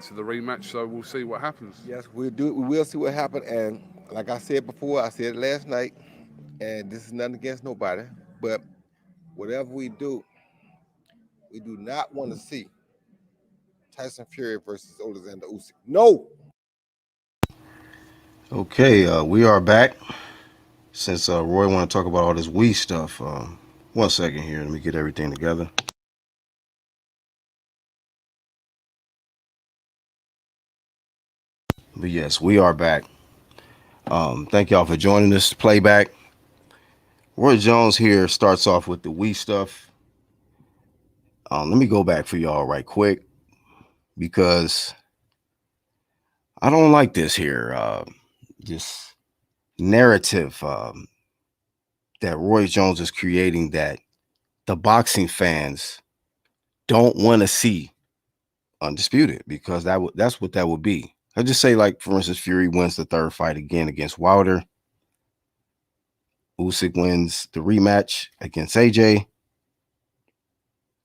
to the rematch, so we'll see what happens. Yes, we'll do it. We will see what happened. And like I said before, I said it last night, and this is nothing against nobody, but whatever we do not want to see Tyson Fury versus Alexander Usyk. No. Okay, we are back. Since Roy want to talk about all this weed stuff, 1 second here. Let me get everything together. But yes, we are back. Thank y'all for joining us. Playback. Roy Jones here starts off with the weed stuff. Let me go back for y'all right quick because I don't like this here. This narrative that Roy Jones is creating that the boxing fans don't want to see undisputed because that's what that would be. I just say, like, for instance, Fury wins the third fight again against Wilder. Usyk wins the rematch against AJ.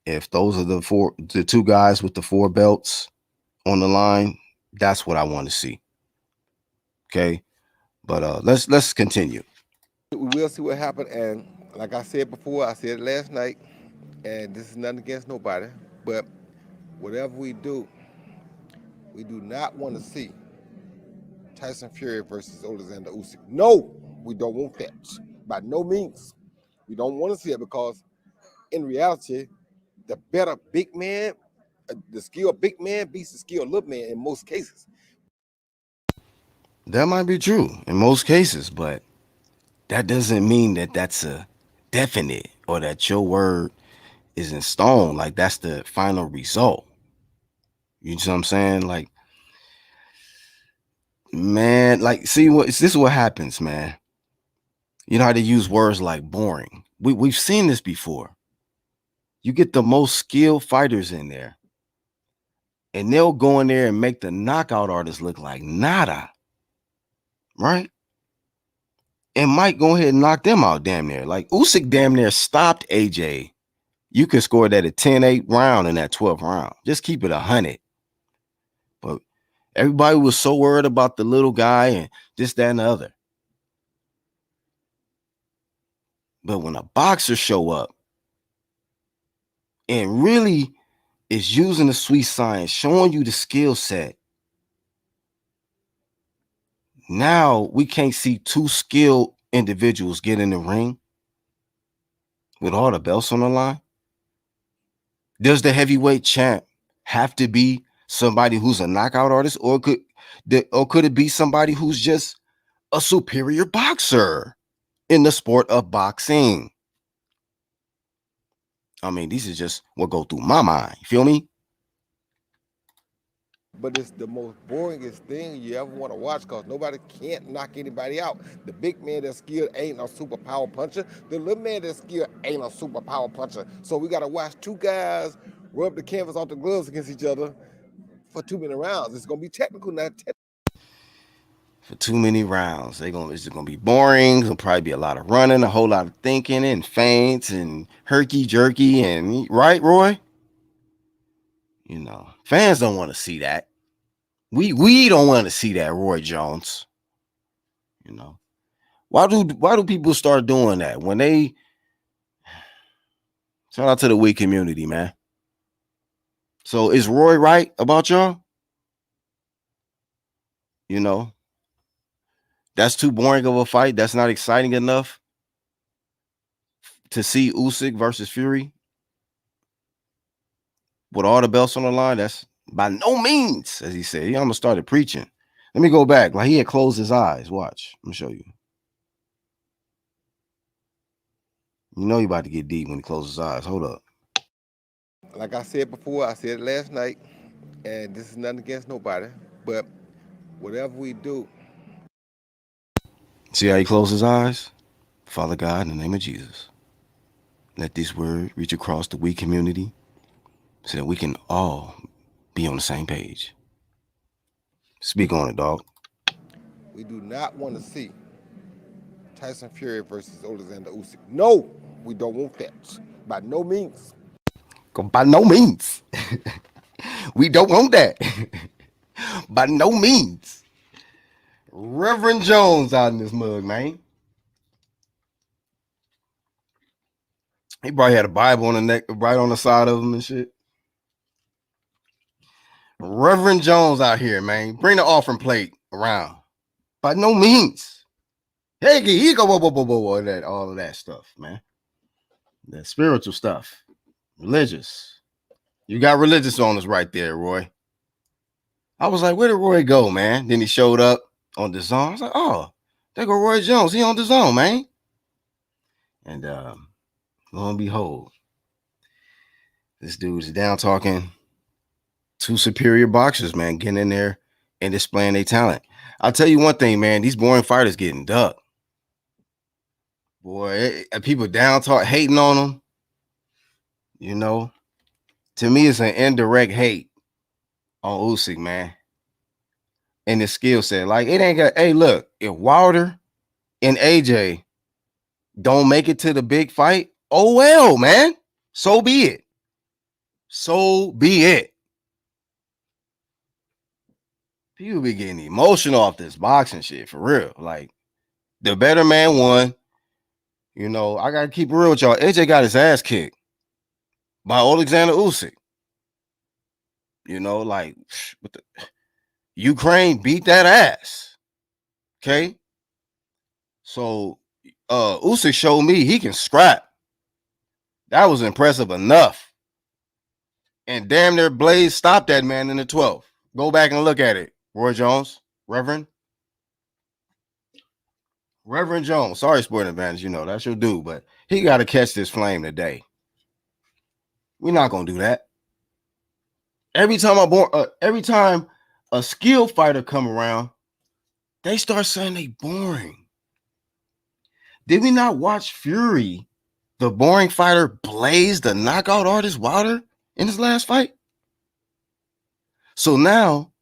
If those are the two guys with the four belts on the line, that's what I want to see. Okay, but let's continue. We will see what happened. And like I said before, I said it last night, and this is nothing against nobody, but whatever we do not want to see Tyson Fury versus Alexander Usyk. No, we don't want that. By no means. We don't want to see it because in reality, the better big man, the skilled big man beats the skilled little man in most cases. That might be true in most cases, but that doesn't mean that that's a definite or that your word is in stone. Like that's the final result. You know what I'm saying? Like, man, like, see what this is what happens, man. You know how they use words like boring. We've seen this before. You get the most skilled fighters in there, and they'll go in there and make the knockout artists look like nada, right? And might go ahead and knock them out damn near. Like Usyk damn near stopped AJ. You could score that at 10-8 round in that 12th round. Just keep it 100. But everybody was so worried about the little guy and this, that, and the other. But when a boxer show up and really is using the sweet science, showing you the skill set, now we can't see two skilled individuals get in the ring with all the belts on the line. Does the heavyweight champ have to be somebody who's a knockout artist, or could it be somebody who's just a superior boxer in the sport of boxing? I mean, these is just what go through my mind. You feel me? But it's the most boringest thing you ever want to watch because nobody can't knock anybody out. The big man that's skilled ain't a super power puncher. The little man that's skilled ain't a super power puncher. So we got to watch two guys rub the canvas off the gloves against each other for too many rounds. It's going to be technical, not technical. For too many rounds, it's just gonna be boring. There'll probably be a lot of running, a whole lot of thinking and feints and herky jerky and right, Roy. Fans don't want to see that. We don't want to see that, Roy Jones. You know, why do people start doing that when they shout out to the weak community, man? So is Roy right about y'all? You know, that's too boring of a fight. That's not exciting enough to see Usyk versus Fury with all the belts on the line. That's by no means, as he said. He almost started preaching. Let me go back. Like he had closed his eyes. Watch. Let me show you. You know he about to get deep when he closes his eyes. Hold up. Like I said before, I said it last night, and this is nothing against nobody, but whatever we do. See how he closed his eyes? Father God, in the name of Jesus, let this word reach across the weak community so that we can all be on the same page. Speak on it, dog. We do not want to see Tyson Fury versus Alexander Usyk. No, we don't want that. By no means. By no means. We don't want that. By no means. Reverend Jones out in this mug, man. He probably had a Bible on the neck, right on the side of him and shit. Reverend Jones out here, man. Bring the offering plate around. By no means. Hey, he go whoa, that all of that stuff, man. That spiritual stuff. Religious. You got religious on us right there, Roy. I was like, where did Roy go, man? Then he showed up on the zone. I was like, oh, there go Roy Jones. He on the zone, man. And lo and behold, this dude's down talking two superior boxers, man, getting in there and displaying their talent. I'll tell you one thing, man. These boring fighters getting ducked. Boy, people down talk, hating on them. You know, to me, it's an indirect hate on Usyk, man. And his skill set. Like, it ain't got, hey, look, if Wilder and AJ don't make it to the big fight, oh well, man. So be it. So be it. People be getting emotional off this boxing shit, for real. Like, the better man won. You know, I gotta keep it real with y'all. AJ got his ass kicked by Alexander Usyk. You know, like, Ukraine beat that ass. Okay. So Usyk showed me he can scrap. That was impressive enough. And damn near Blaze stopped that man in the 12th. Go back and look at it. Roy Jones, Reverend Jones. Sorry, Sporting Advantage, you know, that's your dude, but he got to catch this flame today. We're not gonna do that. Every time a skilled fighter come around, they start saying they boring. Did we not watch Fury, the boring fighter, blaze the knockout artist Wilder in his last fight? So now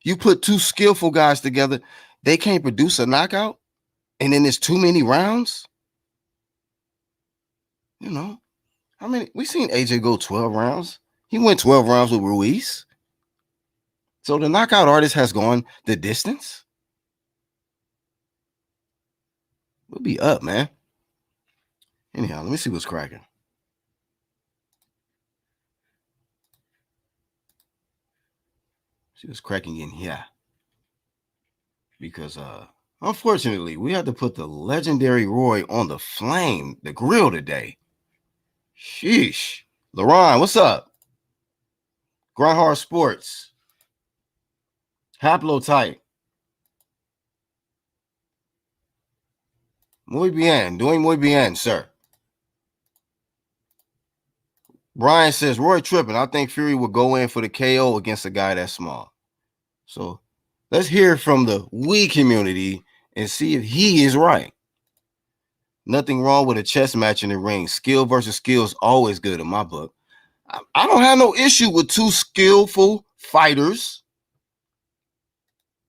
you put two skillful guys together, they can't produce a knockout, and then there's too many rounds. You know, how many? We seen AJ go 12 rounds. He went 12 rounds with Ruiz. So the knockout artist has gone the distance. We'll be up, man. Anyhow, let me see what's cracking. See what's cracking in here. Because unfortunately, we had to put the legendary Roy on the flame, the grill today. Sheesh. LaRon, what's up? Grindhard Sports. Haplotype. Muy bien. Doing muy bien, sir. Brian says, Roy tripping. I think Fury will go in for the KO against a guy that's small. So let's hear from the we community and see if he is right. Nothing wrong with a chess match in the ring. Skill versus skill is always good in my book. I don't have no issue with two skillful fighters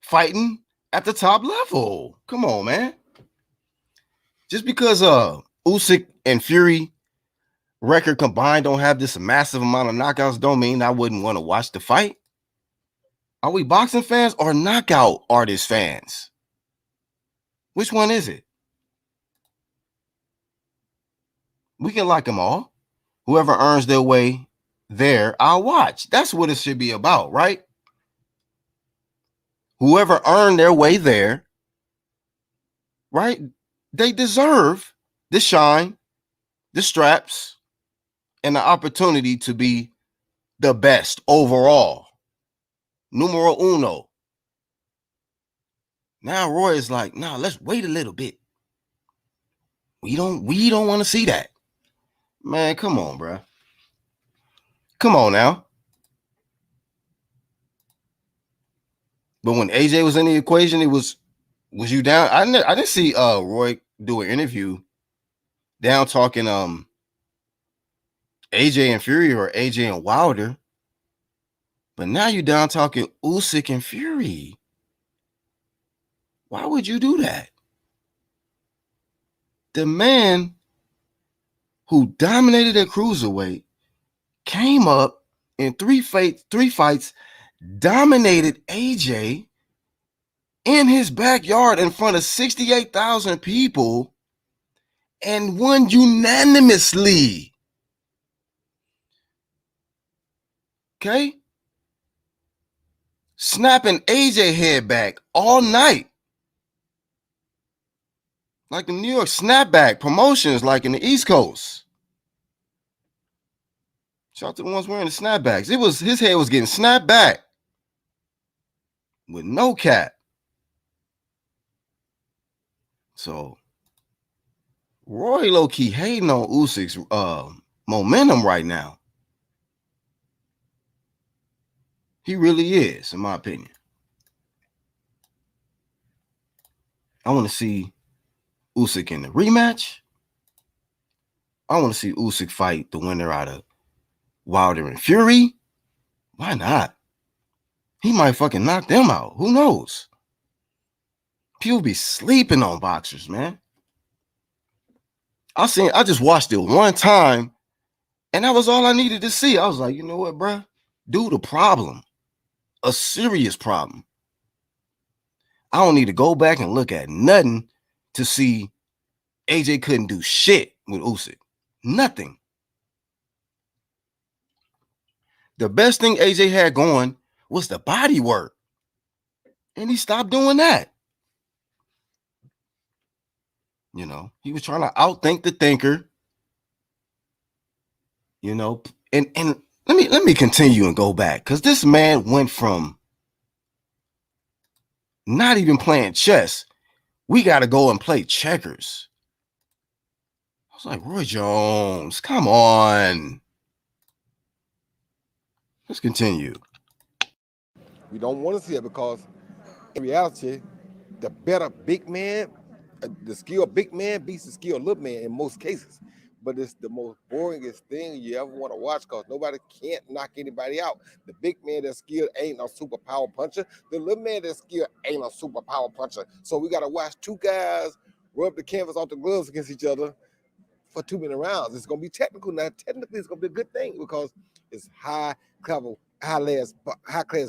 fighting at the top level. Come on, man. Just because Usyk and Fury record combined don't have this massive amount of knockouts don't mean I wouldn't want to watch the fight. Are we boxing fans or knockout artist fans? Which one is it? We can like them all. Whoever earns their way there, I'll watch. That's what it should be about, right? Whoever earned their way there, right? They deserve the shine, the straps, and the opportunity to be the best overall. Numero uno. Now Roy is like, nah, let's wait a little bit. We don't want to see that. Man, come on, bro. Come on now. But when AJ was in the equation, it was you down? I didn't see Roy do an interview down talking AJ and Fury or AJ and Wilder. But now you down talking Usyk and Fury. Why would you do that? The man who dominated at cruiserweight came up in three fights, dominated AJ in his backyard in front of 68,000 people and won unanimously. Okay? Snapping AJ head back all night. Like the New York snapback promotions, like in the East Coast. Shout out to the ones wearing the snapbacks. His head was getting snapped back with no cap. So Roy low-key hating on Usyk's momentum right now. He really is, in my opinion. I want to see Usyk in the rematch. I want to see Usyk fight the winner out of Wilder and Fury. Why not? He might fucking knock them out. Who knows? People be sleeping on boxers, man. I just watched it one time, and that was all I needed to see. I was like, you know what, bro? Dude, a problem. A serious problem. I don't need to go back and look at nothing to see AJ couldn't do shit with Usyk. Nothing. The best thing AJ had going was the body work. And he stopped doing that. You know, he was trying to outthink the thinker. You know, and let me continue and go back, because this man went from not even playing chess. We got to go and play checkers. I was like, Roy Jones, come on. Let's continue. We don't want to see it because in reality, the better big man, the skilled big man beats the skilled little man in most cases. But it's the most boringest thing you ever want to watch because nobody can't knock anybody out. The big man that's skilled ain't no super power puncher. The little man that's skilled ain't a super power puncher. So we got to watch two guys rub the canvas off the gloves against each other for 2 minute rounds. It's going to be technical. Now, technically, it's going to be a good thing because it's high class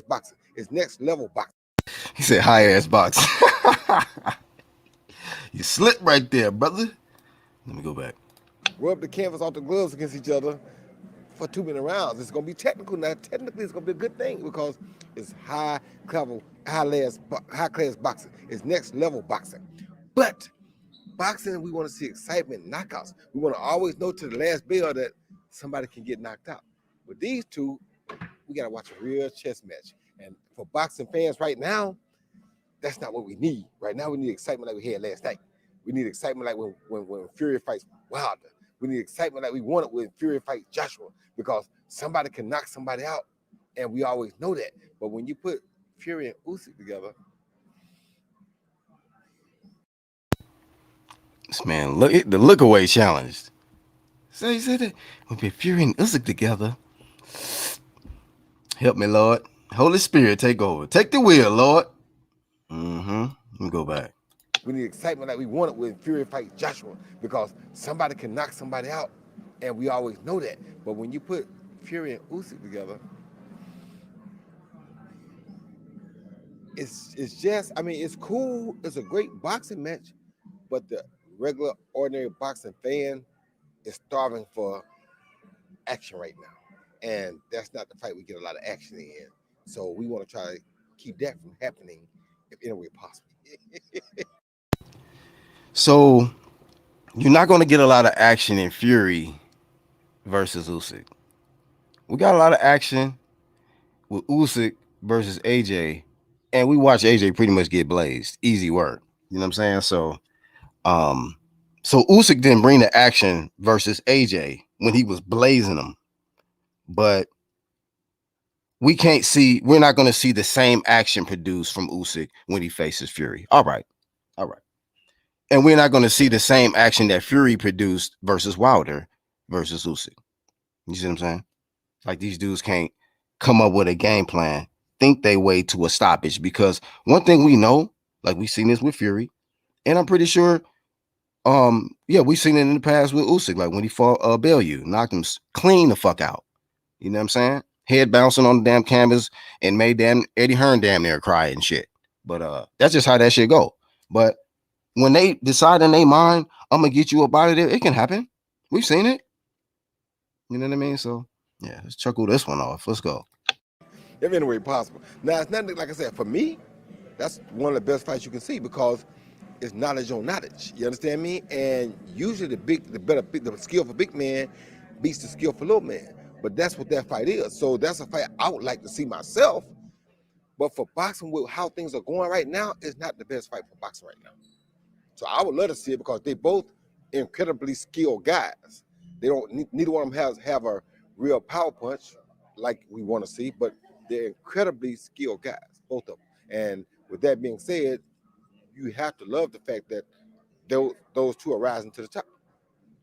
boxing. It's next level boxing. He said high ass box. You slipped right there, brother. Let me go back. Rub the canvas off the gloves against each other for 2 minute rounds. It's going to be technical. Now, technically, it's going to be a good thing because it's high class boxing. It's next level boxing. But boxing, we want to see excitement, knockouts. We want to always know to the last bell that somebody can get knocked out. With these two, we got to watch a real chess match. And for boxing fans right now, that's not what we need. Right now, we need excitement like we had last night. We need excitement like when Fury fights Wilder. We need excitement like we wanted when Fury fights Joshua, because somebody can knock somebody out, and we always know that. But when you put Fury and Usyk together, this man, the look away challenged. So he said that when we put Fury and Usyk together, help me, Lord. Holy Spirit, take over. Take the wheel, Lord. Let me go back. we need excitement like we wanted when Fury fights Joshua, because somebody can knock somebody out, and we always know that. But when you put Fury and Usyk together, it's just, I mean, it's cool. It's a great boxing match, but the regular, ordinary boxing fan is starving for action right now. And that's not the fight we get a lot of action in. So we want to try to keep that from happening if any way possible. So you're not going to get a lot of action in Fury versus Usyk. We got a lot of action with Usyk versus AJ, and we watch AJ pretty much get blazed. Easy work. You know what I'm saying? So Usyk didn't bring the action versus AJ when he was blazing him. But we're not going to see the same action produced from Usyk when he faces Fury. All right. And we're not going to see the same action that Fury produced versus Wilder versus Usyk. You see what I'm saying? Like, these dudes can't come up with a game plan, think they way to a stoppage, because one thing we know, like we've seen this with Fury, and I'm pretty sure, we've seen it in the past with Usyk, like when he fought Bellew, knocked him clean the fuck out. You know what I'm saying? head bouncing on the damn canvas and made damn Eddie Hearn damn near cry and shit. But that's just how that shit go. But when they decide in their mind, I'm gonna get you up out of there, it can happen. We've seen it. You know what I mean? So yeah, let's chuckle this one off. Let's go. If any way possible. Now it's not like I said, for me, that's one of the best fights you can see because it's knowledge on knowledge. You understand me? And usually the skillful big man beats the skillful little man. But that's what that fight is. So that's a fight I would like to see myself. But for boxing, with how things are going right now, it's not the best fight for boxing right now. So I would love to see it because they both incredibly skilled guys. They don't. Neither one of them have a real power punch like we want to see, but they're incredibly skilled guys, both of them. And with that being said, you have to love the fact that those two are rising to the top.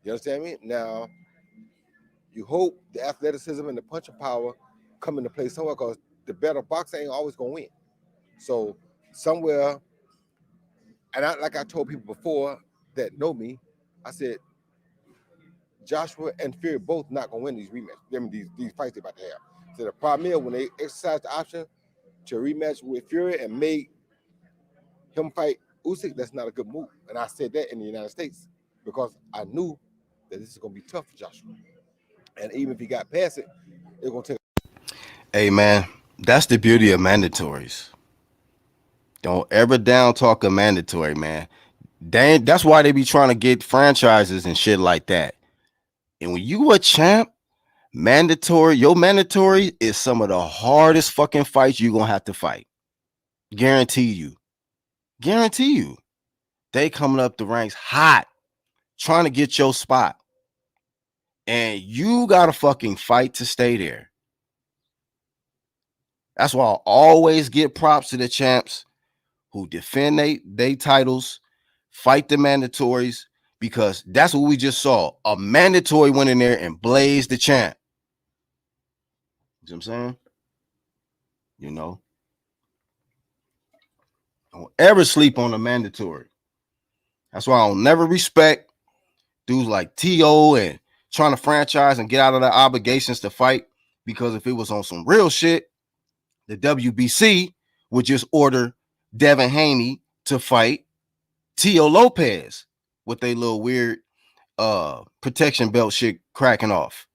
You understand me? Now, you hope the athleticism and the punching power come into play somewhere because the better boxer ain't always gonna win. So somewhere, and like I told people before that know me, I said Joshua and Fury both not gonna win these rematches. I mean, these fights they about to have. So the problem is when they exercise the option to rematch with Fury and make him fight Usyk, that's not a good move. And I said that in the United States because I knew that this is gonna be tough for Joshua. And even if he got past it, it's gonna take. Hey man, that's the beauty of mandatories. Don't ever down talk a mandatory, man. That's why they be trying to get franchises and shit like that. And when you a champ, your mandatory is some of the hardest fucking fights you're gonna have to fight. Guarantee you. Guarantee you. They coming up the ranks hot, trying to get your spot. And you gotta fucking fight to stay there. That's why I always give props to the champs who defend they titles, fight the mandatories, because that's what we just saw. A mandatory went in there and blazed the champ. You know what I'm saying? You know? Don't ever sleep on a mandatory. That's why I don't never respect dudes like T.O. and trying to franchise and get out of their obligations to fight, because if it was on some real shit, the WBC would just order Devin Haney to fight Tio Lopez with a little weird protection belt shit cracking off.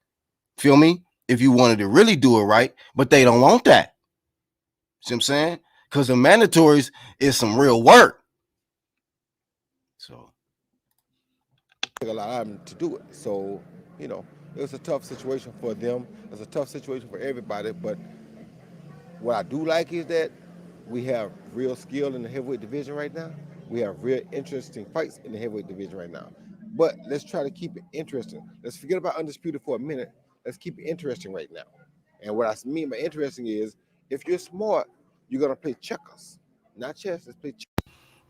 Feel me? If you wanted to really do it right, but they don't want that. See what I'm saying? Because the mandatories is some real work. So A lot of them to do it. So, it was a tough situation for them. It's a tough situation for everybody. But what I do like is that we have real skill in the heavyweight division right now. We have real interesting fights in the heavyweight division right now. But let's try to keep it interesting. Let's forget about Undisputed for a minute. Let's keep it interesting right now. And what I mean by interesting is if you're smart, you're going to play checkers, not chess. Let's play checkers.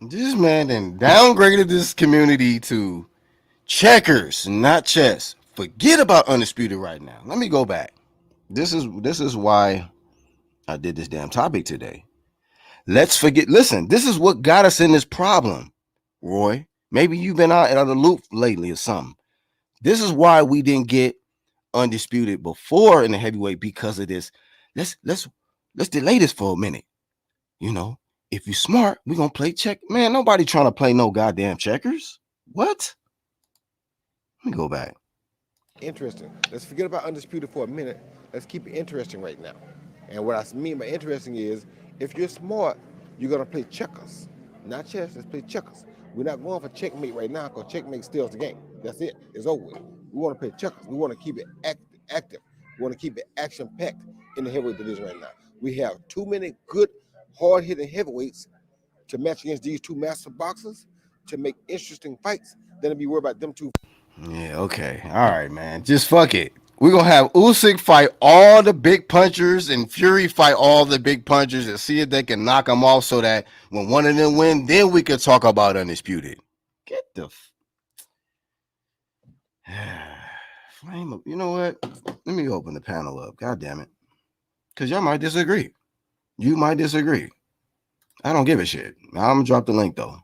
this man then downgraded this community to checkers, not chess. Forget about Undisputed right now. Let me go back. This is why I did this damn topic today. Let's forget. Listen, this is what got us in this problem, Roy. Maybe you've been out of the loop lately or something. This is why we didn't get Undisputed before in the heavyweight, because of this. Let's delay this for a minute. If you smart, we're gonna play check. Man, nobody trying to play no goddamn checkers. What? Let me go back. Interesting. Let's forget about Undisputed for a minute. Let's keep it interesting right now. And what I mean by interesting is if you're smart, you're going to play checkers, not chess. Let's play checkers. We're not going for checkmate right now because checkmate steals the game. That's it. It's over with. We want to play checkers. We want to keep it active. We want to keep it action-packed in the heavyweight division right now. We have too many good, hard-hitting heavyweights to match against these two master boxers to make interesting fights. Then be worried about them two. Yeah, okay. All right, man. Just fuck it. We're going to have Usyk fight all the big punchers and Fury fight all the big punchers and see if they can knock them off, so that when one of them win, then we could talk about Undisputed. Get the flame up. You know what? Let me open the panel up. God damn it. Because y'all might disagree. You might disagree. I don't give a shit. I'm going to drop the link, though.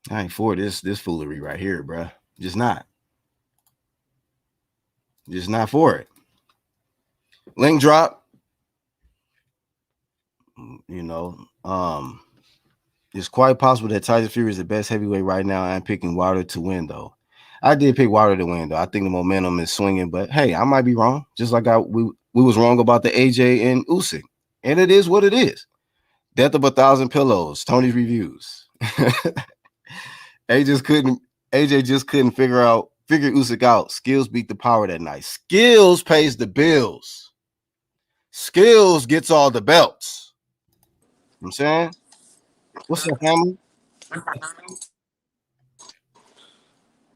I ain't for this foolery right here, bruh. Just not. Just not for it. Link drop. You know, it's quite possible that Tyson Fury is the best heavyweight right now. I'm picking Wilder to win, though. I did pick Wilder to win, though. I think the momentum is swinging, but hey, I might be wrong. Just like we was wrong about the AJ and Usyk, and it is what it is. Death of 1,000 pillows. Tony's reviews. AJ just couldn't figure Usyk out. Skills beat the power that night. Skills pays the bills. Skills gets all the belts. You know what I'm saying? What's up, family?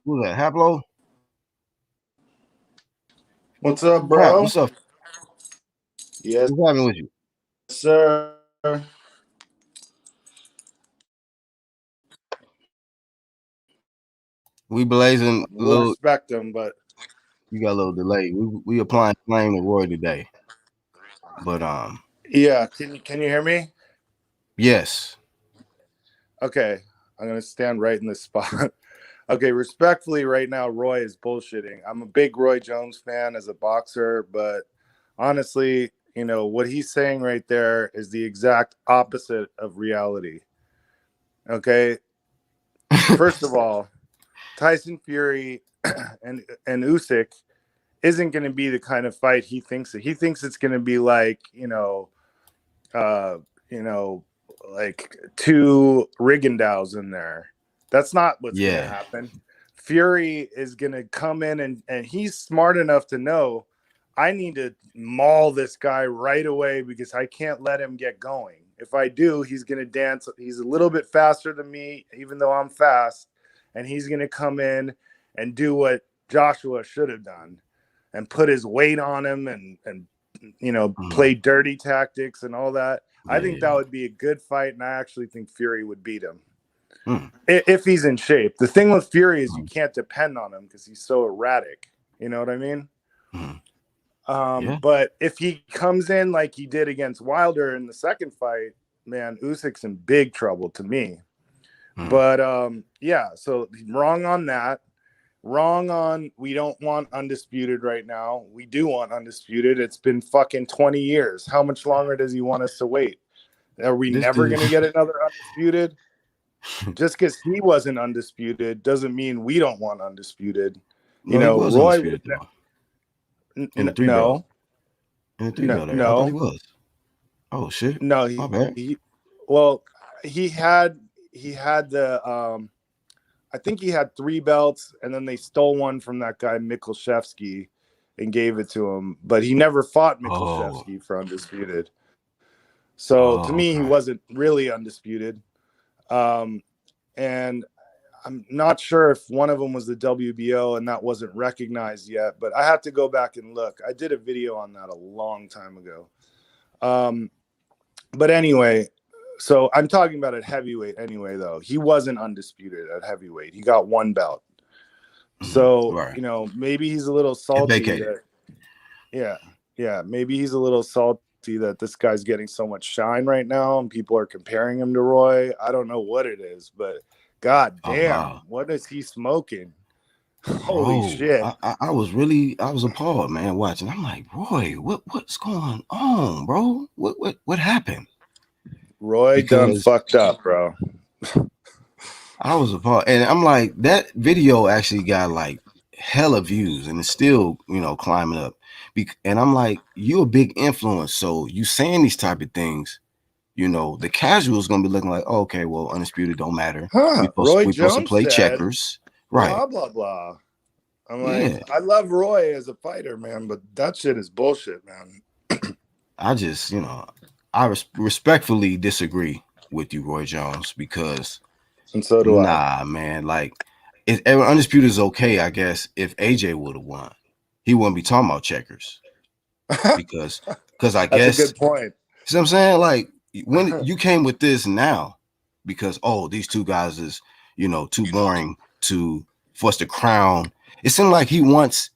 Who's that? Haplo? What's up, Hap, bro? what's up? Yes, What's happening with you? sir. We blazing a We'll little. respect him, but You got a little delay. We applying flame to Roy today, but yeah. Can you hear me? yes. Okay, I'm gonna stand right in this spot. Okay, respectfully, right now, Roy is bullshitting. I'm a big Roy Jones fan as a boxer, but honestly, you know what he's saying right there is the exact opposite of reality. Okay, first of all, Tyson Fury and Usyk isn't going to be the kind of fight he thinks it. He thinks it's going to be like, uh, you know, like two Rigondeaux in there. That's not what's going to Yeah. happen. Fury is going to come in and he's smart enough to know I need to maul this guy right away because I can't let him get going. If I do, he's going to dance. He's a little bit faster than me, even though I'm fast. And he's going to come in and do what Joshua should have done and put his weight on him and play dirty tactics and all that. I think that would be a good fight, and I actually think Fury would beat him if he's in shape. The thing with Fury is you can't depend on him because he's so erratic. You know what I mean? But if he comes in like he did against Wilder in the second fight, man, Usyk's in big trouble to me. But so wrong on that. Wrong on we don't want undisputed right now. We do want undisputed. It's been fucking 20 years. How much longer does he want us to wait? Are we never going to get another undisputed? Just because he wasn't undisputed doesn't mean we don't want undisputed. No, he was Roy undisputed, in the three no. belt. In the three belt area. No. I thought he was. Oh shit. No, my bad. He had the I think he had 3 belts, and then they stole one from that guy Mikuszewski and gave it to him. But he never fought Mikuszewski for undisputed. So to me, he wasn't really undisputed. And I'm not sure if one of them was the WBO and that wasn't recognized yet. But I have to go back and look. I did a video on that a long time ago. But anyway. So I'm talking about at heavyweight anyway, though. He wasn't undisputed at heavyweight. He got 1 belt. So, maybe he's a little salty. Maybe he's a little salty that this guy's getting so much shine right now and people are comparing him to Roy. I don't know what it is, but god damn, what is he smoking? Holy shit. I was appalled, man, watching. I'm like, Roy, what's going on, bro? What happened? Roy done fucked up, bro. I was appalled. And I'm like, that video actually got like hella views and it's still, climbing up. And I'm like, you a big influence. So you saying these type of things, the casual's going to be looking like, oh, okay, well, undisputed don't matter. Roy Jones supposed to play checkers. Right. Blah, blah, blah. I'm like, I love Roy as a fighter, man, but that shit is bullshit, man. I just, I respectfully disagree with you, Roy Jones, because and so do I. Man, like undisputed is okay, I guess. If AJ would have won, he wouldn't be talking about checkers because I guess that's a good point. See what I'm saying? Like when you came with this now, because these two guys is too boring for us to crown. It seemed like he wants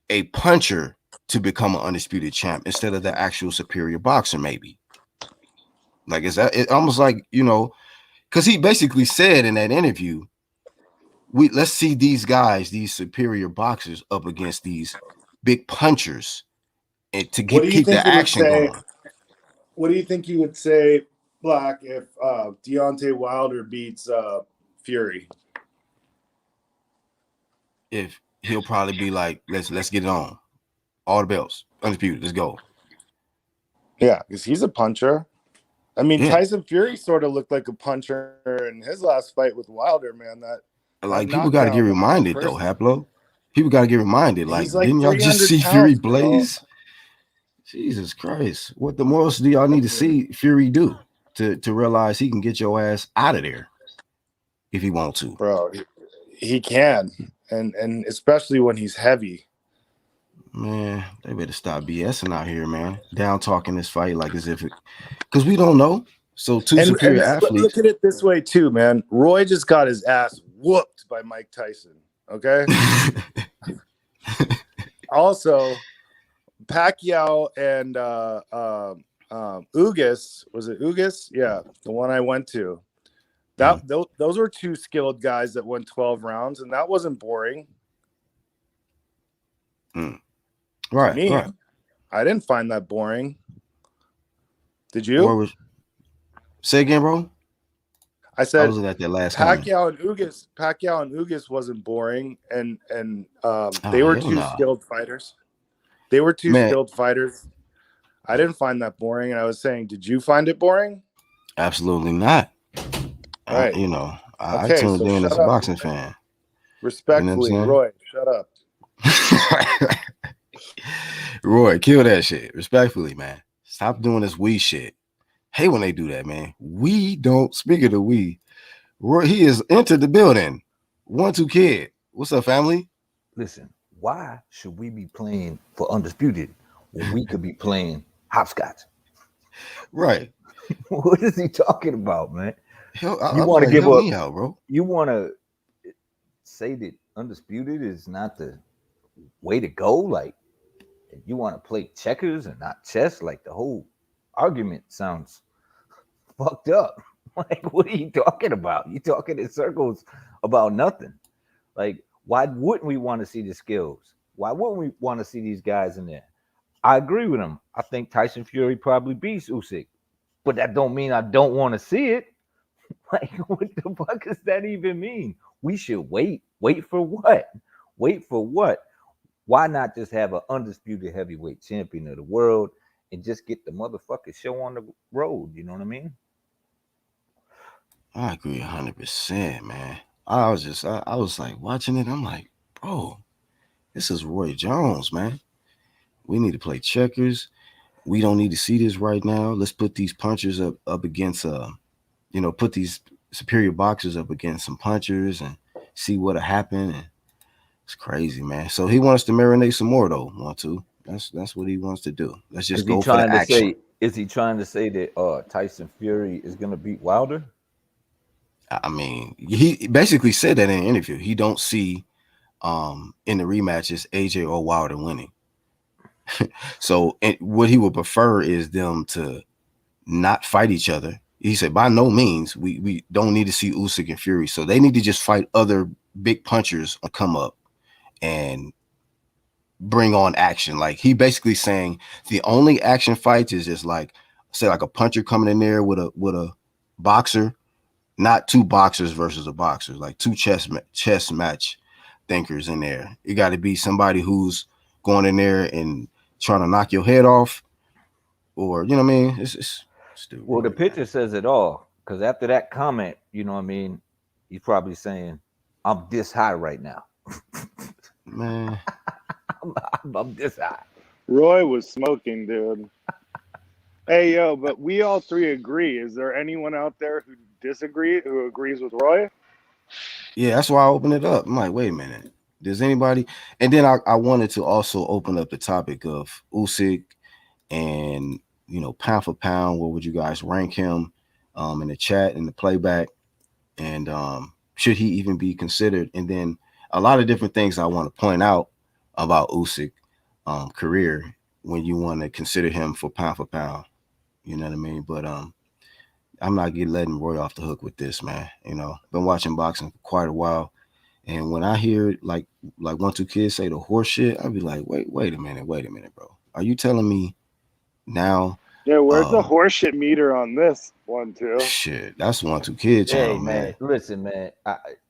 a puncher to become an undisputed champ instead of the actual superior boxer, maybe. Like, is that it? Almost like, because he basically said in that interview, let's see these guys, these superior boxers, up against these big punchers, and to What do you keep think the you would action say? going. What do you think you would say, Black, if Deontay Wilder beats Fury? If he'll probably be like, let's get it on, all the belts, undisputed, let's go. Yeah, because he's a puncher. I mean, Yeah, Tyson Fury sort of looked like a puncher in his last fight with Wilder, man. That like people got to get knockdown of that reminded though, first, Haplo. People got to get reminded. Like, he's like didn't y'all just 300 see Fury pounds, bro. blaze? Jesus Christ, what the most do y'all need to see Fury do to realize he can get your ass out of there if he want to? Bro, he can, and especially when he's heavy. Man, they better stop BSing out here, man. Down talking this fight like as if it, because we don't know. So two And superior athletes. look at it this way too, man. Roy just got his ass whooped by Mike Tyson. Okay. Also, Pacquiao and Ugas, was it Ugas? Yeah, the one I went to. Those were two skilled guys that won 12 rounds, and that wasn't boring. Right, Me, right. I didn't find that boring. Did you? Say again, bro. I said I wasn't at that last comment. Pacquiao and Ugas wasn't boring, and they were two skilled fighters. They were two skilled fighters. I didn't find that boring, and I was saying, did you find it boring? Absolutely not. Right. I tuned in as a boxing fan. Respectfully, you know Roy, shut up. Roy, kill that shit. Respectfully, man. Stop doing this we shit. Hate when they do that, man. We don't speak of the we. Roy, he is entered the building. 1-2 kid. What's up, family? Listen, why should we be playing for undisputed when we could be playing hopscotch? Right. What is he talking about, man? You want to give up, out, bro. You want to say that undisputed is not the way to go? Like, you want to play checkers and not chess? Like, the whole argument sounds fucked up. Like, what are you talking about? You talking in circles about nothing. Like, why wouldn't we want to see the skills? Why wouldn't we want to see these guys in there? I agree with him. I think Tyson Fury probably beats Usyk, but that don't mean I don't want to see it. Like, what the fuck does that even mean? We should wait. Wait for what? Wait for what? Why not just have an undisputed heavyweight champion of the world and just get the motherfucking show on the road? You know what I mean? I agree 100%, man. I was like watching it. I'm like, bro, this is Roy Jones, man. We need to play checkers. We don't need to see this right now. Let's put these punchers up against put these superior boxers up against some punchers and see what'll happen. And it's crazy, man. So he wants to marinate some more, though. That's what he wants to do. Let's just go for the action. Is he trying to say that Tyson Fury is gonna beat Wilder? I mean, he basically said that in an interview. He don't see in the rematches AJ or Wilder winning. So what he would prefer is them to not fight each other. He said, by no means, we don't need to see Usyk and Fury. So they need to just fight other big punchers or come up and bring on action. Like, he basically saying the only action fights is just like, say, like a puncher coming in there with a boxer, not two boxers versus a boxer, like two chess match thinkers in there. It got to be somebody who's going in there and trying to knock your head off, or, you know what I mean? It's stupid. Well, the picture says it all, because after that comment, you know what I mean, he's probably saying, I'm this high right now. Man. I'm this high. Roy was smoking, dude. Hey, yo, but we all three agree. Is there anyone out there who agrees with Roy? Yeah, that's why I opened it up. I'm like, wait a minute. Does anybody? And then I wanted to also open up the topic of Usyk and, pound for pound. Where would you guys rank him in the chat, in the playback? And should he even be considered? And then a lot of different things I want to point out about Usyk career when you want to consider him for pound. You know what I mean? But I'm not letting Roy off the hook with this, man. Been watching boxing for quite a while. And when I hear like 1-2 kids say the horse shit, I'll be like, wait a minute, bro. Are you telling me now? Yeah, where's the horseshit meter on this one too? Shit, that's 1-2 Kid channel, Hey man, listen, man.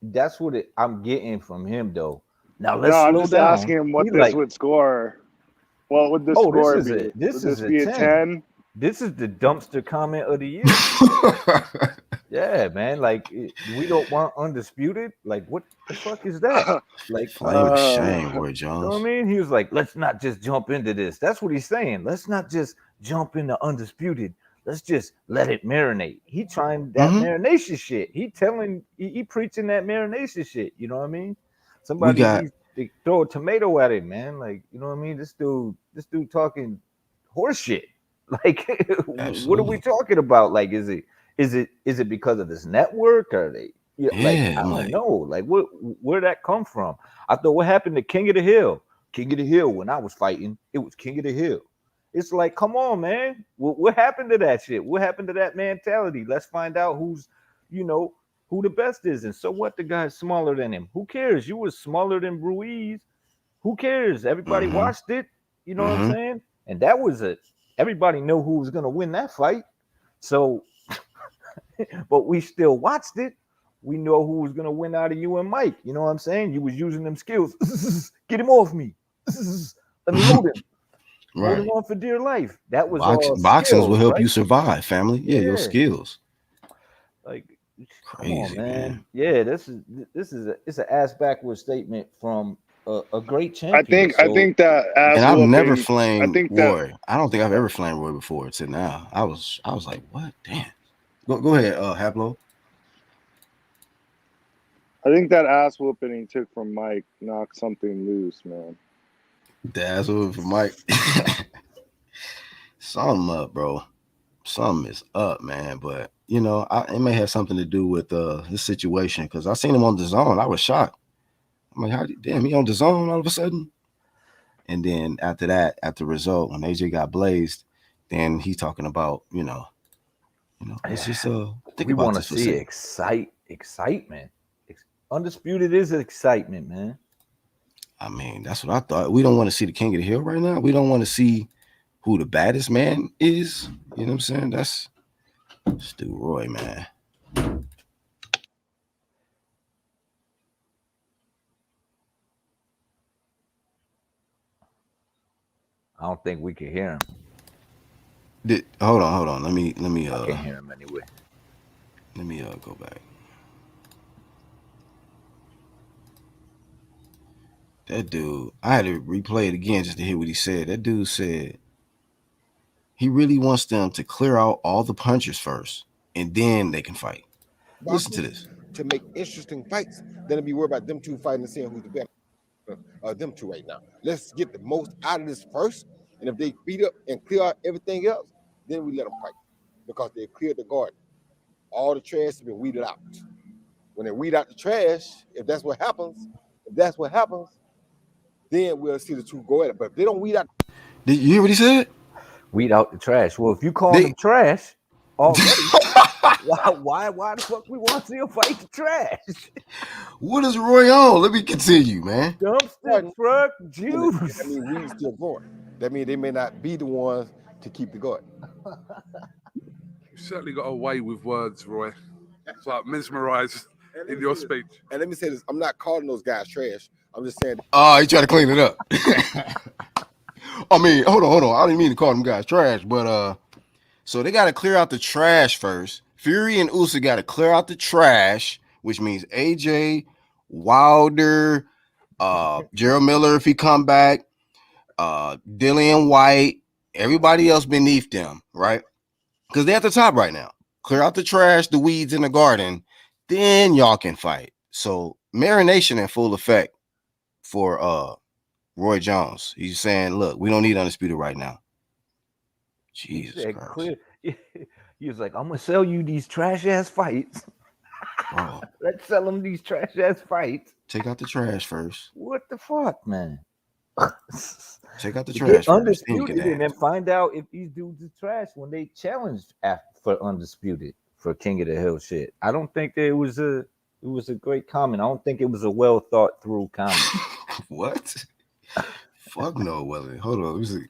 That's what I'm getting from him though. Now let's No, I'm slow just down. asking him what He this like, would score. What would the oh, score be? this Would is this a be a 10. 10? This is the dumpster comment of the year. Yeah, man. Like we don't want undisputed. Like what the fuck is that? Like, Flame of shame, Roy you know Jones. what I mean? He was like, let's not just jump into this. That's what he's saying. Let's not just jump into undisputed. Let's just let it marinate. He trying that marination shit. He preaching that marination shit. You know what I mean? We Somebody got needs to throw a tomato at him, man. Like, you know what I mean? This dude talking horse shit. Like, what are we absolutely. talking about? Like, is it because of this network? Or they like, Yeah, I I'm don't like, know. Like, where'd that come from? I thought, what happened to King of the Hill? King of the Hill, when I was fighting, it was King of the Hill. It's like, come on, man. What happened to that shit? What happened to that mentality? Let's find out who's, who the best is. And so what? The guy's smaller than him. Who cares? You was smaller than Ruiz. Who cares? Everybody watched it. You know what I'm saying? And that was everybody knew who was gonna win that fight. So, but we still watched it. We know who was gonna win out of you and Mike. You know what I'm saying? You was using them skills. Get him off me. Let me hold him. right. Holding on for dear life. That was all Boxings will skills, help right? you survive, family. Yeah, your Yeah. skills. Like, come on, Crazy, man. Yeah, this is it's an ass backward statement from a great I champion. think that ass And I've never whooping. I flamed think that Roy. I don't think I've ever flamed Roy before to now. I was like, what? Damn. Go ahead, Hablo. ass whooping he took from Mike knocked something loose, man. That's what for Mike. Something up, bro. Something is up, man. But it may have something to do with this situation because I seen him on the zone. I was shocked. I'm like, damn, he on the zone all of a sudden. And then after that, at the result, when AJ got blazed, then he's talking about, let's just think We about want to this for a see second. excitement. Undisputed is excitement, man. I mean, that's what I thought. We don't want to see the King of the Hill right now. We don't want to see who the baddest man is. You know what I'm saying? That's Stu Roy, man. I don't think we can hear him. Hold on. Let me I can't hear him anyway. Let me go back. That dude, I had to replay it again just to hear what he said. That dude said he really wants them to clear out all the punchers first, and then they can fight. Listen to this. To make interesting fights, then be worried about them two fighting and seeing who's the better. Them two right now. Let's get the most out of this first, and if they beat up and clear out everything else, then we let them fight because they cleared the garden. All the trash has been weeded out. When they weed out the trash, if that's what happens, then we'll see the two go at it. But if they don't weed out, Did you hear what he said? Weed out the trash. Well, if you call them trash already, why the fuck we want to see him fight the trash? What is Roy on? Let me continue, man. Dumpster truck juice. I mean, weeds still growing. That means they may not be the ones to keep the garden. You certainly got away with words, Roy. It's like mesmerized in your speech. And let me say this: I'm not calling those guys trash. I'm just saying. Oh, he tried to clean it up. I mean, hold on. I didn't mean to call them guys trash, but so they got to clear out the trash first. Fury and Usyk got to clear out the trash, which means AJ, Wilder, Gerald Miller if he come back, Dillian White, everybody else beneath them, right? Because they're at the top right now. Clear out the trash, the weeds in the garden, then y'all can fight. So marination in full effect for Roy Jones. He's saying, look, we don't need undisputed right now. Jesus Christ. Clear. He was like, I'm gonna sell you these trash ass fights. Bro, Let's sell them these trash ass fights. take out the trash first. What the fuck, man? Take out the trash Get undisputed and then find out if these dudes are trash when they challenged for undisputed for King of the Hill shit. I don't think that it was a great comment. I don't think it was a well thought through comment. What? Fuck no, Welly. Hold on. Let me see.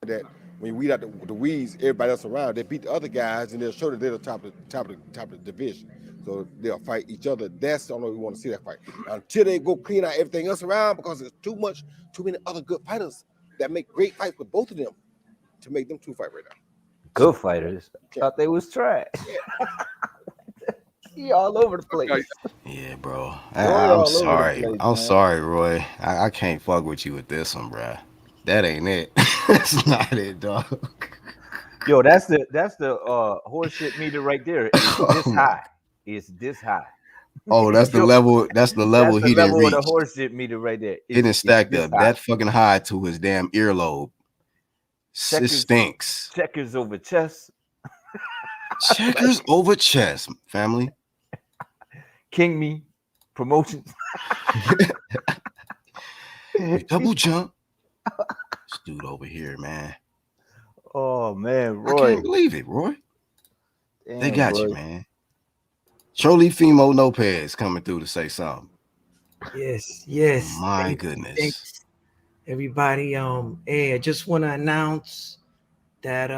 that when you weed out the weeds, everybody else around, they beat the other guys and they'll show that they're the top of the division. So they'll fight each other. That's the only way we want to see that fight. Until they go clean out everything else around, because there's too many other good fighters that make great fights with both of them to make them two fight right now. Good fighters. Thought they was trash. He all over the place. Okay. Yeah, bro. Roy all I'm over the sorry. place, I'm man. sorry, Roy. I can't fuck with you with this one, bro. That ain't it. That's not it, dog. Yo, that's the horseshit meter right there. It's this high. It's this high. Oh, that's the Yo, level. That's the level that's the he didn't level of reach. the horseshit meter right there. It didn't stack this up high. that fucking high to his damn earlobe. It Checkers- stinks. Checkers over chess. Checkers over chess, family. King me promotions. Double jump. This dude over here, man. Oh man, I Roy. can't believe it, Roy. Damn, They got Roy. you, man. Surely Fimo Lopez coming through to say something. Yes. My Thank- goodness. Thanks, everybody. Hey, I just want to announce that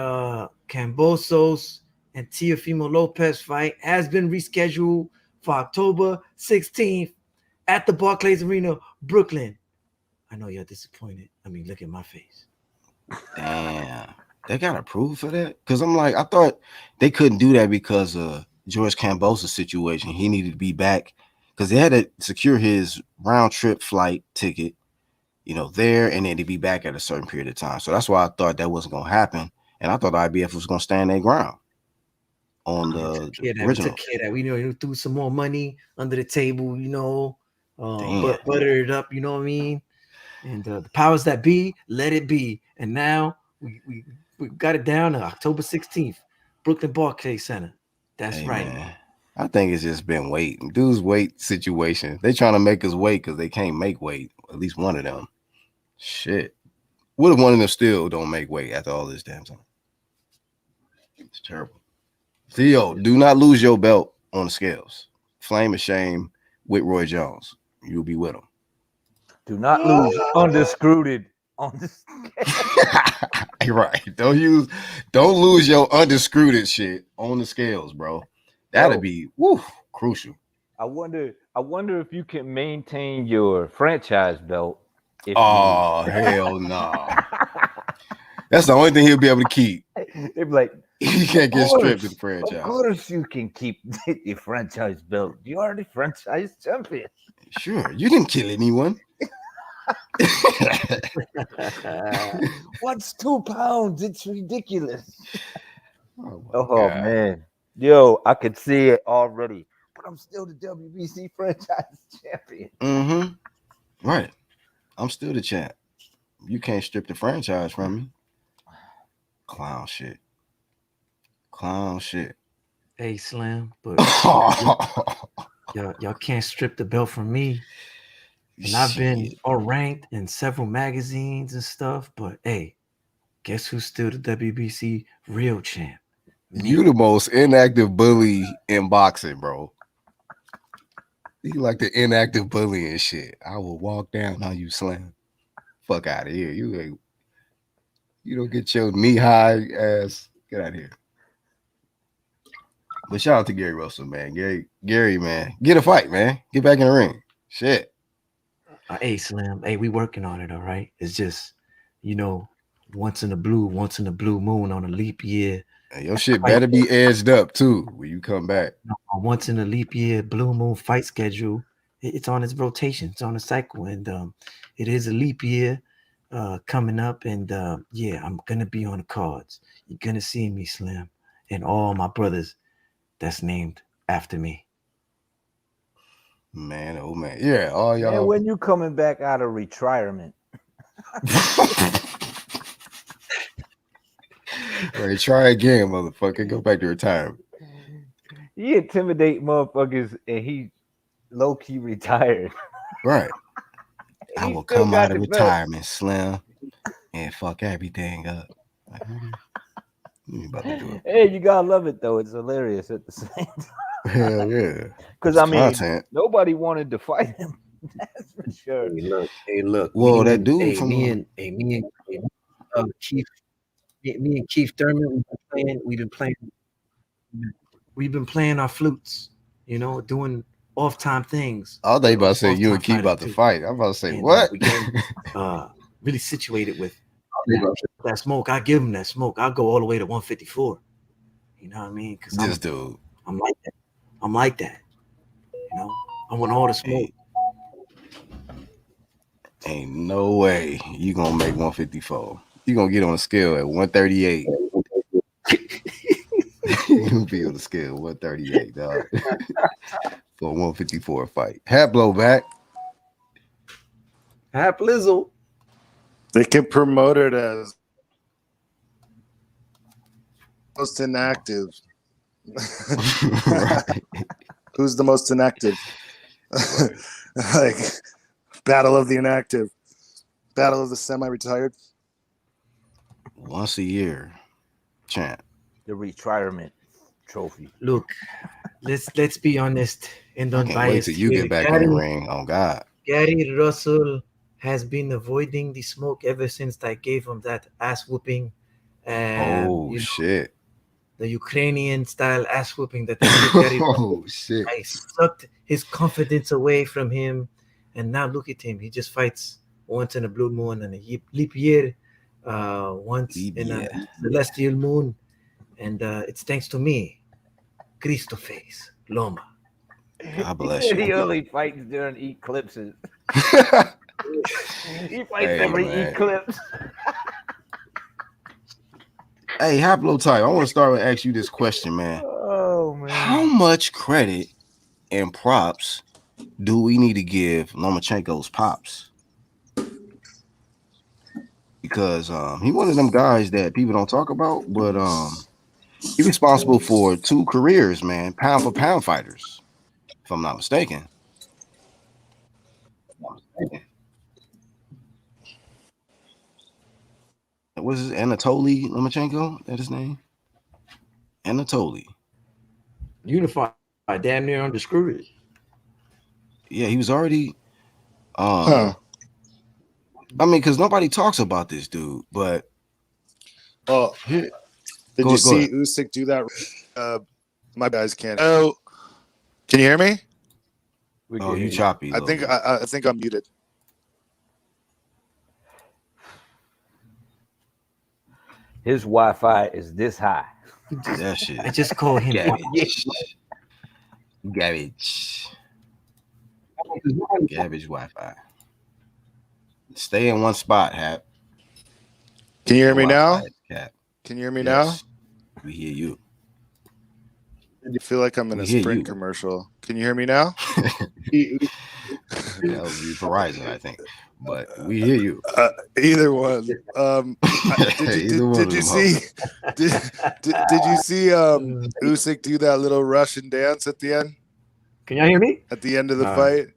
Cambosos and Teofimo Lopez fight has been rescheduled for October 16th at the Barclays Arena, Brooklyn. I know you're disappointed. I mean, look at my face. Damn. They got approved for that? Because I'm like, I thought they couldn't do that because of George Cambosa's situation. He needed to be back because they had to secure his round trip flight ticket, there, and then to be back at a certain period of time. So that's why I thought that wasn't going to happen. And I thought IBF was going to stand their ground on the We original. took care of that. We threw some more money under the table, Damn. butter it up, you know what I mean? And the powers that be, let it be. And now we got it down to October 16th, Brooklyn Barclays Center. That's Hey, right. man. I think it's just been weight. Dude's weight situation. They trying to make us wait because they can't make weight. At least one of them. Shit. What if one of them still don't make weight after all this damn time? It's terrible. Theo, do not lose your belt on the scales. Flame of shame with Roy Jones. You'll be with him. Do not lose undisputed on this. Right. Don't lose your undisputed shit on the scales, bro. That'd be crucial. I wonder if you can maintain your franchise belt. Hell no. That's the only thing he'll be able to keep. They'd be like, He can't get stripped of the of franchise. course you can keep your franchise belt. You are the franchise champion. Sure, you didn't kill anyone. What's 2 pounds? It's ridiculous. Oh, Oh man. Yo, I could see it already. But I'm still the WBC franchise champion. Mm-hmm. Right. I'm still the champ. You can't strip the franchise from me. Clown shit. Hey, Slim, but y'all can't strip the belt from me. And I've been all ranked in several magazines and stuff, but hey, guess who's still the WBC real champ? You the most inactive bully in boxing, bro. You like the inactive bully and shit. I will walk down on you, Slam. Fuck out of here. You don't get your knee high ass. Get out of here. But shout out to Gary Russell, man. Gary, man. Get a fight, man. Get back in the ring. Shit. Hey, Slim. Hey, we working on it, all right? It's just, once in the blue moon on a leap year. And your shit better be edged up, too, when you come back. Once in a leap year blue moon fight schedule. It's on its rotation. It's on a cycle. And it is a leap year coming up. And, I'm going to be on the cards. You're going to see me, Slim. And all my brothers that's named after me. Man, oh man. Yeah, all y'all. And when you coming back out of retirement? Right, try again, motherfucker. Go back to retirement. He intimidate motherfuckers and he low-key retired. Right. I He will still come got out of the belt. retirement, Slim, and fuck everything up. Like, you about to do it. Hey, you gotta love it though. It's hilarious at the same time. Hell yeah. Because It's I mean, content. nobody wanted to fight him. That's for sure. Hey, look. Well, me that and- dude hey, from me and Keith Me and Keith Thurman, we've been playing our flutes, you know, doing off time things. Oh, they about to say you Off-time and Keith about to too. fight. I'm about to say And what? we getting really situated with that smoke. I give him that smoke. I'll go all the way to 154. You know what I mean? Because This dude. I'm like that. I'm like that. You know, I want all the smoke. Ain't no way you gonna make 154. You gonna get on a scale at 138. You gonna be on the scale 138, dog. For a 154 fight. Hat blow back. Hap Lizzle. They can promote it as most inactive. Right. Who's the most inactive? Like battle of the inactive, battle of the semi-retired. Once a year, champ. The retirement trophy. Look, let's be honest and I can't wait unbiased. till you here. get back in the ring. Oh God. Gary Russell has been avoiding the smoke ever since I gave him that ass whooping. Oh You know, shit. the Ukrainian style ass whooping that they give Gary Russell. Oh shit. I sucked his confidence away from him, and now look at him. He just fights once in a blue moon and a leap year, once in a celestial moon, and it's thanks to me, Cristo face Loma. God bless you. He only fights during eclipses. He fights Hey, every man. eclipse. Hey, Haplo Type, I want to start with ask you this question, man. Oh man. How much credit and props do we need to give Lomachenko's pops? Because he one of them guys that people don't talk about, but he's responsible for 2 careers, man, pound for pound fighters, if I'm not mistaken. What is it? Anatoly Lomachenko? That his name? Anatoly. Unified, damn near undisputed. Yeah, he was already. I mean, because nobody talks about this dude, but Oh, here, did you see Usyk do that? My guys can't. Oh, can you hear me? Oh, you choppy. I think I'm muted. His Wi-Fi is this high. That shit. I just call him Garbage. Garbage Wi-Fi. Stay in one spot, Hap. Can you hear me now? Cap. Can you hear me now? We hear you. I feel like I'm in a Sprint commercial. Can you hear me now? That would be Verizon, I think. But we hear you. Either one. Did you see Usyk do that little Russian dance at the end? Can y'all hear me? At the end of the fight?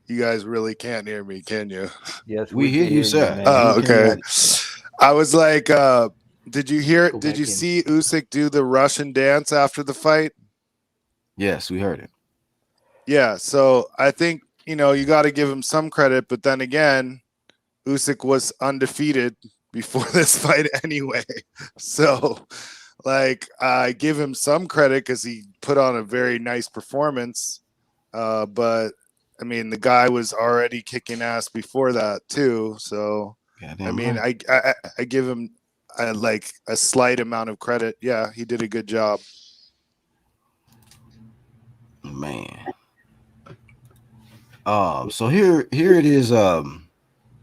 You guys really can't hear me, can you? Yes, we hear you, sir. Oh, okay. I was like, did you see Usyk do the Russian dance after the fight? Yes, we heard it. Yeah, so I think, you got to give him some credit, but then again, Usyk was undefeated before this fight anyway. So, I give him some credit because he put on a very nice performance. But, I mean, the guy was already kicking ass before that too. So, I give him a slight amount of credit. Yeah, he did a good job. Man. So here it is.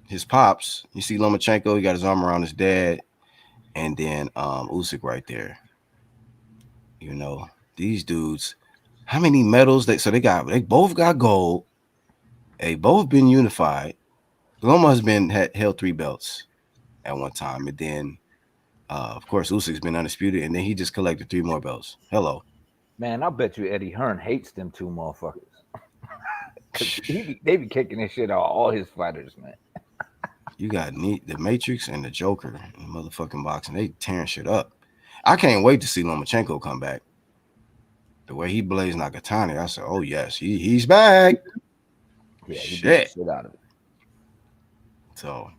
His pops. You see Lomachenko. He got his arm around his dad, and then Usyk right there. These dudes. How many medals? They both got gold. They both been unified. Loma has held 3 belts at one time, and then of course Usyk's been undisputed, and then he just collected 3 more belts. Hello. Man, I bet you Eddie Hearn hates them 2 motherfuckers. They be kicking this shit out all his fighters, man. You got the Matrix and the Joker in motherfucking boxing. They tearing shit up. I can't wait to see Lomachenko come back. The way he blazed Nakatani, I said, oh yes, he's back. Yeah, he shit. beat the shit out of it. So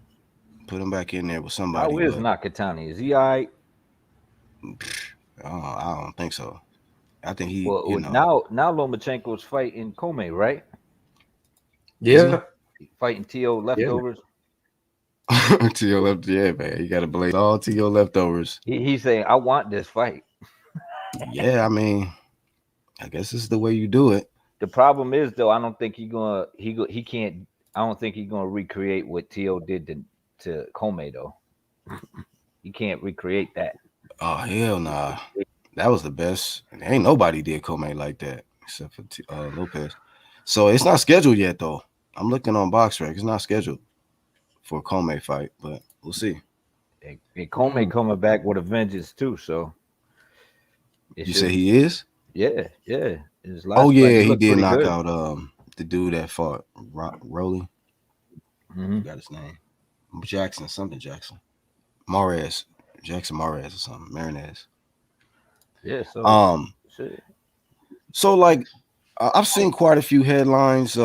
Put him back in there with somebody. How is But Nakatani? Is he all right? I don't think so. I think he, Well, now Lomachenko's fighting Kome, right? Yeah. Fighting TO leftovers. To your left, yeah, man. You got to blaze all to your leftovers. He's saying, I want this fight. Yeah, I mean, I guess this is the way you do it. The problem is though, I don't think he can't. I don't think he's gonna recreate what To did to Kome though. He can't recreate that. Oh hell nah, that was the best. Ain't nobody did Kome like that except for Lopez. So it's not scheduled yet though. I'm looking on BoxRec. It's not scheduled for a Kome fight, but we'll see. And Kome coming back with a vengeance too. So you say he is? Yeah. His last Oh yeah, fight, he did knock good. out the dude that fought Rolly. Mm-hmm. Got his name. Jackson. Mares. Jackson Mares or something. Marinez. Yeah, so shit. So like I've seen quite a few headlines,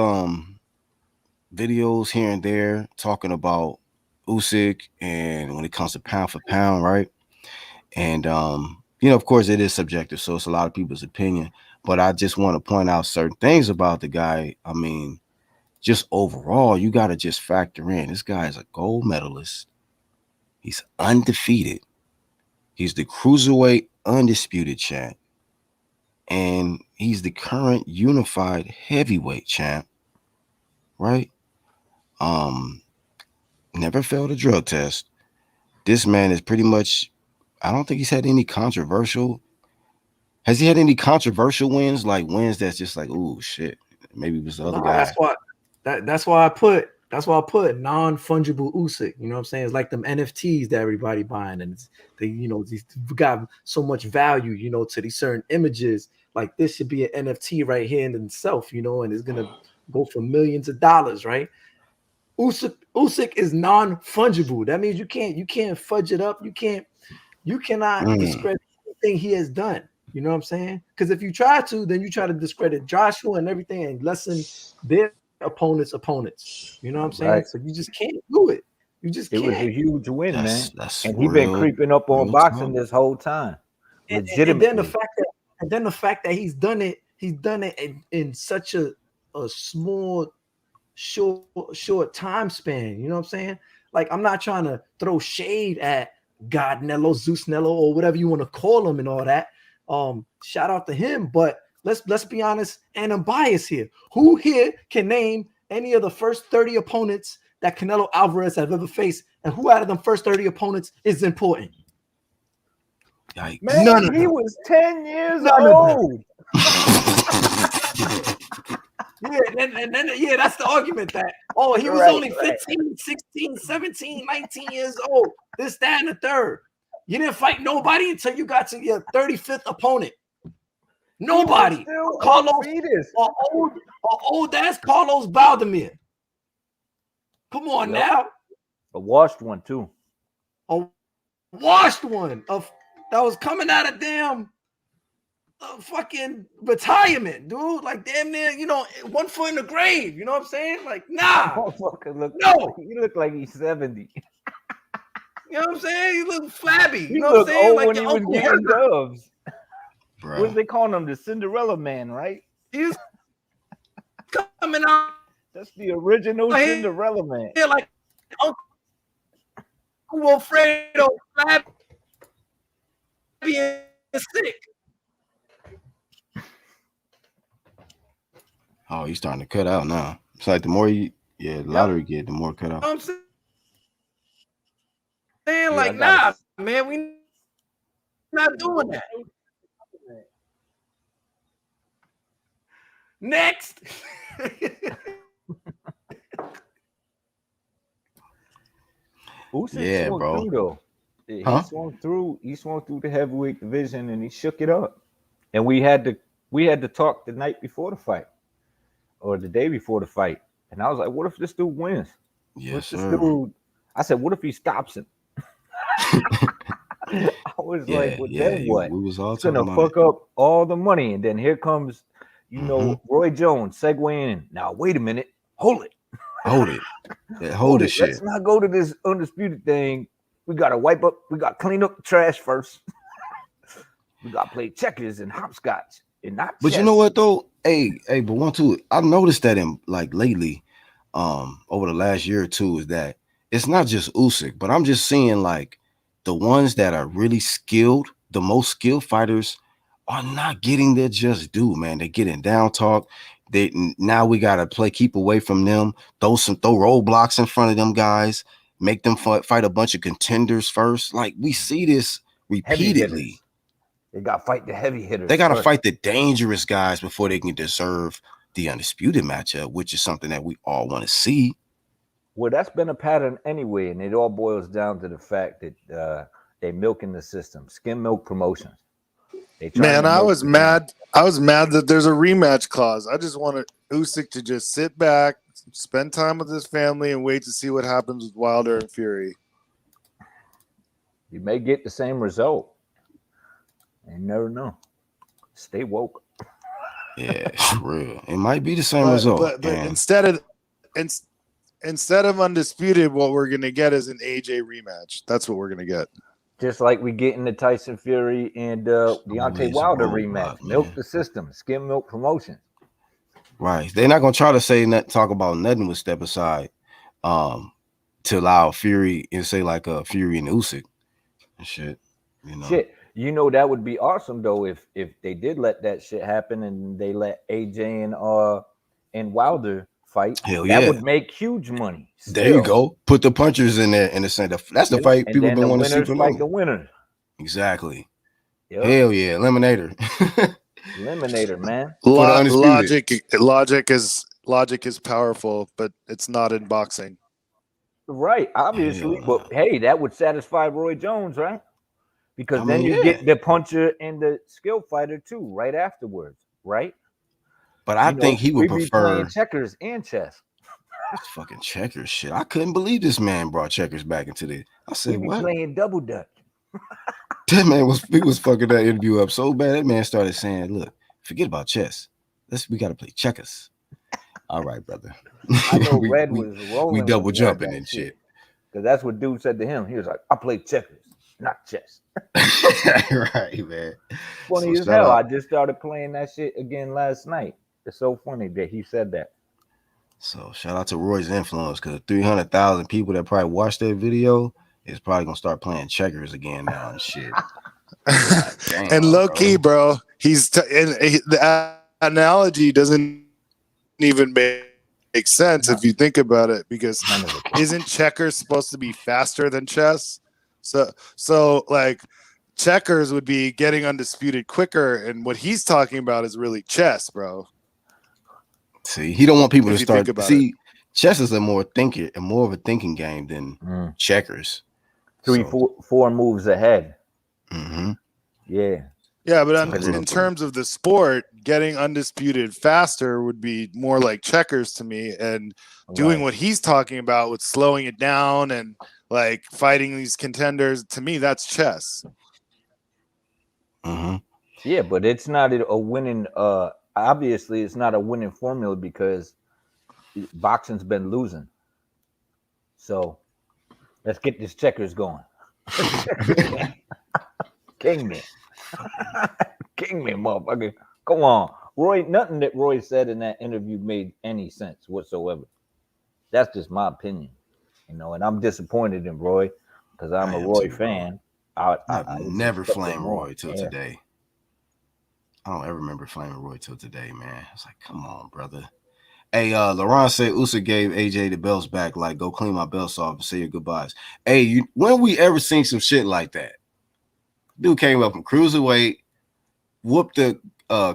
videos here and there talking about USYK and when it comes to pound for pound, right? And of course it is subjective, so it's a lot of people's opinion. But I just want to point out certain things about the guy. I mean, just overall, you got to just factor in this guy is a gold medalist. He's undefeated. He's the cruiserweight undisputed champ. And he's the current unified heavyweight champ, right? Never failed a drug test. This man is pretty much, I don't think he's had any controversial. Has he had any controversial wins? Like wins that's just like, oh shit, maybe it was the other guy. That's why I put non-fungible USYK. You know what I'm saying? It's like them NFTs that everybody buying, and these got so much value, to these certain images. Like this should be an NFT right here in itself, and it's gonna go for millions of dollars, right? USYK is non-fungible. That means you can't fudge it up. You cannot discredit anything he has done. You know what I'm saying? Because if you try to, then you try to discredit Joshua and everything and lessen their opponents. You know what I'm saying? Right. So you just can't do it. You just can't. It was a huge win, man. And he's been creeping up on boxing this whole time. Legitimately. And then the fact that he's done it in such a small, short time span. You know what I'm saying? Like, I'm not trying to throw shade at God Nello, Zeus Nello, or whatever you want to call him and all that. Shout out to him, but let's be honest and unbiased here. Who here can name any of the first 30 opponents that Canelo Alvarez have ever faced, and who out of them first 30 opponents is important? Yikes. Man, he was 10 years old. Yeah, that's the argument that, he was only 15, 16, 17, 19 years old. This, that, and the third. You didn't fight nobody until you got to your 35th opponent. Nobody. Carlos, old ass Carlos Valdemir. Come on now. A washed one too. A washed one that was coming out of damn fucking retirement, dude. Like damn near, 1 foot in the grave. You know what I'm saying? Like, nah. He looked like he's 70. You know what I'm saying? You look flabby. You know what I'm saying? Like when he was getting doves. Bro. What they calling him? The Cinderella Man, right? He's coming out. That's the original Cinderella Man. Yeah, like Uncle Alfredo, flabby and sick. Oh, he's starting to cut out now. It's like the more the louder you get, the more cut out. You know what I'm saying? Like, nah, man, we not doing that. Next. Yeah, bro. Though. He swung through the heavyweight division and he shook it up. And we had to talk the night before the fight or the day before the fight. And I was like, what if this dude wins? Yes, sir. I said, what if he stops him? I was like, well, then what? We was all it's gonna fuck up all the money. And then here comes, Roy Jones segueing in. Now, wait a minute. Hold it. Hold it. Yeah, hold this shit. Let's not go to this undisputed thing. We gotta wipe up. We gotta clean up the trash first. We gotta play checkers and hopscotch and not. But chess. you know what though? Hey, but one too. I've noticed that in like lately, over the last year or two, is that it's not just Usyk, but I'm just seeing like the ones that are really skilled, the most skilled fighters are not getting their just due, man. They're getting down talk. Now we gotta keep away from them, throw roadblocks in front of them guys, make them fight a bunch of contenders first. Like we see this repeatedly. They got to fight the heavy hitters. They got to fight the dangerous guys before they can deserve the undisputed matchup, which is something that we all want to see. Well, that's been a pattern anyway, and it all boils down to the fact that they milking the system, skim milk promotions. Man, I was mad. I was mad that there's a rematch clause. I just wanted Usyk to just sit back, spend time with his family, and wait to see what happens with Wilder and Fury. You may get the same result. You never know. Stay woke. Yeah, it's real. It might be the same result. But instead of undisputed, what we're gonna get is an AJ rematch. That's what we're gonna get. Just like we get in the Tyson Fury and Deontay Wilder rematch. Milk the system. Skim milk promotion. Right. They're not gonna try to talk about nothing with step aside to allow Fury and say like Fury and Usyk and shit. You know. Shit. You know that would be awesome though if they did let that shit happen and they let AJ and Wilder fight. Hell that yeah. would make huge money. Still. There you go. Put the punchers in there in the center. That's the fight people been wanting to see for long. The winner. Exactly. Yep. Hell yeah, Eliminator. Eliminator, man. Logic is powerful, but it's not in boxing. Right, obviously. But hey, that would satisfy Roy Jones, right? Because then you get the puncher and the skill fighter too, right afterwards, right? But I think he would prefer playing checkers and chess. That's fucking checkers shit. I couldn't believe this man brought checkers back into the. I said, what? Playing double dutch. That man was fucking that interview up so bad. That man started saying, "Look, forget about chess. We got to play checkers." All right, brother. I know Red was rolling. We double jumping and shit. Because that's what dude said to him. He was like, "I play checkers, not chess." Right, man. Funny as hell. I just started playing that shit again last night. It's so funny that he said that. So shout out to Roy's influence, because 300,000 people that probably watched that video is probably gonna start playing checkers again now and shit. Damn, and low key, bro, the analogy doesn't even make sense if you think about it, because isn't checkers supposed to be faster than chess? So like checkers would be getting undisputed quicker, and what he's talking about is really chess, bro. See, he don't want people to start. See, chess is more of a thinking game than checkers. Four moves ahead. Mm-hmm. Yeah. Yeah, but in terms of the sport, getting undisputed faster would be more like checkers to me, and doing what he's talking about with slowing it down and like fighting these contenders, to me, that's chess. Mm-hmm. Yeah, but it's not a winning. Obviously, it's not a winning formula because boxing's been losing. So let's get this checkers going. Kingman, motherfucker. Come on, Roy. Nothing that Roy said in that interview made any sense whatsoever. That's just my opinion, and I'm disappointed in Roy because I'm a Roy fan. I've never flamed Roy till today. I don't ever remember flaming Roy till today, man. It's like, come on, brother. Hey, Laurent said Usyk gave AJ the belts back, like, go clean my belts off and say your goodbyes. Hey, when we ever seen some shit like that? Dude came up from cruiserweight, whooped the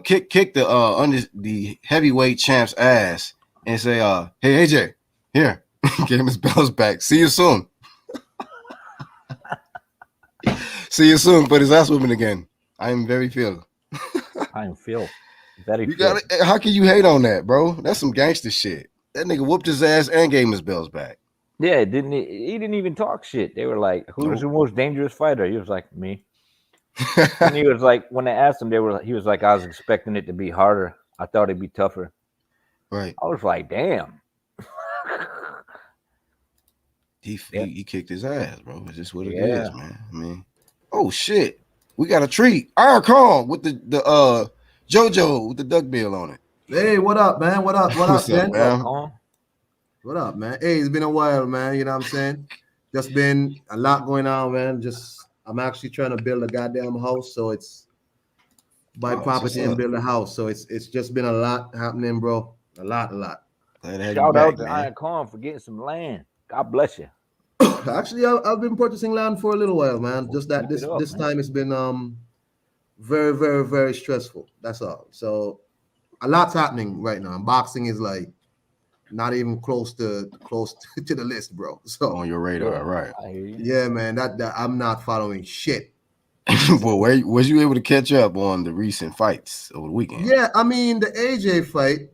kicked the under the heavyweight champ's ass, and say, hey AJ, here, gave him his belts back. See you soon. See you soon. Put his ass whooping again. I am very Phil. I am Phil. Very. How can you hate on that, bro? That's some gangster shit. That nigga whooped his ass and gave him his belts back. Yeah, didn't he didn't even talk shit. They were like, "Who's the most dangerous fighter?" He was like, "Me." And he was like, when they asked him, he was like, "I was expecting it to be harder. I thought it'd be tougher." Right. I was like, "Damn." He kicked his ass, bro. It's just what it Yeah. is, man. I mean, oh shit, we got a treat. Iron Kong with the JoJo with the duck bill on it. Hey, what up, man? What up? What What's up, up, man? man? What up, man? Hey, it's been a while, man. You know what I'm saying? Just been a lot going on, man. I'm actually trying to build a goddamn house, so it's buy property and build a house. So it's just been a lot happening, bro. A lot. Glad to have Shout you back, out to man. Iron Khan for getting some land. God bless you. Actually, I've been purchasing land for a little while, man. Just that Keep it up, this man. time it's been very, very, very stressful. That's all. So a lot's happening right now. Boxing is like not even close to the list, bro. So On your radar, Yeah, right? I hear you. yeah, man. That I'm not following shit. But where was you able to catch up on the recent fights over the weekend? Yeah, I mean the AJ fight,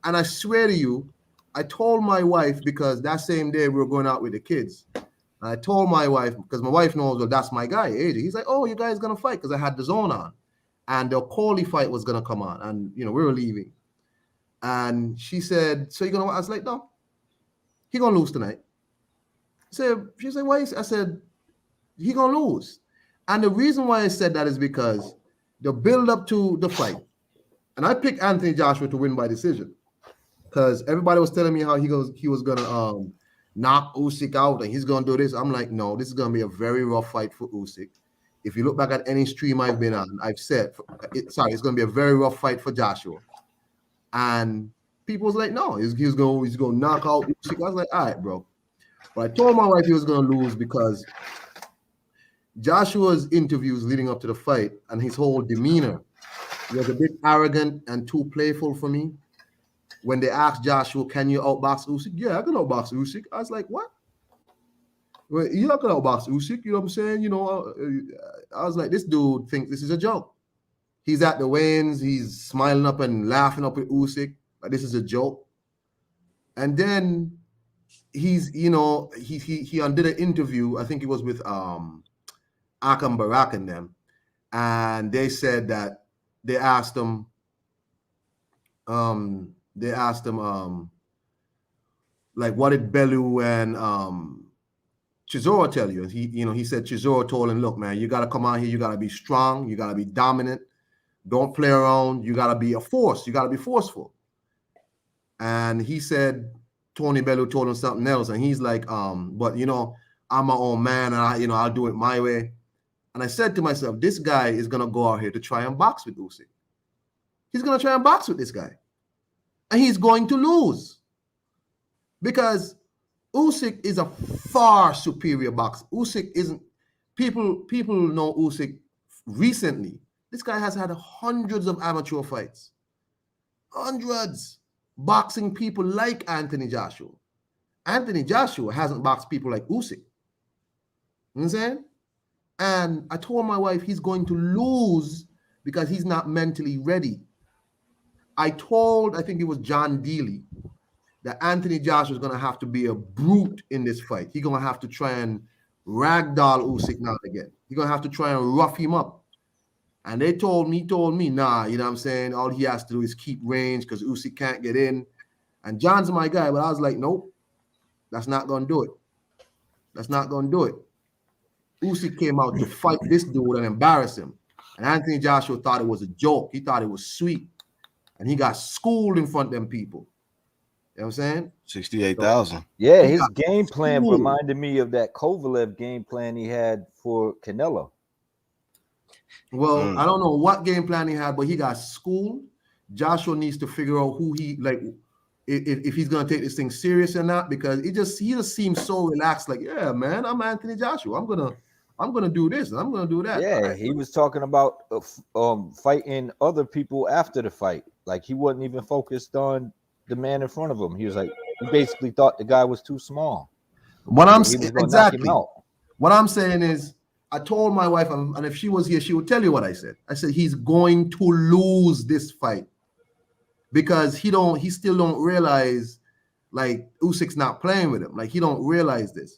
and I swear to you, I told my wife because that same day we were going out with the kids. I told my wife because my wife knows, well, that's my guy, AJ. He's like, oh, you guys gonna fight because I had the zone on, and the Coley fight was gonna come on, and we were leaving, and she said, so you gonna? I was like, no, he gonna lose tonight. She said, why? I said, he gonna lose, and the reason why I said that is because the build up to the fight, and I picked Anthony Joshua to win by decision because everybody was telling me how he was gonna knock Usyk out and he's gonna do this. I'm like, no, this is gonna be a very rough fight for Usyk. If you look back at any stream I've been on, I've said, it's gonna be a very rough fight for Joshua. And people was like, no, he's gonna knock out Usyk. I was like, all right, bro. But I told my wife he was gonna lose because Joshua's interviews leading up to the fight and his whole demeanor was a bit arrogant and too playful for me. When they asked Joshua, can you outbox Usyk? Yeah, I can outbox Usyk. I was like, what? Well, you're not going to outbox Usyk. You know what I'm saying? I was like, this dude thinks this is a joke. He's at the weigh-ins. He's smiling up and laughing up at Usyk. Like, this is a joke. And then he undid an interview. I think it was with Akam Barak and them. And they said that they asked him, like, what did Bellew and Chisora tell you? And he said Chisora told him, look, man, you got to come out here. You got to be strong. You got to be dominant. Don't play around. You got to be a force. You got to be forceful. And he said Tony Bellew told him something else. And he's like, but, I'm my own man. And, I'll do it my way. And I said to myself, this guy is going to go out here to try and box with Usyk. He's going to try and box with this guy. And he's going to lose because Usyk is a far superior boxer. Usyk isn't. People know Usyk recently. This guy has had hundreds of amateur fights, hundreds, boxing people like Anthony Joshua. Anthony Joshua hasn't boxed people like Usyk. You know what I'm saying? And I told my wife he's going to lose because he's not mentally ready. I think it was John Dealey, that Anthony Joshua is going to have to be a brute in this fight. He's going to have to try and ragdoll Usyk now and again. He's going to have to try and rough him up. And he told me, nah, you know what I'm saying? All he has to do is keep range because Usyk can't get in. And John's my guy, but I was like, nope, that's not going to do it. That's not going to do it. Usyk came out to fight this dude and embarrass him. And Anthony Joshua thought it was a joke. He thought it was sweet. And he got schooled in front of them people. You know what I'm saying? 68,000. Yeah, his game plan reminded me of that Kovalev game plan he had for Canelo. Well, I don't know what game plan he had, but he got schooled. Joshua needs to figure out who if he's gonna take this thing serious or not, because he just seems so relaxed. Like, yeah, man, I'm Anthony Joshua. I'm gonna do this and I'm gonna do that. Yeah, right. he was talking about fighting other people after the fight. Like, he wasn't even focused on the man in front of him. He was like, he basically thought the guy was too small. What I'm He was gonna exactly knock him out. what I'm saying is, I told my wife, and if she was here, she would tell you what I said. I said he's going to lose this fight because he still don't realize, like, Usyk's not playing with him. Like, he don't realize this.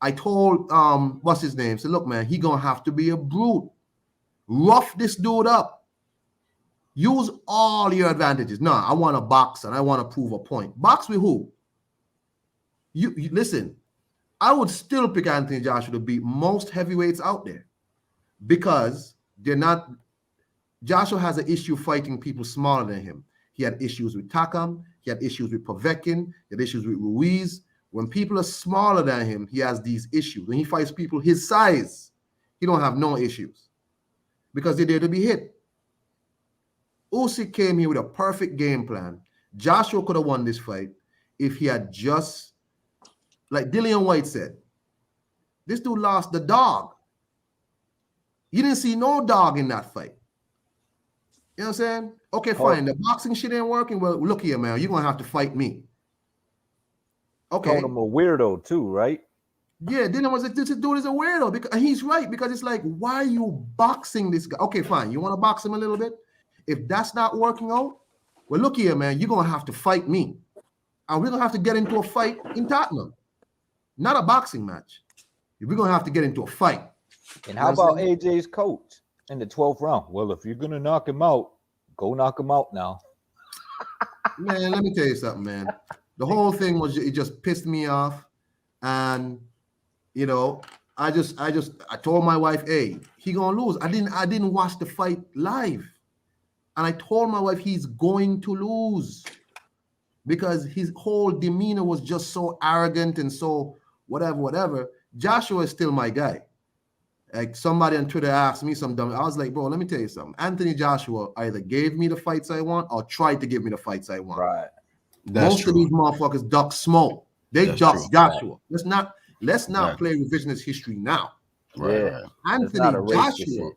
I told what's his name? Said, look, man, he gonna have to be a brute. Rough this dude up. Use all your advantages. No, I want to box and I want to prove a point. Box with who? You listen. I would still pick Anthony Joshua to beat most heavyweights out there because they're not. Joshua has an issue fighting people smaller than him. He had issues with Takam. He had issues with Povetkin. He had issues with Ruiz. When people are smaller than him, he has these issues. When he fights people his size, he don't have no issues because they're there to be hit. Usyk came here with a perfect game plan. Joshua could have won this fight if he had just, like Dillian White said, this dude lost the dog. You didn't see no dog in that fight. You know what I'm saying? Okay, fine. The boxing shit ain't working. Well, look here, man. You're going to have to fight me. Okay. Called him a weirdo too, right? Yeah, Dylan was like, this dude is a weirdo. Because, and he's right, because it's like, why are you boxing this guy? Okay, fine. You want to box him a little bit? If that's not working out, well, look here, man. You're going to have to fight me. And we're going to have to get into a fight in Tottenham. Not a boxing match. We're going to have to get into a fight. And how about AJ's coach in the 12th round? Well, if you're going to knock him out, go knock him out now. Man, let me tell you something, man. The whole thing was, it just pissed me off. And, you know, I told my wife, hey, he going to lose. I didn't watch the fight live. And I told my wife he's going to lose because his whole demeanor was just so arrogant and so whatever. Joshua is still my guy. Like somebody on Twitter asked me some dumb. I was like, bro, let me tell you something. Anthony Joshua either gave me the fights I want or tried to give me the fights I want. Right. Most of these motherfuckers duck smoke. They duck Joshua. Right. Let's not play revisionist history now. Right. Anthony Joshua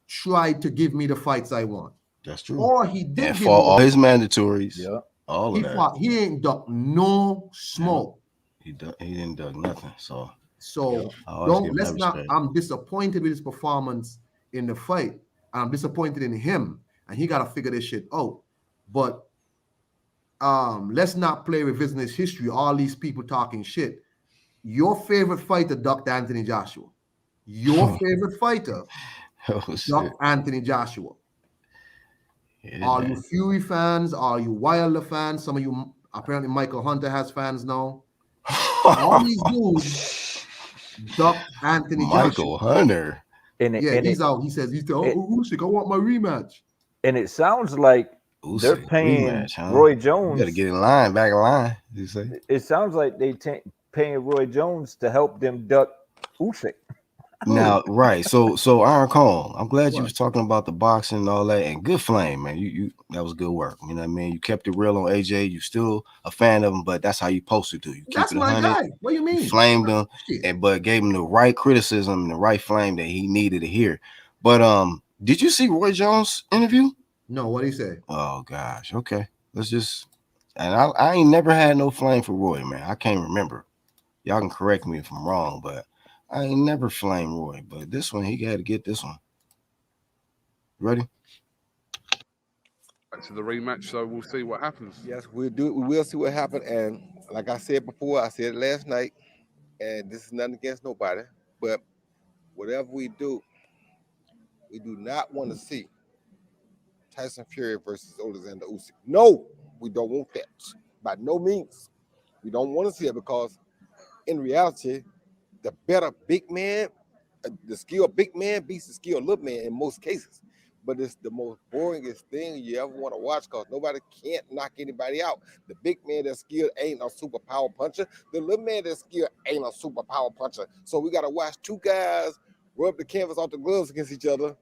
tried to give me the fights I want. That's true. Or he did and for all his mandatories. Yeah. All of that. He ain't duck no smoke. He didn't duck nothing. So I'm disappointed with his performance in the fight. I'm disappointed in him, and he gotta figure this shit out. But let's not play revisionist history. All these people talking shit. Your favorite fighter ducked Anthony Joshua. Your favorite fighter ducked Anthony Joshua. Yeah, all you Fury fans, all you Wilder fans, some of you, apparently Michael Hunter has fans now. All these dudes ducked Anthony Michael Joshua. Hunter. He's out. He says, Usyk, I want my rematch. And it sounds like Usyk, they're paying rematch, Roy Jones. You got to get in line, back in line. You say? It sounds like they paying Roy Jones to help them duck Usyk. Now, right. So Iron Cone, I'm glad you was talking about the boxing and all that, and good flame, man. You that was good work. You know what I mean? You kept it real on AJ. You still a fan of him, but that's how you supposed to do. You keep it 100. Guy. What do you mean? You flamed him, but gave him the right criticism and the right flame that he needed to hear. But did you see Roy Jones' interview? No, what did he say? Oh gosh, okay. Let's just. And I ain't never had no flame for Roy, man. I can't remember. Y'all can correct me if I'm wrong, but I ain't never flamed Roy, but this one, he got to get this one. Ready? Back to the rematch, so we'll see what happens. Yes, we'll do it. We will see what happens. And like I said before, I said it last night, and this is nothing against nobody, but whatever we do not want to see Tyson Fury versus Alexander Usyk. No, we don't want that. By no means. We don't want to see it because in reality, the better big man, the skilled big man beats the skilled little man in most cases. But it's the most boringest thing you ever want to watch because nobody can't knock anybody out. The big man that's skilled ain't a super power puncher. The little man that's skilled ain't a super power puncher. So we got to watch two guys rub the canvas off the gloves against each other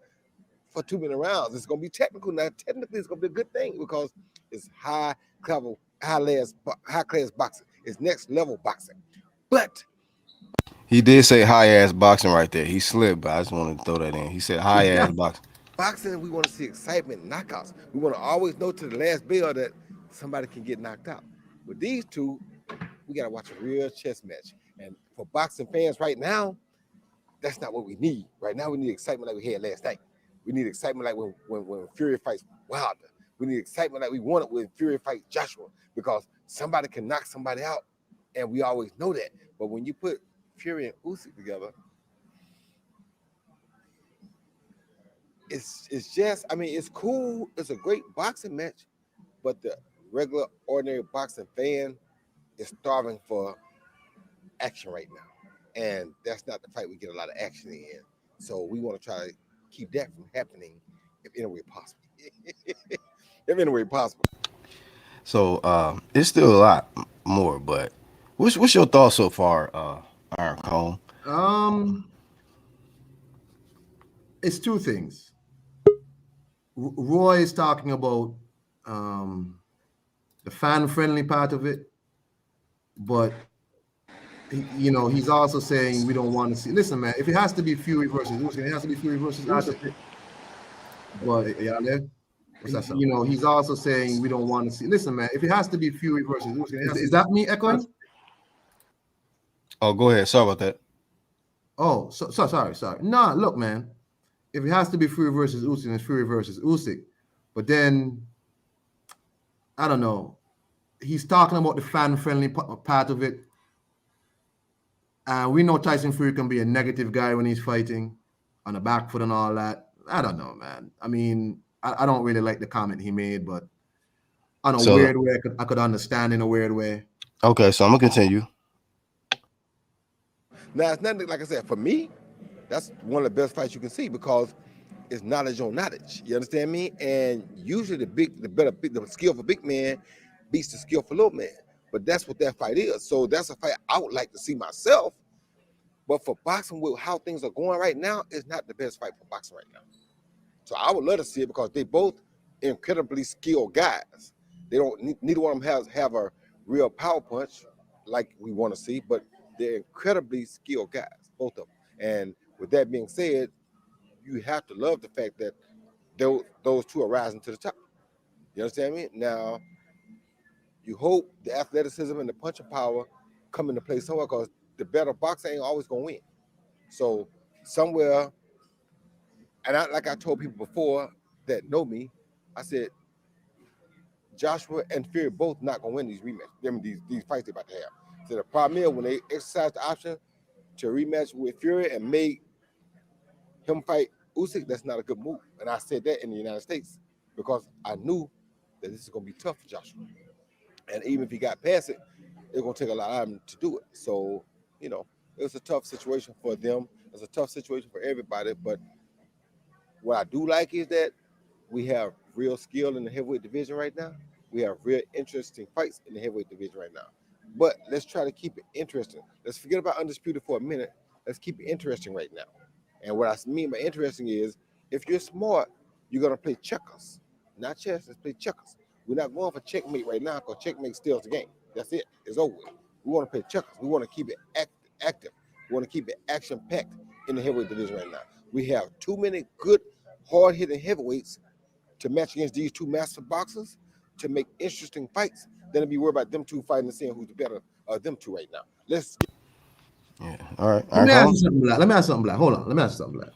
for 2 minute rounds. It's going to be technical. Now, technically, it's going to be a good thing because it's high class boxing. It's next level boxing. But he did say high ass boxing right there. He slipped, but I just wanted to throw that in. He said high ass boxing. Boxing, we want to see excitement, knockouts. We want to always know to the last bell that somebody can get knocked out. With these two, we got to watch a real chess match. And for boxing fans right now, that's not what we need. Right now, we need excitement like we had last night. We need excitement like when Fury fights Wilder. We need excitement like we wanted when Fury fights Joshua because somebody can knock somebody out, and we always know that. But when you put Fury and Usyk together, it's just, I mean, it's cool. It's a great boxing match, but the regular, ordinary boxing fan is starving for action right now. and that's not the fight we get a lot of action in. So we want to try to keep that from happening if any way possible. If any way possible. So it's still a lot more, but what's your thoughts so far, Iron Cone? It's two things. Roy is talking about the fan-friendly part of it, but he's also saying we don't want to see. Listen, man, if it has to be Fury versus Usyk, it has to be Fury versus Usyk. But yeah, he's also saying we don't want to see. Listen, man, if it has to be Fury versus Usyk, is that me echoing? Oh, go ahead. Sorry about that. Oh, so sorry. Nah, look, man, if it has to be Fury versus Usyk, it's Fury versus Usyk. But then, I don't know. He's talking about the fan-friendly part of it. We know Tyson Fury can be a negative guy when he's fighting on the back foot and all that. I don't know, man. I mean, I don't really like the comment he made, but on a weird way, I could understand in a weird way. Okay, so I'm gonna continue. Now, it's nothing, like I said, for me, that's one of the best fights you can see because it's knowledge on knowledge. You understand me? And usually the skillful big man beats the skillful little man. But that's what that fight is. So that's a fight I would like to see myself. But for boxing, with how things are going right now, it's not the best fight for boxing right now. So I would love to see it because they both incredibly skilled guys. They don't. Neither one of them have a real power punch like we want to see, but they're incredibly skilled guys, both of them. And with that being said, you have to love the fact that those two are rising to the top. You understand me? Now, you hope the athleticism and the punching power come into play somewhere because the better boxer ain't always going to win. So somewhere, and like I told people before that know me, I said, Joshua and Fury both not going to win these rematches, these fights they're about to have. So the problem is when they exercise the option to rematch with Fury and make him fight Usyk, that's not a good move. And I said that in the United States because I knew that this is going to be tough for Joshua. And even if he got past it, it's going to take a lot of him to do it. So, it was a tough situation for them. It's a tough situation for everybody. But what I do like is that we have real skill in the heavyweight division right now. We have real interesting fights in the heavyweight division right now. But let's try to keep it interesting. Let's forget about Undisputed for a minute. Let's keep it interesting right now. And what I mean by interesting is if you're smart, you're going to play checkers. Not chess, let's play checkers. We're not going for checkmate right now because checkmate steals the game. That's it. It's over with. We want to play checkers. We want to keep it active. We want to keep it action-packed in the heavyweight division right now. We have too many good, hard-hitting heavyweights to match against these two master boxers to make interesting fights than to be worried about them two fighting and seeing who's the better of them two right now. Let's get. Yeah. All right. Let me ask you something, Black. Hold on. Let me ask you something, Black.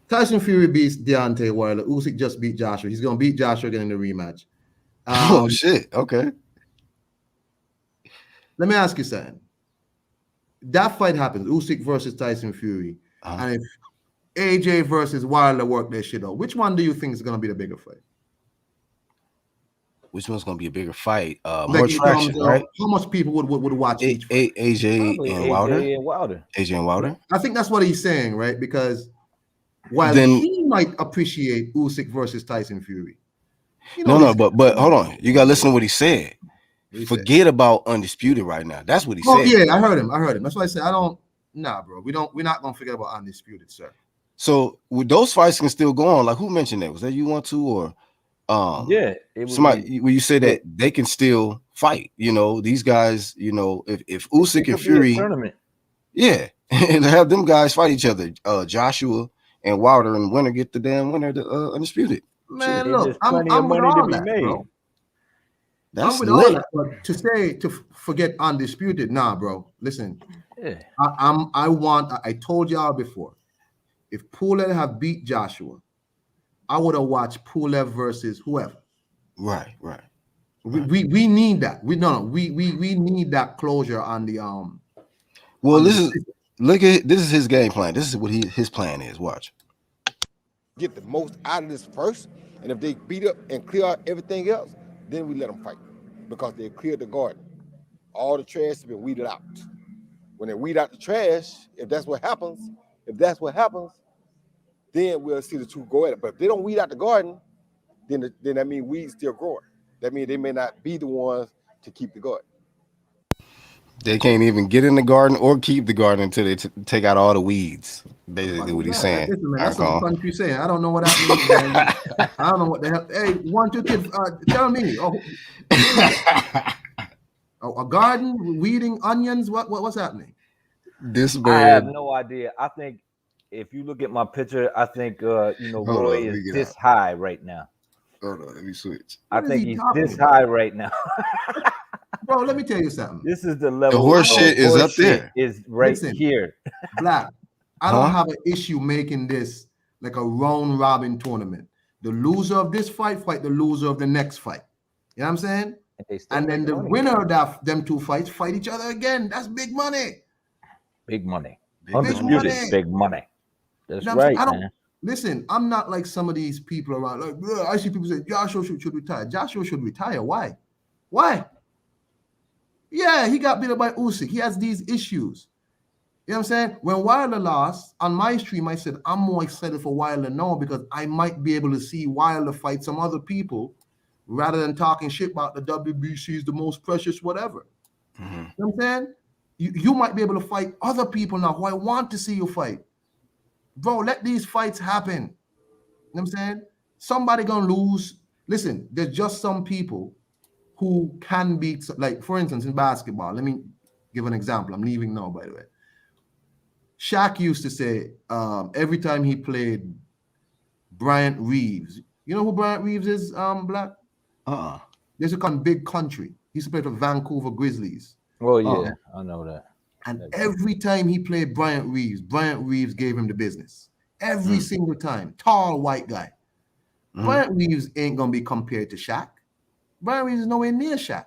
Tyson Fury beats Deontay Wilder. Usyk just beat Joshua. He's going to beat Joshua again in the rematch. Oh, shit. Okay. Let me ask you something. That fight happens, Usyk versus Tyson Fury. And if AJ versus Wilder work their shit out, which one do you think is going to be the bigger fight? Which one's going to be a bigger fight? More traction, right? How much people would watch each fight? AJ and Wilder? AJ and Wilder? I think that's what he's saying, right? Because while he might appreciate Usyk versus Tyson Fury. But hold on. You got to listen to what he said. Forget about Undisputed right now. That's what he said. Yeah, I heard him. That's why I said bro. We're not gonna forget about Undisputed, sir. So with those fights can still go on. Like who mentioned that? Was that you want to or somebody where you say that they can still fight? These guys, if Usyk and Fury tournament. Yeah, and have them guys fight each other. Joshua and Wilder, and the winner get the damn winner to Undisputed. Man, look, I'm with all that, bro. That's with lit. all that, but to forget Undisputed, nah, bro. Listen, I told y'all before, if Pulev have beat Joshua, I would have watched Pulev versus whoever. Right. We need that. We need that closure on the Well, this is his game plan. This is what his plan is. Watch. Get the most out of this first, and if they beat up and clear out everything else, then we let them fight because they cleared the garden. All the trash has been weeded out. When they weed out the trash, if that's what happens, then we'll see the two go at it. But if they don't weed out the garden, then that means weeds still growing. That means they may not be the ones to keep the garden. They can't even get in the garden or keep the garden until they take out all the weeds. Basically, what he's saying. Listen, man, that's some country saying. I don't know what that means, man. I don't know what the hell. Hey, 1, 2 kids, tell me. A garden weeding onions. What's happening? This I bird. have no idea. I think if you look at my picture, I think Roy is this high right now. Hold on, let me switch. I think he's this high right now. Bro, let me tell you something. This is the level. The horse shit is up there. Is right here. Black. I don't have an issue making this like a round robin tournament. The loser of this fight the loser of the next fight. You know what I'm saying? And then the winner of them two fights fight each other again. That's big money. Big money. Undisputed big money. That's right, man. Listen, I'm not like some of these people around. Like, I see people say Joshua should retire. Joshua should retire. Why? Yeah, he got beat up by Usyk. He has these issues. You know what I'm saying? When Wilder lost, on my stream, I said, I'm more excited for Wilder now because I might be able to see Wilder fight some other people rather than talking shit about the WBC is the most precious whatever. Mm-hmm. You know what I'm saying? You might be able to fight other people now who I want to see you fight. Bro, let these fights happen. You know what I'm saying? Somebody gonna lose. Listen, there's just some people who can be, like, for instance, in basketball. Let me give an example. I'm leaving now, by the way. Shaq used to say every time he played Bryant Reeves. You know who Bryant Reeves is, Black? There's a big country. He used to play for Vancouver Grizzlies. Oh, yeah, I know that. And every time he played Bryant Reeves gave him the business. Every single time. Tall, white guy. Bryant Reeves ain't going to be compared to Shaq. Bryant Reeves is nowhere near Shaq.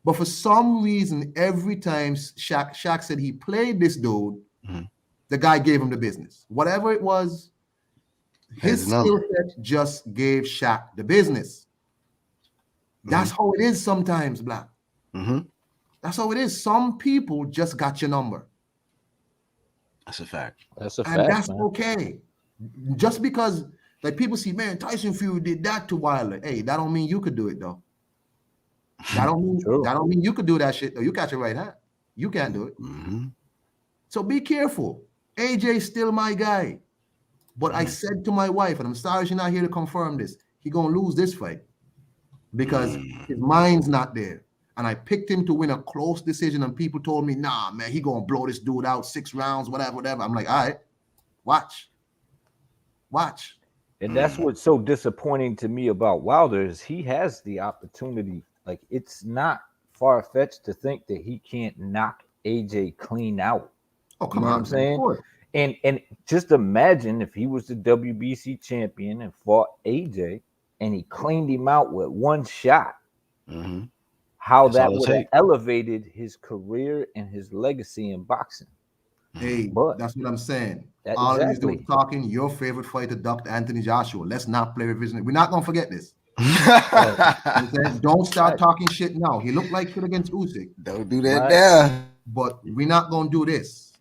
But for some reason, every time Shaq said he played this dude, the guy gave him the business. Whatever it was, his skill set just gave Shaq the business. That's how it is sometimes, Black. That's how it is. Some people just got your number. That's a fact. That's a fact, and that's man. okay. Just because, like, people see, man, Tyson Fury did that to Wilder. Hey, that don't mean you could do it, though. That don't mean you could do that shit, though. You catch it right hand. You can't do it. So be careful. AJ's still my guy. But I said to my wife, and I'm sorry she's not here to confirm this, he gonna lose this fight because his mind's not there. And I picked him to win a close decision, and people told me, nah, man, he gonna blow this dude out 6 rounds, whatever. I'm like, all right, watch. And that's what's so disappointing to me about Wilder is he has the opportunity. Like, it's not far-fetched to think that he can't knock AJ clean out. Oh, come on, on, I'm saying? And just imagine if he was the WBC champion and fought AJ and he cleaned him out with one shot. How that would have elevated his career and his legacy in boxing. Hey, that's what I'm saying. All of these dudes talking, your favorite fighter, Dr. Anthony Joshua. Let's not play revision. We're not going to forget this. Don't start talking shit now. He looked like shit against Usyk. Don't do that now. But we're not going to do this.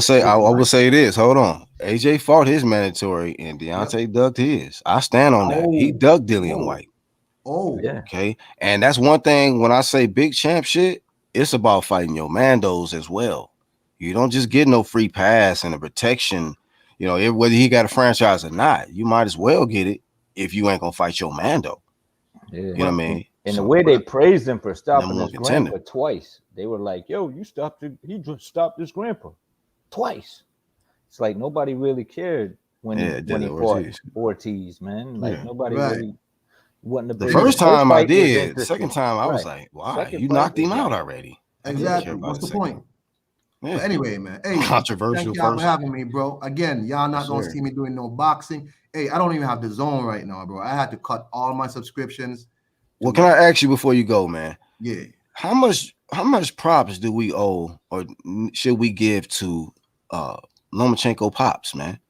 I will say this. Hold on. AJ fought his mandatory and Deontay ducked his. I stand on that. He ducked Dillian White. Okay. And that's one thing when I say big champ shit, it's about fighting your mandos as well. You don't just get no free pass and a protection, you know, whether he got a franchise or not. You might as well get it if you ain't gonna fight your mando. You know what I mean? And the way they praised him for stopping his grandpa twice, they were like, yo, he just stopped his grandpa twice. It's like nobody really cared when he fought Ortiz, man. Like nobody really wasn't the first time I did. The second time I was like, wow, you knocked him out already. Exactly. What's the point? Yeah. But anyway, man. Hey, controversial. Thank y'all for having me, bro. Again, y'all not gonna see me doing no boxing. Hey, I don't even have the zone right now, bro. I had to cut all my subscriptions. Well, can I ask you before you go, man? Yeah. How much props do we owe or should we give to Lomachenko Pops, man?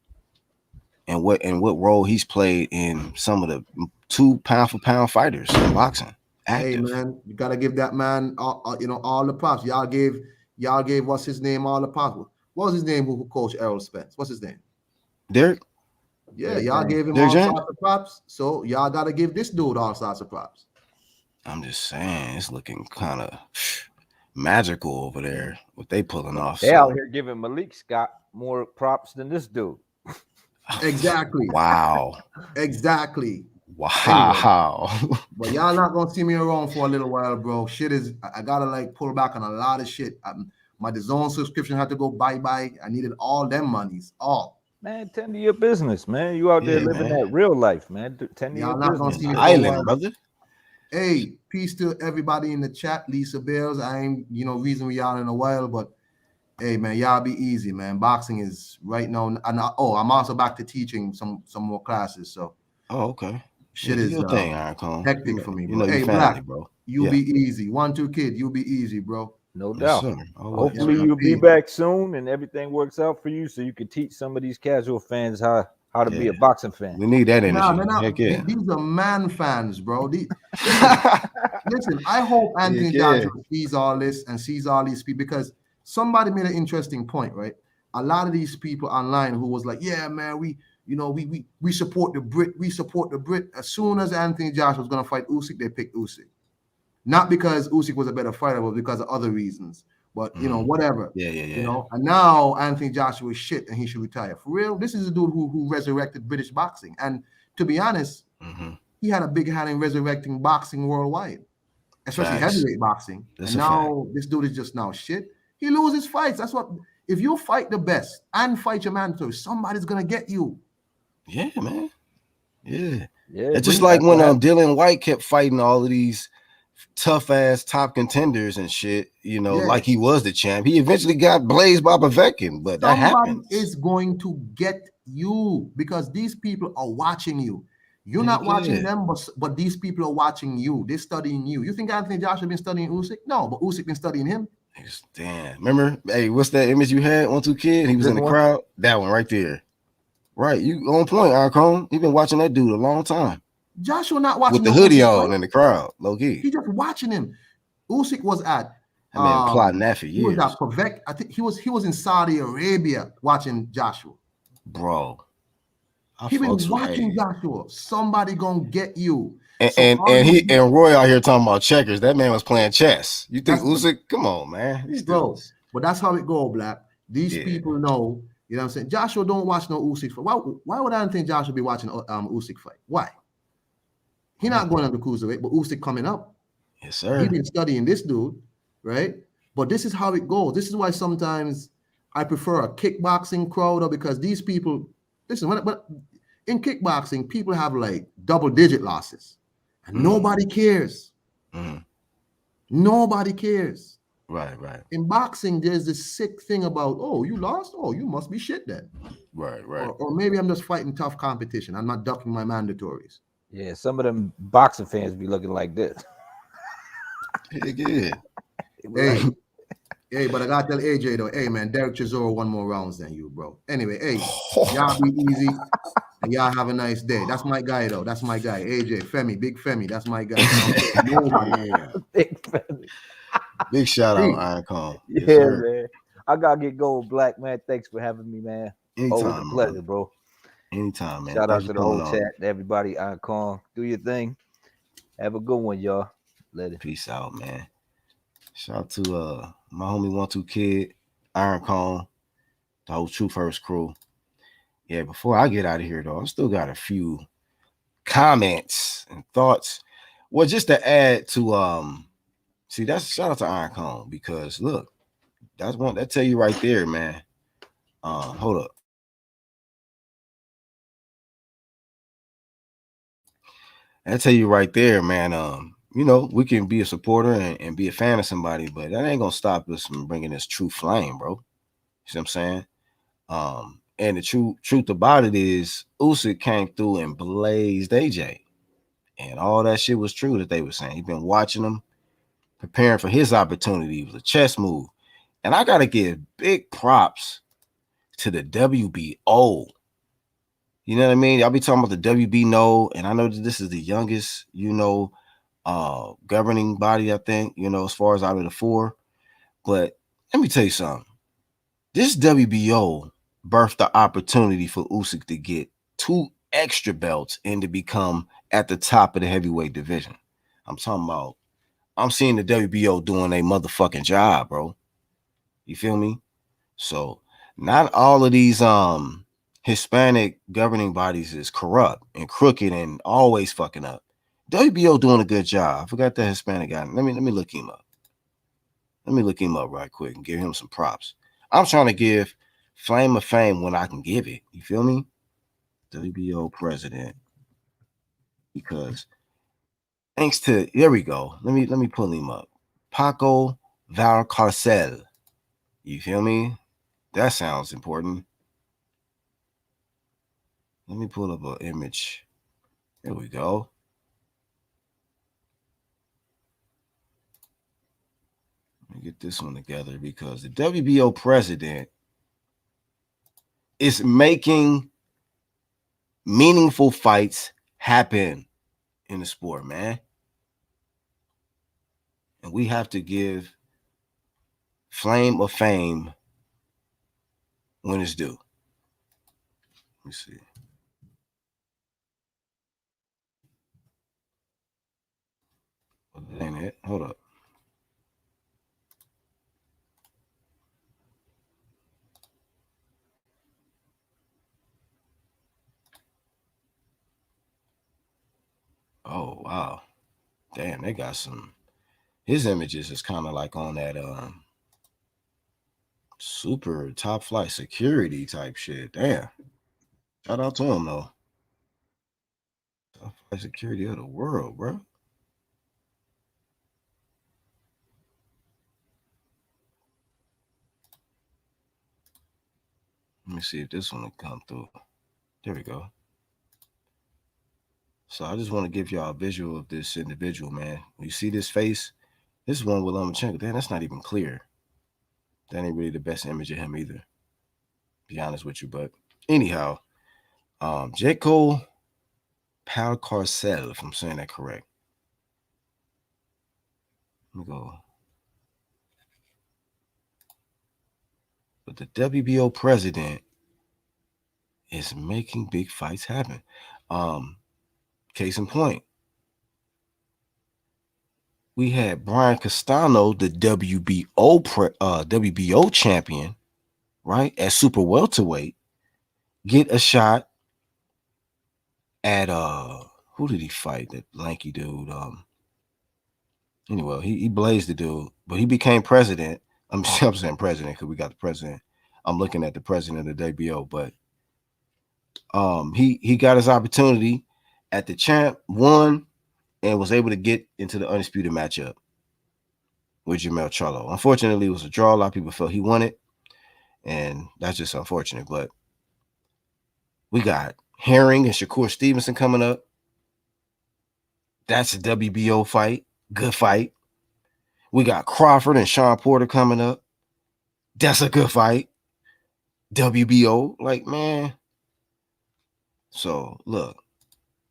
And what role he's played in some of the 2 pound-for-pound fighters in boxing? Active. Hey, man, you gotta give that man all the props. Y'all gave y'all gave what's his name all the props. What was his name who coached Errol Spence? What's his name? Derek. Yeah, y'all gave him Derek all James? sorts of props. So y'all gotta give this dude all sorts of props. I'm just saying, it's looking kind of magical over there. What they pulling off? They out here giving Malik Scott more props than this dude. Exactly. Wow. Exactly. Wow. Anyway, but y'all not gonna see me around for a little while, bro. Shit is, I gotta like pull back on a lot of shit. My DAZN subscription had to go bye-bye. I needed all them monies, all. Man, tend to your business, man. You out there Yeah, living man. that real life, man. Tend to Y'all your not gonna business. see me for a Island, while. brother. Hey, peace to everybody in the chat. Lisa Bales, I ain't, reason we out in a while, but hey, man, y'all be easy, man. Boxing is right now, and I'm also back to teaching some more classes, so. Oh, okay. Shit do is your thing, Iron Cone. hectic for me, You bro. know Hey, your family, Black, bro. you be easy. 1-2 kid, you be easy, bro. No Yes, doubt. sir. Always. Hopefully Yeah, you'll be peace. back soon and everything works out for you so you can teach some of these casual fans how to be a boxing fan. We need that energy. Nah, man, Heck yeah. these are man fans, bro. Listen, I hope Anthony Joshua sees all this and sees all these people, because somebody made an interesting point, right? A lot of these people online who was like, yeah, man, we support the Brit. We support the Brit. As soon as Anthony Joshua was going to fight Usyk, they picked Usyk. Not because Usyk was a better fighter, but because of other reasons. But, whatever. Yeah. And now Anthony Joshua is shit and he should retire. For real, this is a dude who resurrected British boxing. And to be honest, he had a big hand in resurrecting boxing worldwide, especially heavyweight boxing. That's and now this dude is just now shit. He loses fights. That's what, if you fight the best and fight your mandatory, somebody's going to get you. Yeah, man. Yeah. Yeah, It's just like when Dylan White kept fighting all of these tough ass top contenders and shit, like he was the champ. He eventually got blazed by Povetkin, but that happens. Somebody is going to get you because these people are watching you. You're not watching them, but these people are watching you. They're studying you. You think Anthony Joshua been studying Usyk? No, but Usyk been studying him. Damn. Remember, hey, what's that image you had? 1-2 kid. He was in the crowd. That one right there. Right, you on point, Arcone. You've been watching that dude a long time. Joshua not watching with the hoodie on in the crowd, low key. He just watching him. Usyk was at. I mean, plotting that for years. He was at Pavek. I think he was in Saudi Arabia watching Joshua. Bro, he been watching Joshua. Somebody gonna get you. And Roy out here talking about checkers. That man was playing chess. You think Usyk? Come on, man. Bro, but that's how it go, Black. These people know. You know what I'm saying? Joshua don't watch no Usyk fight. Why would I think Joshua be watching Usyk fight? Why? He not going on the cruiserweight, but Usyk coming up. Yes, sir. He been studying this dude, right? But this is how it goes. This is why sometimes I prefer a kickboxing crowd, because these people, listen, but in kickboxing, people have like double-digit losses, and nobody cares. Nobody cares. Right. In boxing, there's this sick thing about, oh, you lost? Oh, you must be shit then. Right. Or maybe I'm just fighting tough competition. I'm not ducking my mandatories. Yeah, some of them boxing fans be looking like this. Yeah. Hey, but I gotta tell AJ though, hey man, Derek Chisora won more rounds than you, bro. Anyway, hey, y'all be easy and y'all have a nice day. That's my guy though. That's my guy. AJ, Femi, Big Femi. That's my guy. Big Femi. Big shout out, Icon. Yes, man. I gotta get going, Black, man. Thanks for having me, man. Anytime, always a pleasure, bro. Anytime, man. Shout out to the whole chat, everybody. Icon, do your thing. Have a good one, y'all. Later. Peace out, man. Shout out to my homie 1-2 kid, Iron Cone, the whole True First crew. Yeah, before I get out of here though, I still got a few comments and thoughts. Well, just to add to see, that's shout out to Iron Cone, because look, that's one that tell you right there, man. Hold up. I tell you right there, man. We can be a supporter and be a fan of somebody, but that ain't gonna stop us from bringing this true flame, bro. You see what I'm saying? And the truth about it is, Usyk came through and blazed AJ, and all that shit was true that they were saying. He's been watching him, preparing for his opportunity. It was a chess move, and I gotta give big props to the WBO. You know what I mean? Y'all be talking about the WBO, and I know that this is the youngest, governing body, I think, as far as out of the four. But let me tell you something. This WBO birthed the opportunity for Usyk to get 2 extra belts and to become at the top of the heavyweight division. I'm talking about, I'm seeing the WBO doing a motherfucking job, bro. You feel me? So not all of these Hispanic governing bodies is corrupt and crooked and always fucking up. WBO doing a good job. I forgot that Hispanic guy. Let me look him up. Let me look him up right quick and give him some props. I'm trying to give Flame of Fame when I can give it. You feel me? WBO president. Because thanks to, here we go. Let me pull him up. Paco Valcarcel. You feel me? That sounds important. Let me pull up an image. There we go. Let me get this one together because the WBO president is making meaningful fights happen in the sport, man. And we have to give Flame of Fame when it's due. Let me see. That ain't it. Hold up. Oh, wow. Damn, they got some. His images is kind of like on that super top flight security type shit. Damn. Shout out to him though. Top flight security of the world, bro. Let me see if this one will come through. There we go. So I just want to give y'all a visual of this individual, man. When you see this face, this is one with Lomachenko. Damn, that's not even clear. That ain't really the best image of him either. Be honest with you, but anyhow, Jaco Palcarcel, if I'm saying that correct. Let me go. But the WBO president is making big fights happen. Case in point, we had Brian Castano, the WBO champion, right, at super welterweight, get a shot at who did he fight? That lanky dude. Anyway, he blazed the dude, but he became president. I'm saying president because we got the president. I'm looking at the president of the WBO, but he got his opportunity at the champ, won, and was able to get into the undisputed matchup with Jamel Charlo. Unfortunately, it was a draw. A lot of people felt he won it, and that's just unfortunate. But we got Herring and Shakur Stevenson coming up. That's a WBO fight. Good fight. We got Crawford and Sean Porter coming up. That's a good fight. WBO. Like, man. So, look,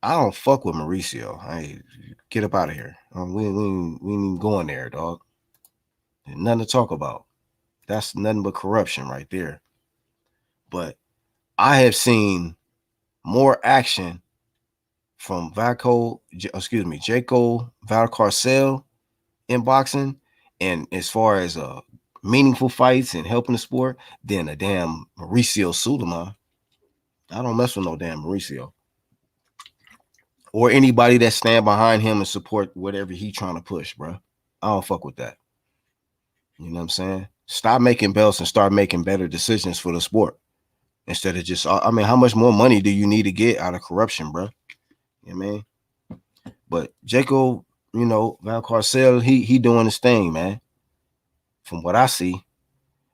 I don't fuck with Mauricio. Get up out of here. We ain't even going there, dog. There's nothing to talk about. That's nothing but corruption right there. But I have seen more action from Jaco Valcarcel in boxing, and as far as meaningful fights and helping the sport, than a damn Mauricio Sulaiman. I don't mess with no damn Mauricio or anybody that stand behind him and support whatever he trying to push, bro. I don't fuck with that. You know what I'm saying? Stop making belts and start making better decisions for the sport instead of just. I mean, how much more money do you need to get out of corruption, bro? You know what I mean? But Jaco, Valcarcel, he doing his thing, man. From what I see,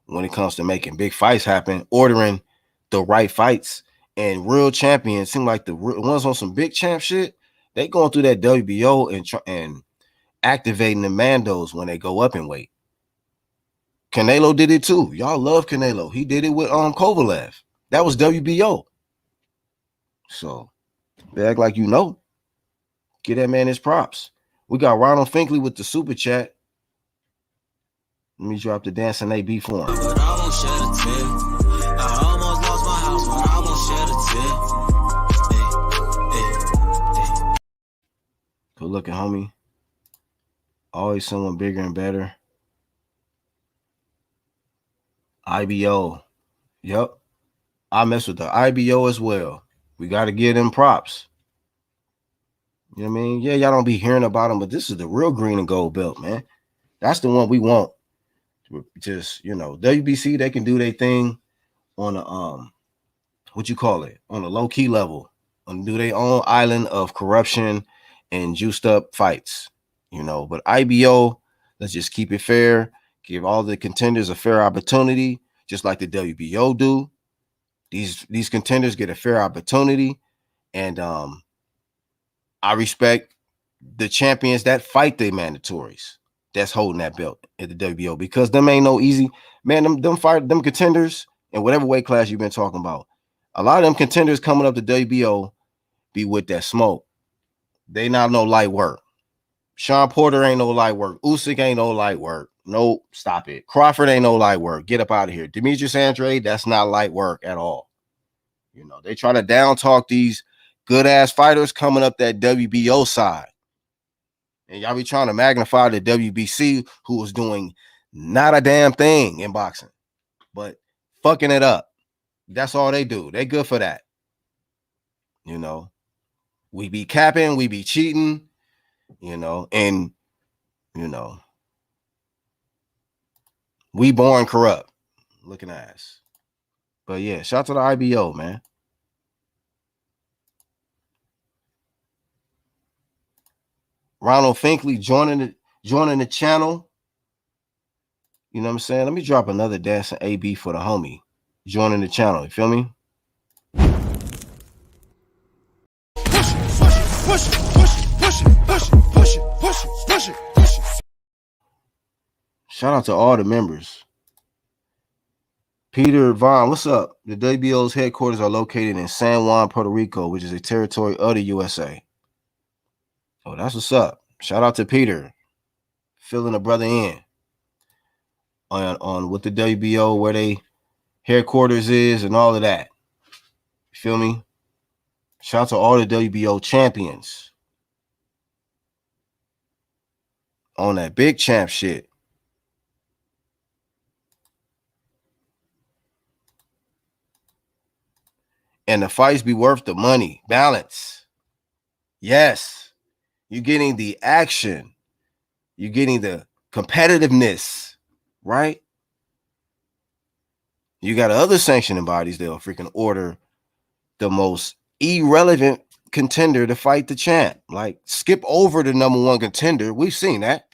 when it comes to making big fights happen, ordering the right fights, and real champions seem like the ones on some big champ shit. They going through that WBO and activating the Mandos when they go up in weight. Canelo did it too. Y'all love Canelo. He did it with Kovalev. That was WBO. So they act like you know. Give that man his props. We got Ronald Finkley with the super chat. Let me drop the dancing AB for him. But I won't shed a tear. I almost lost my house, but I won't shed a tear. Good looking, homie. Always someone bigger and better. IBO. Yep. I mess with the IBO as well. We got to give them props. You know what I mean? Yeah, y'all don't be hearing about them, but this is the real green and gold belt, man. That's the one we want. Just, you know, WBC, they can do their thing on a what you call it, on a low-key level, and do their own island of corruption and juiced up fights, you know. But IBO, let's just keep it fair, give all the contenders a fair opportunity, just like the WBO do. These contenders get a fair opportunity, and I respect the champions that fight their mandatories that's holding that belt at the WBO, because them ain't no easy, man. Them contenders in whatever weight class you've been talking about, a lot of them contenders coming up to WBO be with that smoke. They not no light work. Sean Porter ain't no light work. Usyk ain't no light work. Nope, stop it. Crawford ain't no light work. Get up out of here. Demetrius Andrade, that's not light work at all. You know, they try to down talk these good ass fighters coming up that WBO side. And y'all be trying to magnify the WBC, who was doing not a damn thing in boxing, but fucking it up. That's all they do. They good for that. You know, we be capping, we be cheating, you know, and, you know, we born corrupt looking ass. But yeah, shout out to the IBO, man. Ronald Finkley joining the channel. You know what I'm saying? Let me drop another dancing AB for the homie joining the channel. You feel me? Shout out to all the members. Peter Vaughn, what's up? The WBO's headquarters are located in San Juan, Puerto Rico, which is a territory of the USA. Oh, that's what's up. Shout out to Peter, filling a brother in on what the WBO, where they headquarters is, and all of that. You feel me? Shout out to all the WBO champions on that big champ shit. And the fights be worth the money. Balance. Yes. You're getting the action. You're getting the competitiveness, right? You got other sanctioning bodies that'll freaking order the most irrelevant contender to fight the champ. Like, skip over the number one contender. We've seen that.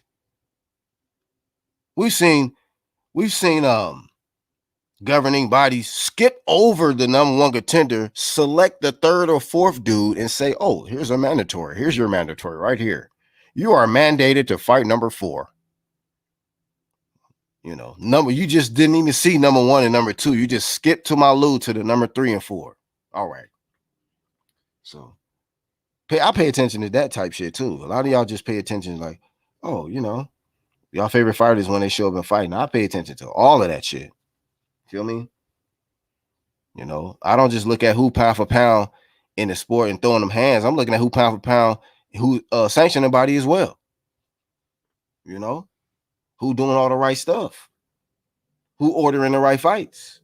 We've seen governing bodies skip over the number one contender, select the third or fourth dude, and say, oh, here's a mandatory. Here's your mandatory right here. You are mandated to fight number 4. You know, you just didn't even see number 1 and number 2. You just skipped to Malu to the number 3 and 4. All right. So I pay attention to that type shit too. A lot of y'all just pay attention like, oh, you know, y'all favorite fighters when they show up and fighting. I pay attention to all of that shit. Feel me? You know, I don't just look at who pound for pound in the sport and throwing them hands. I'm looking at who pound for pound, who sanctioning body as well. You know, who doing all the right stuff, who ordering the right fights,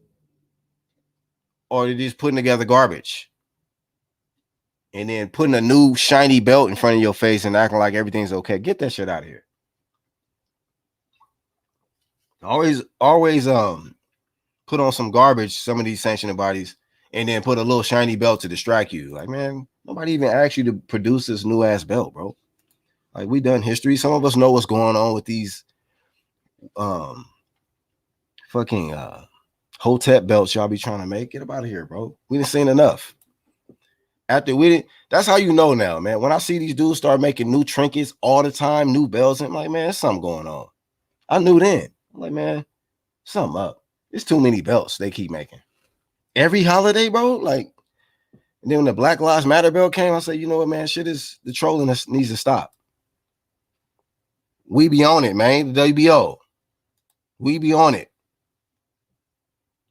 or they just putting together garbage and then putting a new shiny belt in front of your face and acting like everything's okay. Get that shit out of here. Always put on some garbage, some of these sanctioning bodies, and then put a little shiny belt to distract you. Like, man, nobody even asked you to produce this new ass belt, bro. Like, we done history. Some of us know what's going on with these fucking Hotep belts y'all be trying to make. Get up out of here, bro. We done seen enough. That's how you know now, man. When I see these dudes start making new trinkets all the time, new belts, I'm like, man, there's something going on. I knew then. I'm like, man, something up. There's too many belts they keep making. Every holiday, bro. Like, and then when the Black Lives Matter belt came, I said, you know what, man, the trolling needs to stop. We be on it, man. The WBO. We be on it.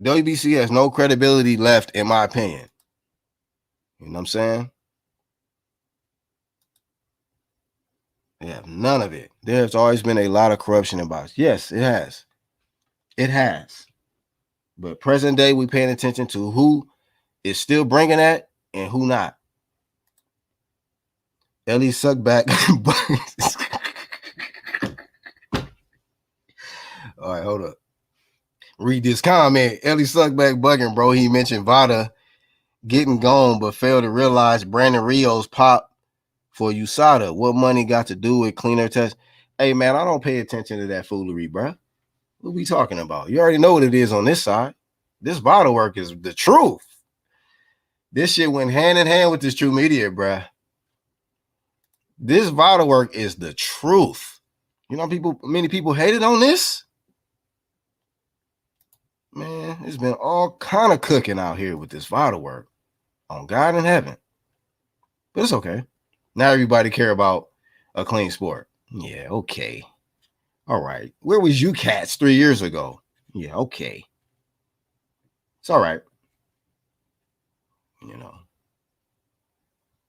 WBC has no credibility left, in my opinion. You know what I'm saying? They have none of it. There's always been a lot of corruption in boxing. Yes, it has. It has. But present day, we paying attention to who is still bringing that and who not. Ellie Suckback. All right, hold up. Read this comment. Ellie Suckback bugging, bro. He mentioned Vada getting gone, but failed to realize Brandon Rios pop for USADA. What money got to do with cleaner test? Hey, man, I don't pay attention to that foolery, bro. What we talking about? You already know what it is on this side. This bottle work is the truth. This shit went hand in hand with this True Media, bruh. This bottle work is the truth. You know, many people hated on this. Man, it's been all kind of cooking out here with this bottle work on God in heaven. But it's okay. Now everybody care about a clean sport. Yeah, okay. All right. Where was you cats 3 years ago? Yeah, okay. It's all right. You know,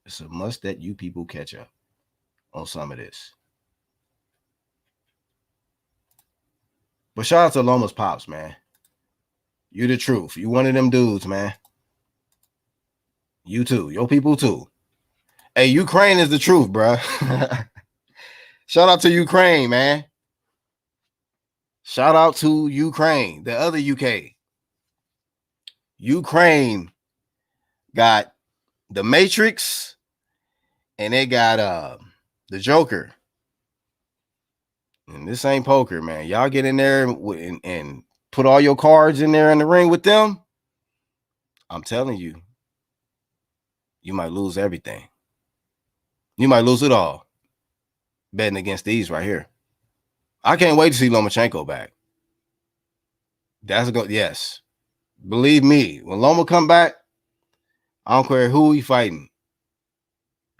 it's a must that you people catch up on some of this. But shout out to Loma's Pops, man. You the truth. You one of them dudes, man. You too. Your people too. Hey, Ukraine is the truth, bro. Shout out to Ukraine, man. Shout out to Ukraine, the other UK. Ukraine got the Matrix and they got the Joker. And this ain't poker, man. Y'all get in there and put all your cards in there in the ring with them. I'm telling you, you might lose everything. You might lose it all betting against these right here. I can't wait to see Lomachenko back. That's a go. Yes. Believe me, when Loma come back, I don't care who he fighting.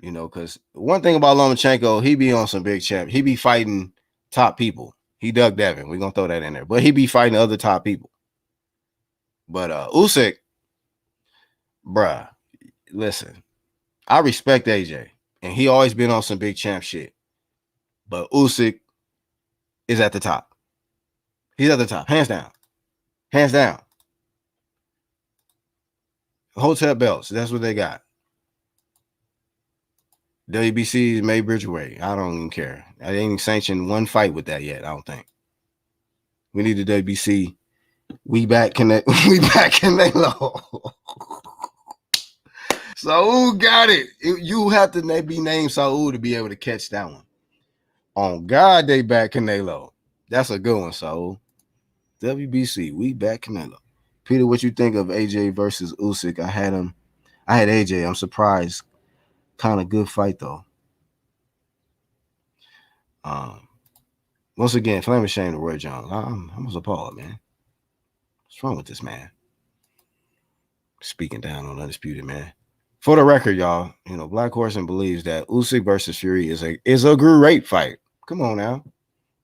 You know, because one thing about Lomachenko, he be on some big champ. He be fighting top people. He Doug Devin. We're going to throw that in there. But he be fighting other top people. But Usyk, bruh, listen, I respect AJ. And he always been on some big champ shit. But Usyk is at the top. He's at the top. Hands down. Hands down. Hotel belts. That's what they got. WBC May Bridgeway. I don't even care. I ain't sanctioned one fight with that yet, I don't think. We need the WBC. We back connect. We back Canelo. Saul got it. You have to be named Saul to be able to catch that one. On God, they back Canelo. That's a good one, Saul. WBC, we back Canelo. Peter, what you think of AJ versus Usyk? I had AJ. I'm surprised. Kind of good fight though. Once again, flame of shame to Roy Jones. I was appalled, man. What's wrong with this man? Speaking down on Undisputed, man. For the record, y'all, you know, Black Horseman believes that Usyk versus Fury is a great fight. Come on now.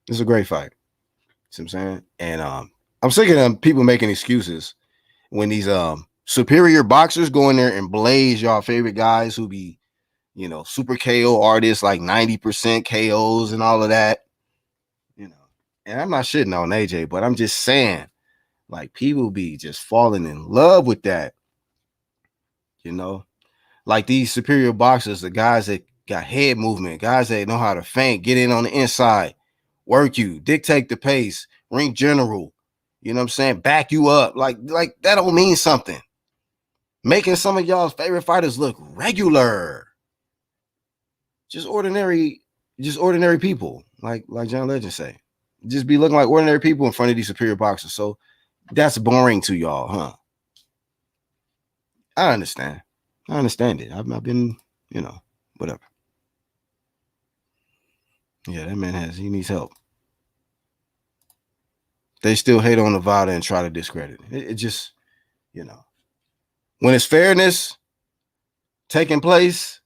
It's a great fight. See what I'm saying? And I'm sick of them people making excuses when these superior boxers go in there and blaze y'all favorite guys who be, you know, super KO artists, like 90% KOs and all of that. You know, and I'm not shitting on AJ, but I'm just saying, like, people be just falling in love with that. You know, like these superior boxers, the guys that got head movement, guys that know how to feint, get in on the inside, work you, dictate the pace, ring general, you know what I'm saying? Back you up. Like that don't mean something. Making some of y'all's favorite fighters look regular. Just ordinary people, like John Legend say. Just be looking like ordinary people in front of these superior boxers. So that's boring to y'all, huh? I understand it. I've been, you know, whatever. Yeah, that man he needs help. They still hate on Nevada and try to discredit it. It just, you know, when it's fairness taking place,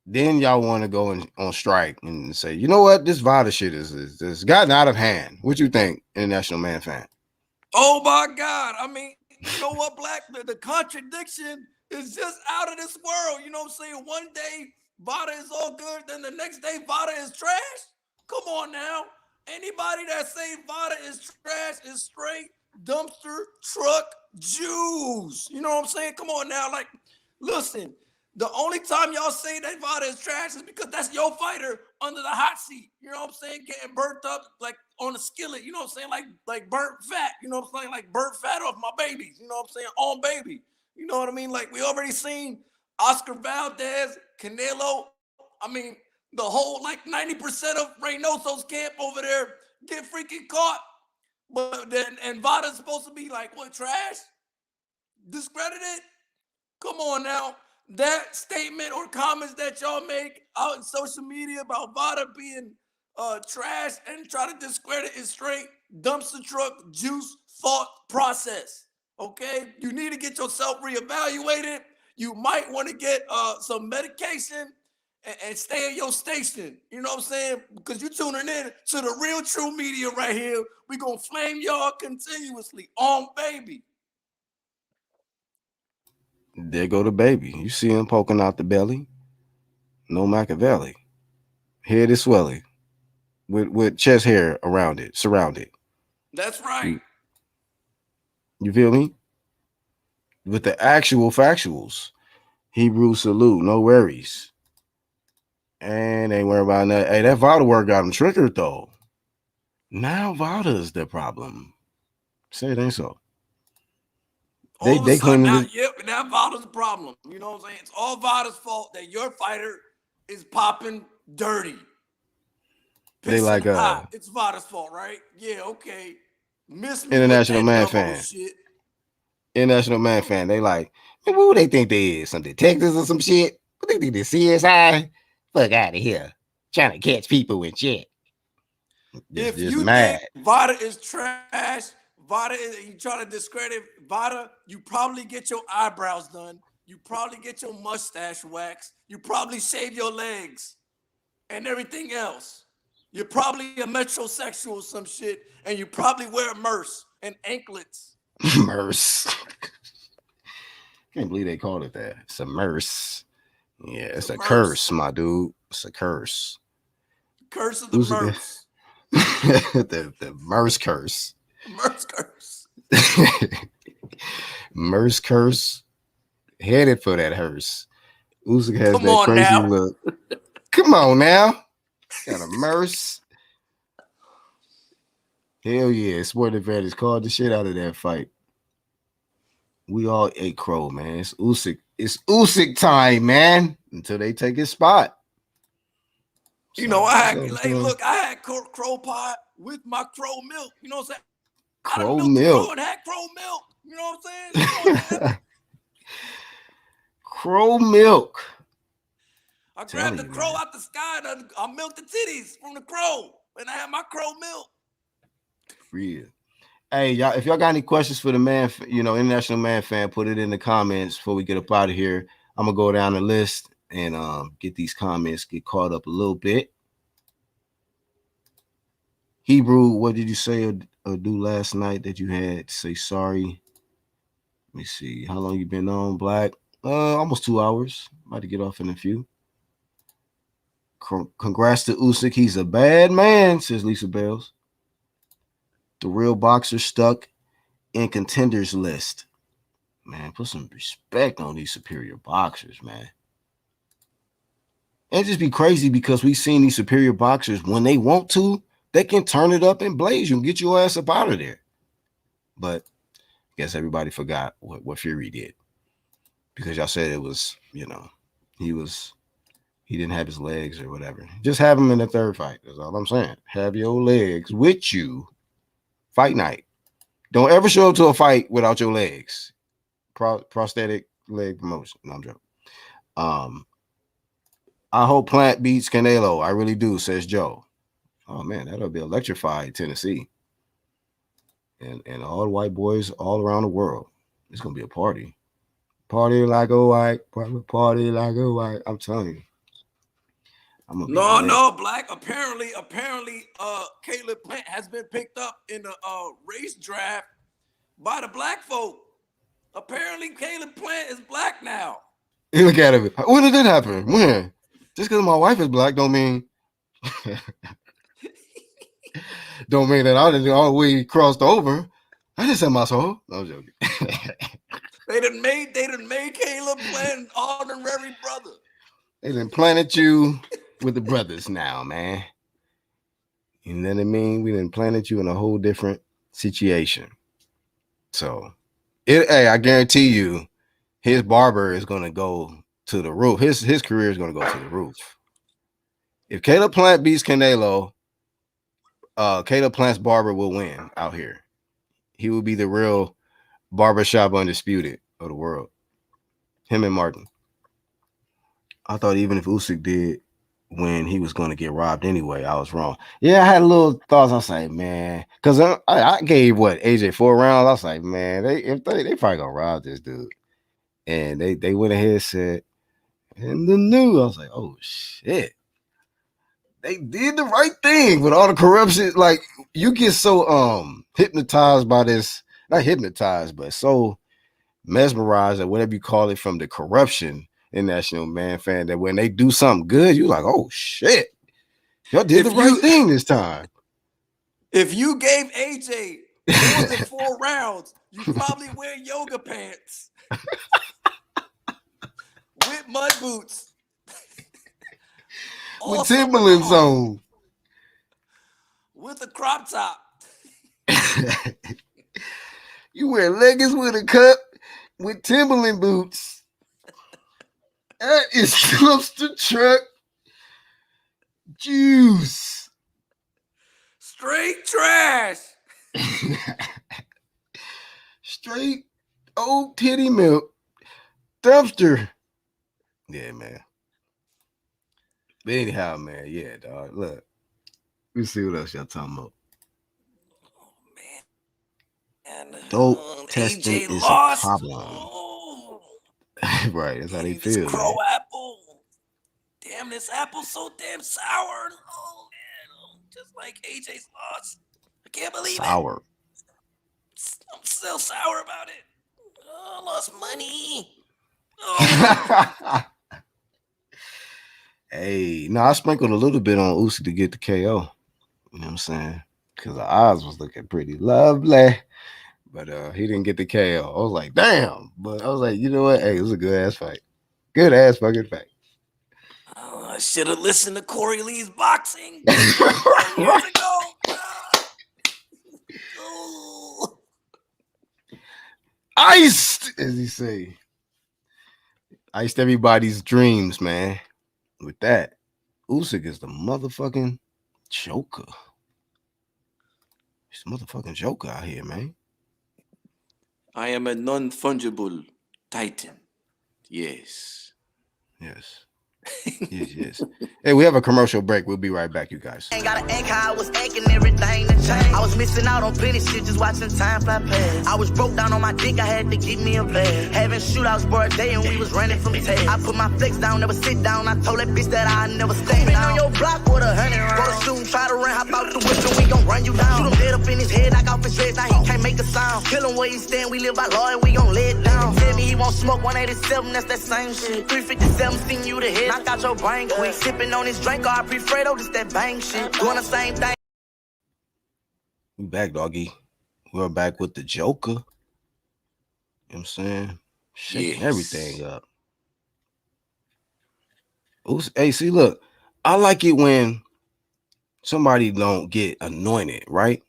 Then y'all want to go on strike and say, you know what, this VADA shit is gotten out of hand. What you think, International Man Fan? Oh my God. I mean, you know what, Black? The contradiction is just out of this world. You know what I'm saying? One day VADA is all good, then the next day VADA is trash. Come on now. Anybody that say VADA is trash is straight dumpster truck Jews. You know what I'm saying? Come on now. Like, listen, the only time y'all say that VADA is trash is because that's your fighter under the hot seat. You know what I'm saying? Getting burnt up like on a skillet. You know what I'm saying? Like burnt fat. You know what I'm saying? Like burnt fat off my babies. You know what I'm saying? On baby. You know what I mean? Like we already seen Oscar Valdez, Canelo. I mean, the whole like 90% of Reynoso's camp over there get freaking caught. But then and VADA's supposed to be like what, trash? Discredited? Come on now. That statement or comments that y'all make out in social media about VADA being trash and try to discredit is straight dumpster truck juice thought process. Okay? You need to get yourself reevaluated. You might want to get some medication and stay in your station. You know what I'm saying? Because you're tuning in to the real true media right here. We're going to flame y'all continuously on baby. There go the baby. You see him poking out the belly. No Machiavelli. Head is swelling with chest hair around it, surrounded. That's right. You feel me? With the actual factuals. Hebrew salute, no worries. And ain't worry about that. Hey, that VADA work got him triggered though. Now VADA is the problem. Say it ain't so. All of a sudden, now, cleaning yep, that VADA's the problem. You know what I'm saying? It's all VADA's fault that your fighter is popping dirty. They like hot. It's VADA's fault, right? Yeah, okay. Miss me International with that Man Dumbo Fan. shit. International Man Fan. They like, who they think they is? Some detectives or some shit? What they think they CSI? Fuck out of here. Trying to catch people and shit. If just you mad. think VADA is trash, you trying to discredit VADA, you probably get your eyebrows done. You probably get your mustache waxed. You probably shave your legs and everything else. You're probably a metrosexual or some shit, and you probably wear a merce and anklets. Merce. Can't believe they called it that. It's a merce. Yeah, it's a curse, my dude. It's a curse. Curse of the merce. the merce curse. Merce curse. Merce curse. Headed for that hearse. Usyk has Come that on crazy now. look. Come on now. Got a merce. Hell yeah. Sport advantage called the shit out of that fight. We all ate crow, man. It's Usyk. It's Usyk time, man. Until they take his spot. You know, I had crow pie with my crow milk. You know what I'm saying? Crow milk. Crow and had crow milk. You know what I'm saying? Crow milk. I grabbed the crow out the sky and I milked the titties from the crow. And I had my crow milk. Real. Hey, y'all, if y'all got any questions for the man, International Man Fan, put it in the comments before we get up out of here. I'm gonna go down the list and get these comments, get caught up a little bit. Hebrew, what did you say or do last night that you had to say sorry? Let me see. How long you been on, Black? Almost 2 hours. About to get off in a few. Congrats to Usyk. He's a bad man, says Lisa Bells. The real boxer stuck in contenders list. Man, put some respect on these superior boxers, man. And just be crazy because we've seen these superior boxers, when they want to, they can turn it up and blaze you and get your ass up out of there. But I guess everybody forgot what Fury did. Because y'all said it was, he didn't have his legs or whatever. Just have him in the third fight. That's all I'm saying. Have your legs with you. Fight night. Don't ever show up to a fight without your legs. Prosthetic leg promotion. No, I'm joking. I hope Plant beats Canelo. I really do, says Joe. Oh man, that'll be electrified, Tennessee. And all the white boys all around the world. It's gonna be a party. Party like a white, party like a white. I'm telling you. I'm gonna be No, lit. no, Black. Apparently, Caleb Plant has been picked up in the race draft by the black folk. Apparently, Caleb Plant is black now. You look at it. When did that happen? When? Just because my wife is black don't mean that I didn't all the way crossed over. I didn't sell my soul. No, I'm joking. They done made Caleb Plant an honorary brother. They done planted you with the brothers now, man. You know what I mean? We done planted you in a whole different situation. So, hey, I guarantee you, his barber is gonna go to the roof. His career is gonna go to the roof. If Caleb Plant beats Canelo, Caleb Plant's barber will win out here. He will be the real barbershop undisputed of the world. Him and Martin. I thought even if Usyk did when he was going to get robbed anyway, I was wrong. Yeah, I had a little thoughts. I was like, man, because I gave AJ 4 rounds. I was like, man, they probably gonna rob this dude. And they went ahead and said, and the new, I was like, oh shit. They did the right thing with all the corruption. Like, you get so hypnotized by this, not hypnotized, but so mesmerized or whatever you call it from the corruption in National Man fan that when they do something good, you're like, oh shit, y'all did the right thing this time. If you gave AJ more than 4 rounds, you probably wear yoga pants with mud boots. With Timberlands on. With a crop top. You wear leggings with a cup with Timberland boots. That is dumpster truck juice. Straight trash. Straight old titty milk. Dumpster. Yeah, man. But anyhow, man, yeah, dog. Look. Let's see what else y'all talking about. Oh, man. And Dope testing AJ is lost. a problem. Oh. Right, that's how they This feel, crow man. apple. Damn, this apple's so damn sour. Oh, man. Just like AJ's lost. I can't believe Sour. it. I'm still sour about it. Oh, I lost money. Oh. Hey, no, I sprinkled a little bit on Usyk to get the KO. You know what I'm saying? Because the odds was looking pretty lovely. But he didn't get the KO. I was like, damn. But I was like, you know what? Hey, it was a good ass fight. Good ass fucking fight. Oh, I should have listened to Corey Lee's boxing 5 years ago. Oh. Iced, as he say. Iced everybody's dreams, man. With that, Usyk is the motherfucking joker. He's the motherfucking joker out here, man. I am a non-fungible titan. Yes. Yes. Yes. Hey, we have a commercial break. We'll be right back, you guys. Ain't got an anchor, I was aching, everything to change. I was missing out on plenty shit, just watching time fly past. I was broke down on my dick, I had to get me a bag. Having shootouts for a day and we was running from tags. I put my flex down, never sit down. I told that bitch that I never stay down. On your block with 100 rounds. Go to shoot and try to run, hop out the window, we gon' run you down. Shoot him dead up in his head, knock off his dreads, now he can't make a sound. Kill him where he stand, we live by law and we gon' lay it down. Tell me he won't smoke 187, that's that same shit. 357, sting you the head, knock out your brain quick. Sipping on this drink, I prefer just that bang shit. Doing the same thing. We back, doggy. We're back with the Joker. You know what I'm saying? Shaking everything up. Hey, see, look, I like it when somebody don't get anointed, right?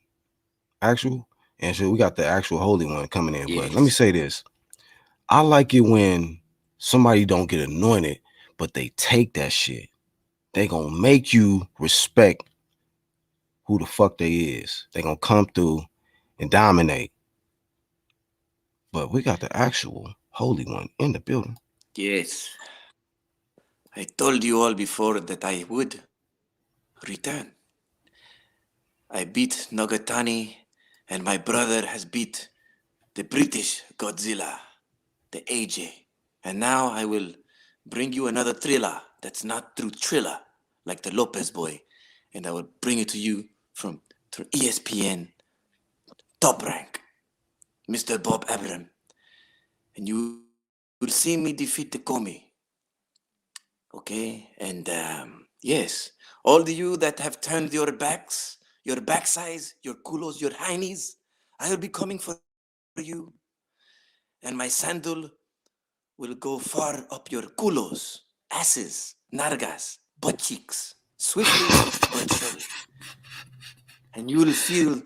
Actual. And so we got the actual holy one coming in. But let me say this. I like it when somebody don't get anointed, but they take that shit. They gonna make you respect who the fuck they is. They gonna come through and dominate. But we got the actual holy one in the building. Yes. I told you all before that I would return. I beat Nagatani, and my brother has beat the British Godzilla, the AJ. And now I will bring you another thriller that's not through Triller. like the Lopez boy, and I will bring it to you from ESPN Top Rank, Mr. Bob Abraham, and you will see me defeat the Comey. Okay, and yes, all of you that have turned your backs, your backsides, your culos, your heinies, I will be coming for you, and my sandal will go far up your culos, asses, nargas, butt cheeks, swiftly but surely. And you will feel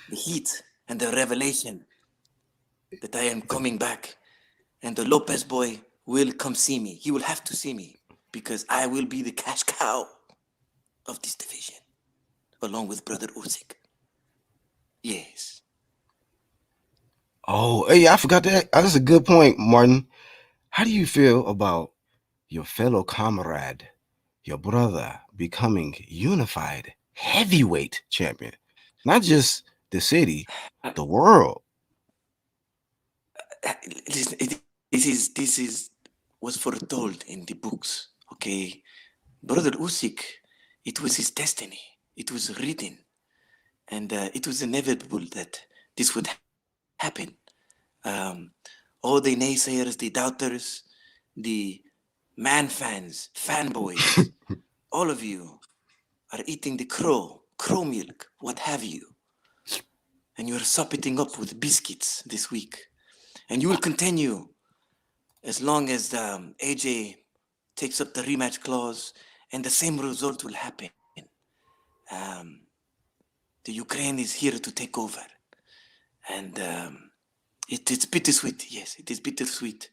the heat and the revelation that I am coming back. And the Lopez boy will come see me. He will have to see me because I will be the cash cow of this division, along with Brother USYK. Yes. Oh, hey, I forgot that. That's a good point, Martin. How do you feel about your fellow comrade, your brother, becoming unified heavyweight champion? Not just the city, the world. This was foretold in the books. Okay, Brother USYK, it was his destiny. It was written, and it was inevitable that this would happen. All the naysayers, the doubters, the man fans, fanboys, all of you are eating the crow milk, what have you. And you're supping up with biscuits this week. And you will continue as long as AJ takes up the rematch clause, and the same result will happen. The Ukraine is here to take over. And it's bittersweet. Yes, it is bittersweet.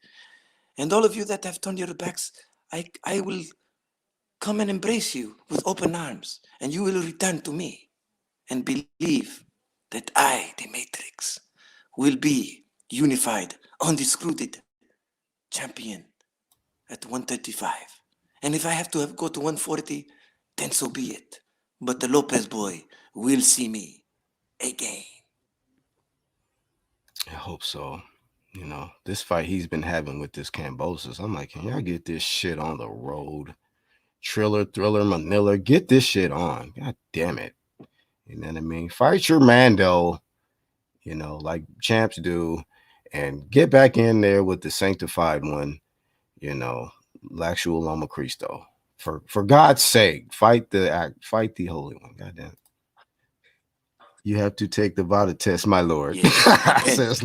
And all of you that have turned your backs, I will come and embrace you with open arms, and you will return to me and believe that I, the Matrix, will be unified, undisputed champion at 135. And if I have to go to 140, then so be it. But the Lopez boy will see me again. I hope so. You know, this fight he's been having with this Cambosis, I'm like, can y'all get this shit on the road? Triller, Thriller, Manila, get this shit on. God damn it. You know what I mean? Fight your Mando, you know, like champs do, and get back in there with the sanctified one, you know, Laxual Loma Cristo. For God's sake, fight the holy one. God damn it. You have to take the Vada test, my lord. Yes,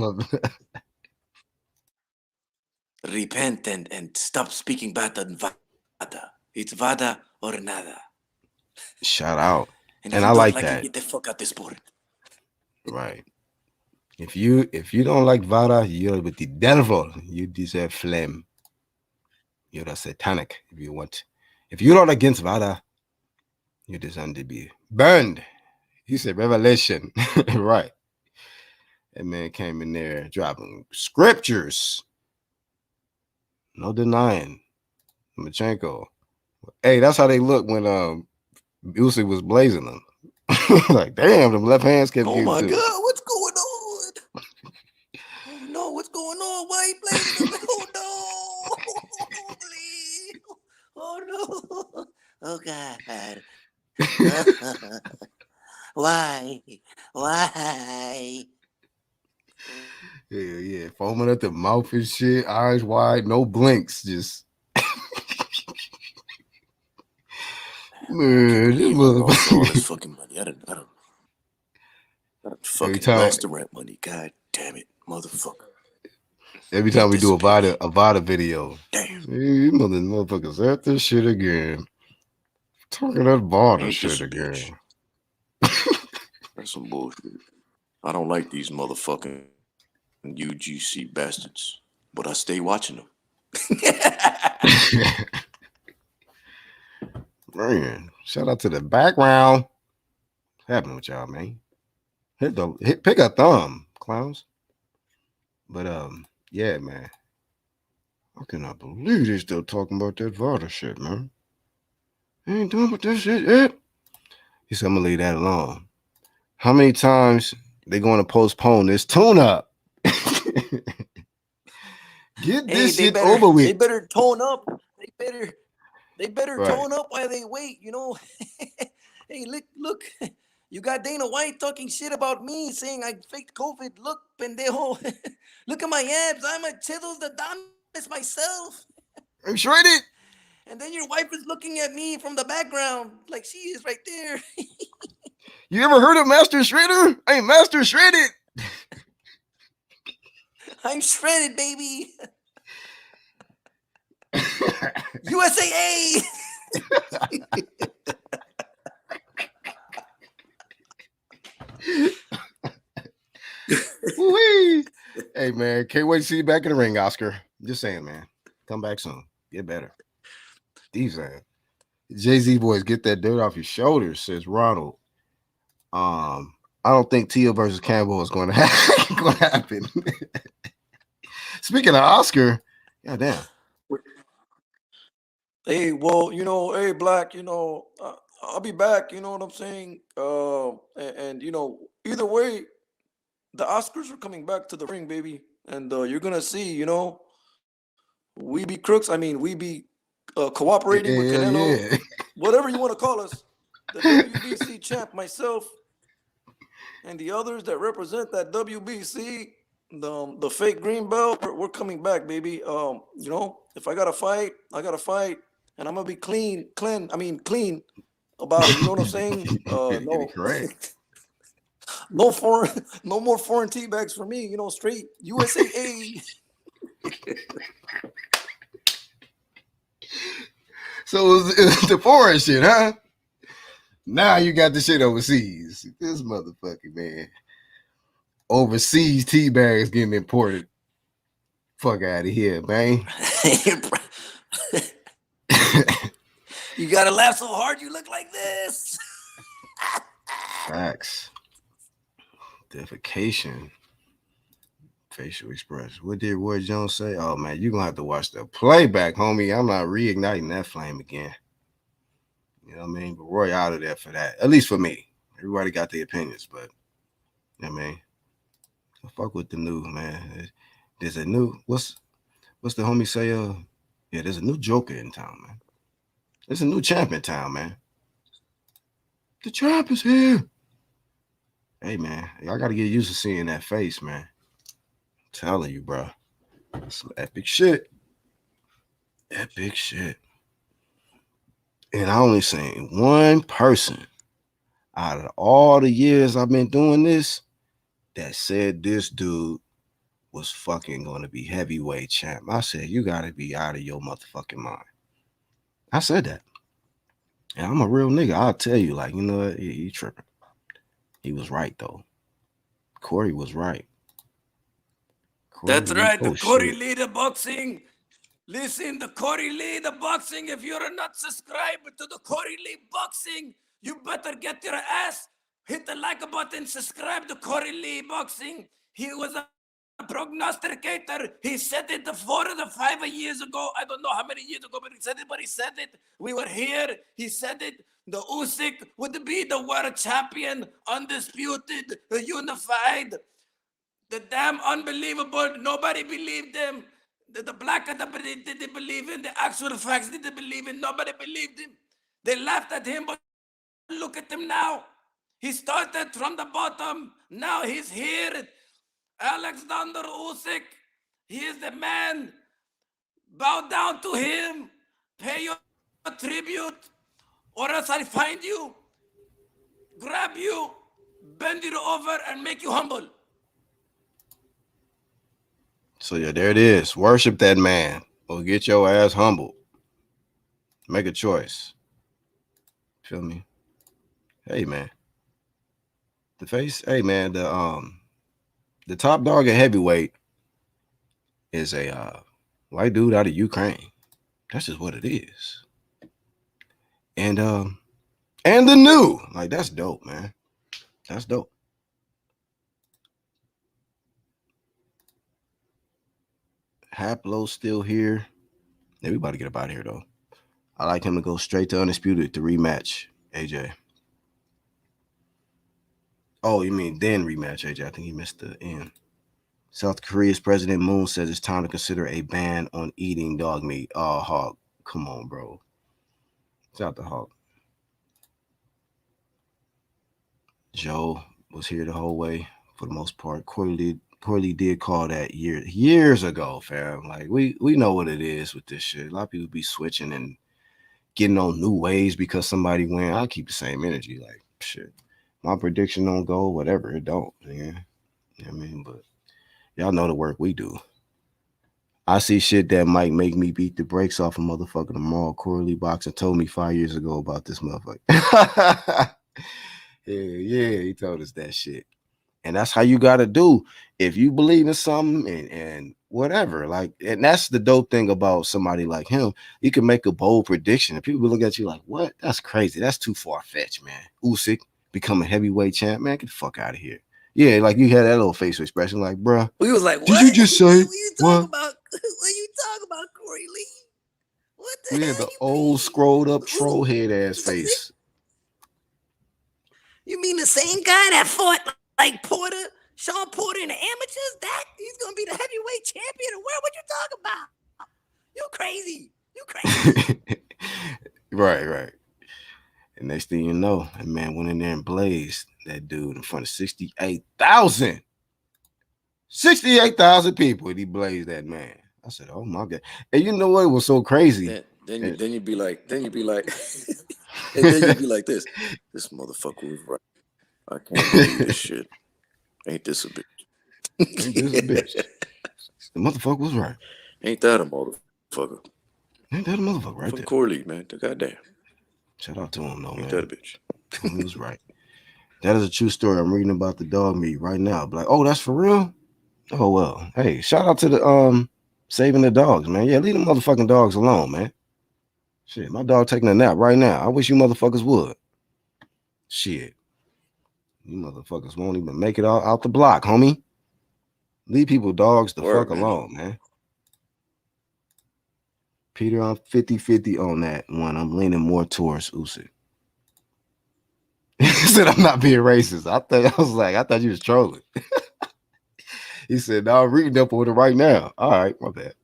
repent and stop speaking bad on Vada. It's Vada or nada. Shout out. And I like that. It, get the fuck out this sport. Right. If you don't like Vada, you're with the devil. You deserve flame. You're a satanic if you want. If you're not against Vada, you deserve to be burned. He said revelation. Right. That man came in there dropping scriptures. No denying. Lomachenko. Hey, that's how they look when Usyk was blazing them. Like, damn, them left hands kept Oh getting my to God, what's going on? Oh no, what's going on? Why you blazing them? Oh no, please. Oh no. Oh God. Why? Yeah, foaming at the mouth and shit, eyes wide, no blinks, just man, this motherfucker. All this fucking money. I don't fucking restaurant money. God damn it, motherfucker. Every time we do a Vada video, damn, you motherfuckers at this shit again. Talking that Vada shit again. That's some bullshit. I don't like these motherfucking UGC bastards, but I stay watching them. Man, shout out to the background. What's happening with y'all, man? Pick a thumb, clowns. But yeah, man. I cannot believe they still talking about that Vada shit, man. They ain't done with that shit yet. He said, I'm gonna leave that alone. How many times they going to postpone this tune-up? Get this shit over with. They better tone up. They better They better Right. tone up while they wait, you know. Hey, look, you got Dana White talking shit about me, saying I faked COVID. Look, pendejo. Look at my abs. I'm a chidos the dames myself. I'm shredded. And then your wife is looking at me from the background, like she is right there. You ever heard of Master Shredder? Hey, Master Shredded. I'm shredded, baby. USAA. Woo-wee. Hey, man, can't wait to see you back in the ring, Oscar. Just saying, man. Come back soon. Get better. These Jay-Z boys, get that dirt off your shoulders, says Ronald. I don't think Tia versus Campbell is going to happen. Speaking of Oscar, goddamn. Hey, well, hey, Black, I'll be back. You know what I'm saying? And either way, the Oscars are coming back to the ring, baby, and you're gonna see. We be crooks. I mean, we be cooperating with Canelo, Yeah. whatever you want to call us. The WBC champ, myself, and the others that represent that WBC, the fake green belt. We're coming back, baby. If I gotta fight, I gotta fight, and I'm gonna be clean about it. You know what I'm saying? No, Correct. no more foreign tea bags for me. Straight USAA. So it's the foreign shit, huh? Now you got the shit overseas. This motherfucker, man. Overseas tea bags getting imported. Fuck out of here, man. You gotta laugh so hard you look like this. Facts. Defecation. Facial expression. What did Roy Jones say? Oh man, you're gonna have to watch the playback, homie. I'm not reigniting that flame again. You know what I mean? But Roy out of there for that. At least for me. Everybody got their opinions, but you know what I mean? So fuck with the new, man. There's a new what's the homie say? Yeah, there's a new Joker in town, man. There's a new champ in town, man. The champ is here. Hey man, y'all gotta get used to seeing that face, man. I'm telling you, bro. Some epic shit. Epic shit. And I only seen one person out of all the years I've been doing this that said this dude was fucking gonna be heavyweight champ. I said, you gotta be out of your motherfucking mind. I said that. And I'm a real nigga. I'll tell you, like, you know what? He tripping. He was right, though. Corey was right. That's right. The Corey Lee, the boxing. Listen, the Corey Lee, the boxing. If you're not subscribed to the Corey Lee boxing, you better get your ass. Hit the like button. Subscribe to Corey Lee boxing. He was a prognosticator. He said it 4 to 5 years ago. I don't know how many years ago, but he said it. We were here. He said it. The USYK would be the world champion, undisputed, unified. The damn unbelievable. Nobody believed him. The black didn't believe in. The actual facts didn't believe in. Nobody believed him. They laughed at him, but look at him now. He started from the bottom. Now he's here. Alexander Usyk, he is the man. Bow down to him. Pay your tribute, or else I find you, grab you, bend you over, and make you humble. So yeah, there it is. Worship that man or get your ass humbled. Make a choice. Feel me? Hey man. The face, hey man, the top dog at heavyweight is a white dude out of Ukraine. That's just what it is. And the new, like, that's dope, man. That's dope. Haplo's still here. Everybody get up out of here though. I like him to go straight to Undisputed to rematch AJ. Oh, you mean then rematch AJ? I think he missed the end. South Korea's President Moon says it's time to consider a ban on eating dog meat. Oh, Hawk, come on, bro. Shout out to Hawk. Joe was here the whole way for the most part. Corley did call that years ago, fam. Like we know what it is with this shit. A lot of people be switching and getting on new ways because somebody win. I keep the same energy. Like shit, my prediction don't go, whatever it don't. Yeah, you know what I mean, but y'all know the work we do. I see shit that might make me beat the brakes off a motherfucker tomorrow. Corley Boxer told me 5 years ago about this motherfucker. yeah, he told us that shit. And that's how you gotta do if you believe in something and whatever. Like, and that's the dope thing about somebody like him. You can make a bold prediction, and people will look at you like, "What? That's crazy. That's too far fetched, man." USYK become a heavyweight champ, man. Get the fuck out of here. Yeah, like you had that little facial expression, like, bruh. We was like, what? Did you just say what you talking what? about? What you talking about, Corey Lee? What the We hell had the you old mean? scrolled up troll head ass face. You mean the same guy that fought like Sean Porter in the amateurs? That he's gonna be the heavyweight champion? And what you talking about? You crazy? You crazy? Right. And next thing you know, that man went in there and blazed that dude in front of 68,000. 68,000 people, and he blazed that man. I said, "Oh my God!" And you know what? It was so crazy. Then you'd be like, and then you'd be like this. This motherfucker was right. I can't believe this shit. Ain't this a bitch? Ain't this a bitch? The motherfucker was right. Ain't that a motherfucker? Ain't that a motherfucker right From there? Corley, man. Goddamn. Shout out to him, though, man. Ain't that a bitch? He was right. That is a true story. I'm reading about the dog meat right now. Like, oh, that's for real? Oh well. Hey, shout out to the saving the dogs, man. Yeah, leave the motherfucking dogs alone, man. Shit, my dog taking a nap right now. I wish you motherfuckers would. Shit. You motherfuckers won't even make it out the block, homie. Leave people dogs the fuck alone, man. Peter, I'm 50-50 on that one. I'm leaning more towards USYK. He said I'm not being racist. I thought you was trolling. He said, no, I'm reading up on it right now. All right, my bad.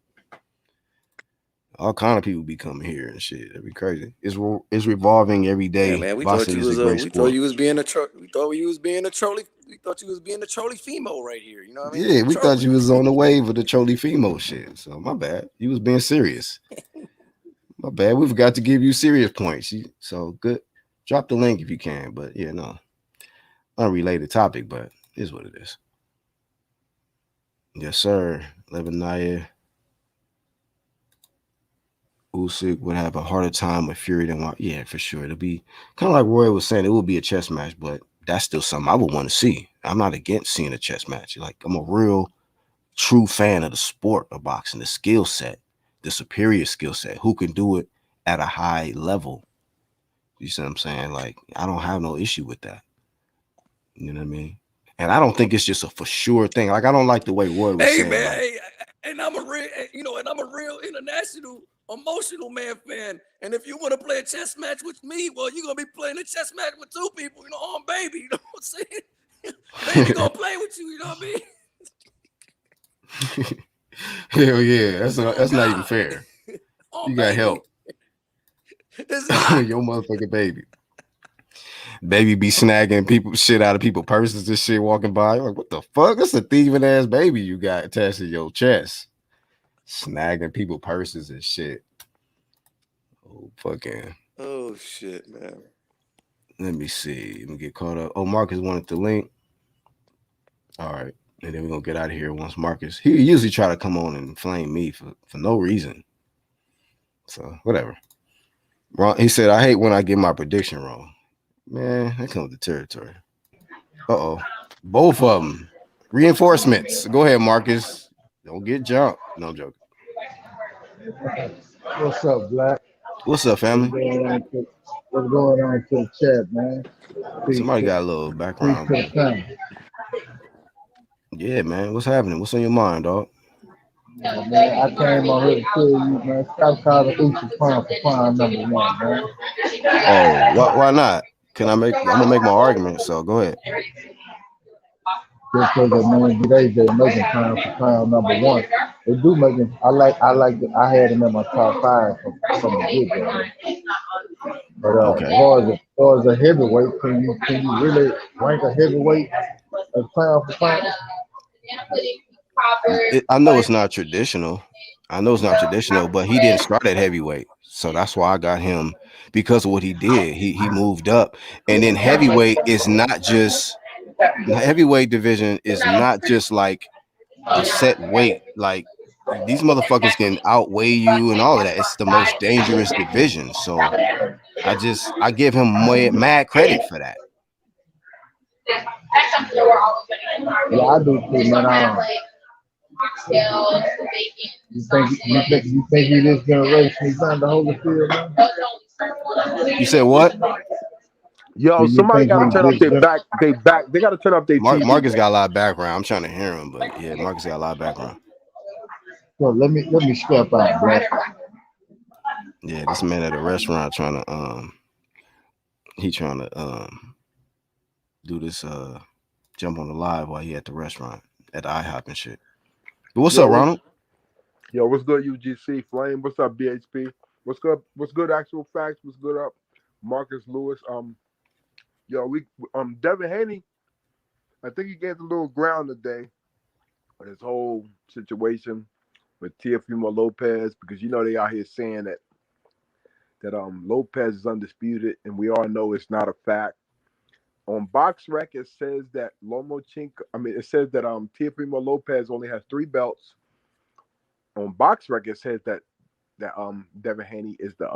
All kind of people be coming here and shit. That'd be crazy. It's revolving every day. Yeah, man, we Boxing thought you is was a great we sport. thought you was being a we thought you was being a trolley. We thought you was being a trolley female right here. You know what I mean? Yeah, we thought you was on the wave of the trolley female shit. So my bad. You was being serious. My bad. We forgot to give you serious points. So good. Drop the link if you can. But yeah, no. Unrelated topic, but it is what it is. Yes, sir. Lebanaya. USYK would have a harder time with Fury than what? Yeah, for sure. It'll be kind of like Roy was saying. It will be a chess match, but that's still something I would want to see. I'm not against seeing a chess match. Like I'm a real, true fan of the sport of boxing, the skill set, the superior skill set. Who can do it at a high level? You see what I'm saying? Like I don't have no issue with that. You know what I mean? And I don't think it's just a for sure thing. Like I don't like the way Roy was saying. Man, like, and I'm a real international emotional man fan. And if you want to play a chess match with me, well, you're gonna be playing a chess match with two people, on baby, you know what I'm saying? Baby gonna play with you, you know what I mean? Hell yeah, that's not even fair. You got help. Your motherfucking baby. Baby be snagging people shit out of people's purses and shit walking by. You're like, what the fuck? That's a thieving ass baby you got attached to your chest. Snagging people's purses and shit. Oh fucking. Oh shit, man. Let me see. Let me get caught up. Oh, Marcus wanted the link. All right. And then we're gonna get out of here once Marcus. He usually try to come on and flame me for no reason. So whatever. Wrong. He said, I hate when I get my prediction wrong. Man, that comes with the territory. Uh-oh. Both of them. Reinforcements. Go ahead, Marcus. Don't get jumped. No, I'm joking. What's up, Black? What's up, family? What's going on to the chat, man? Somebody got a little background. Yeah, man. What's happening? What's on your mind, dog? Man, I came on here to tell you, man, stop calling Uchi Prime for prime number one, man. Oh, why not? I'm gonna make my argument, so go ahead. Just because man, they making prime for prime number one. They do making. I like it. I had him in my top five from the get-go. But Okay. as far as a heavyweight, can you really rank a heavyweight as pound for pound? I know it's not traditional. I know it's not traditional, but he didn't start at heavyweight, so that's why I got him because of what he did. He moved up, and then heavyweight is not just the heavyweight division is not just like a set weight. Like these motherfuckers can outweigh you and all of that. It's the most dangerous division. So I give him mad credit for that. Yeah, I do too, man. You think he this generation is under Holyfield, man? You said what? Yo, Do you somebody think got to he turn up this they got to turn up their TV, Marcus man. got a lot of background. I'm trying to hear him, but yeah, Marcus got a lot of background. Well, let me step out, bro. Yeah, this man at a restaurant trying to do this jump on the live while he at the restaurant at the IHOP and shit. But what's Yo, up, Ronald? what's good, UGC Flame? What's up, BHP? What's good? What's good? Actual facts. What's good up, Marcus Lewis? Devin Haney. I think he gained a little ground today on this whole situation with Teofimo Lopez because you know they out here saying that Lopez is undisputed, and we all know it's not a fact. On BoxRec, it says that Teofimo Lopez only has 3 belts. On BoxRec, it says that Devin Haney is the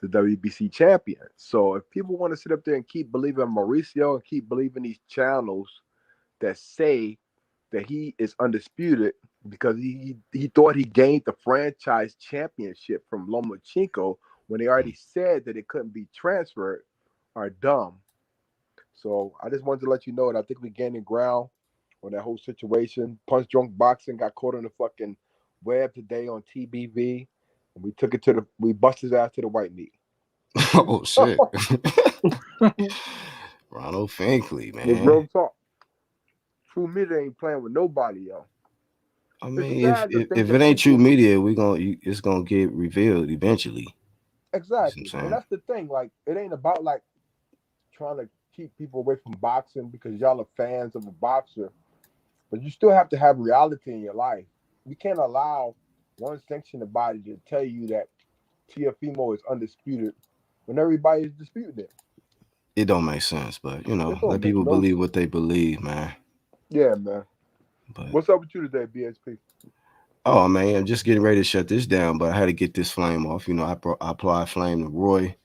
WBC champion. So if people want to sit up there and keep believing Mauricio and keep believing these channels that say that he is undisputed because he thought he gained the franchise championship from Lomachenko when they already said that it couldn't be transferred, are dumb. So I just wanted to let you know that I think we're gaining ground on that whole situation. Punch Drunk Boxing got caught on the fucking web today on TBV, and we busted his ass to the white meat. Oh shit. Ronald Finkley, With man. real talk. True media ain't playing with nobody, yo. I mean, if that it ain't true people- media, it's gonna get revealed eventually. Exactly. You know what I'm saying? And that's the thing. Like, it ain't about like trying to keep people away from boxing because y'all are fans of a boxer, but you still have to have reality in your life. You can't allow one section of the body to tell you that Teofimo is undisputed when everybody is disputing it. It don't make sense, but It don't let make people no believe sense. what they believe, man. Yeah, man. But What's up with you today, BSP? oh man, I'm just getting ready to shut this down, but I had to get this flame off. I applied flame to Roy.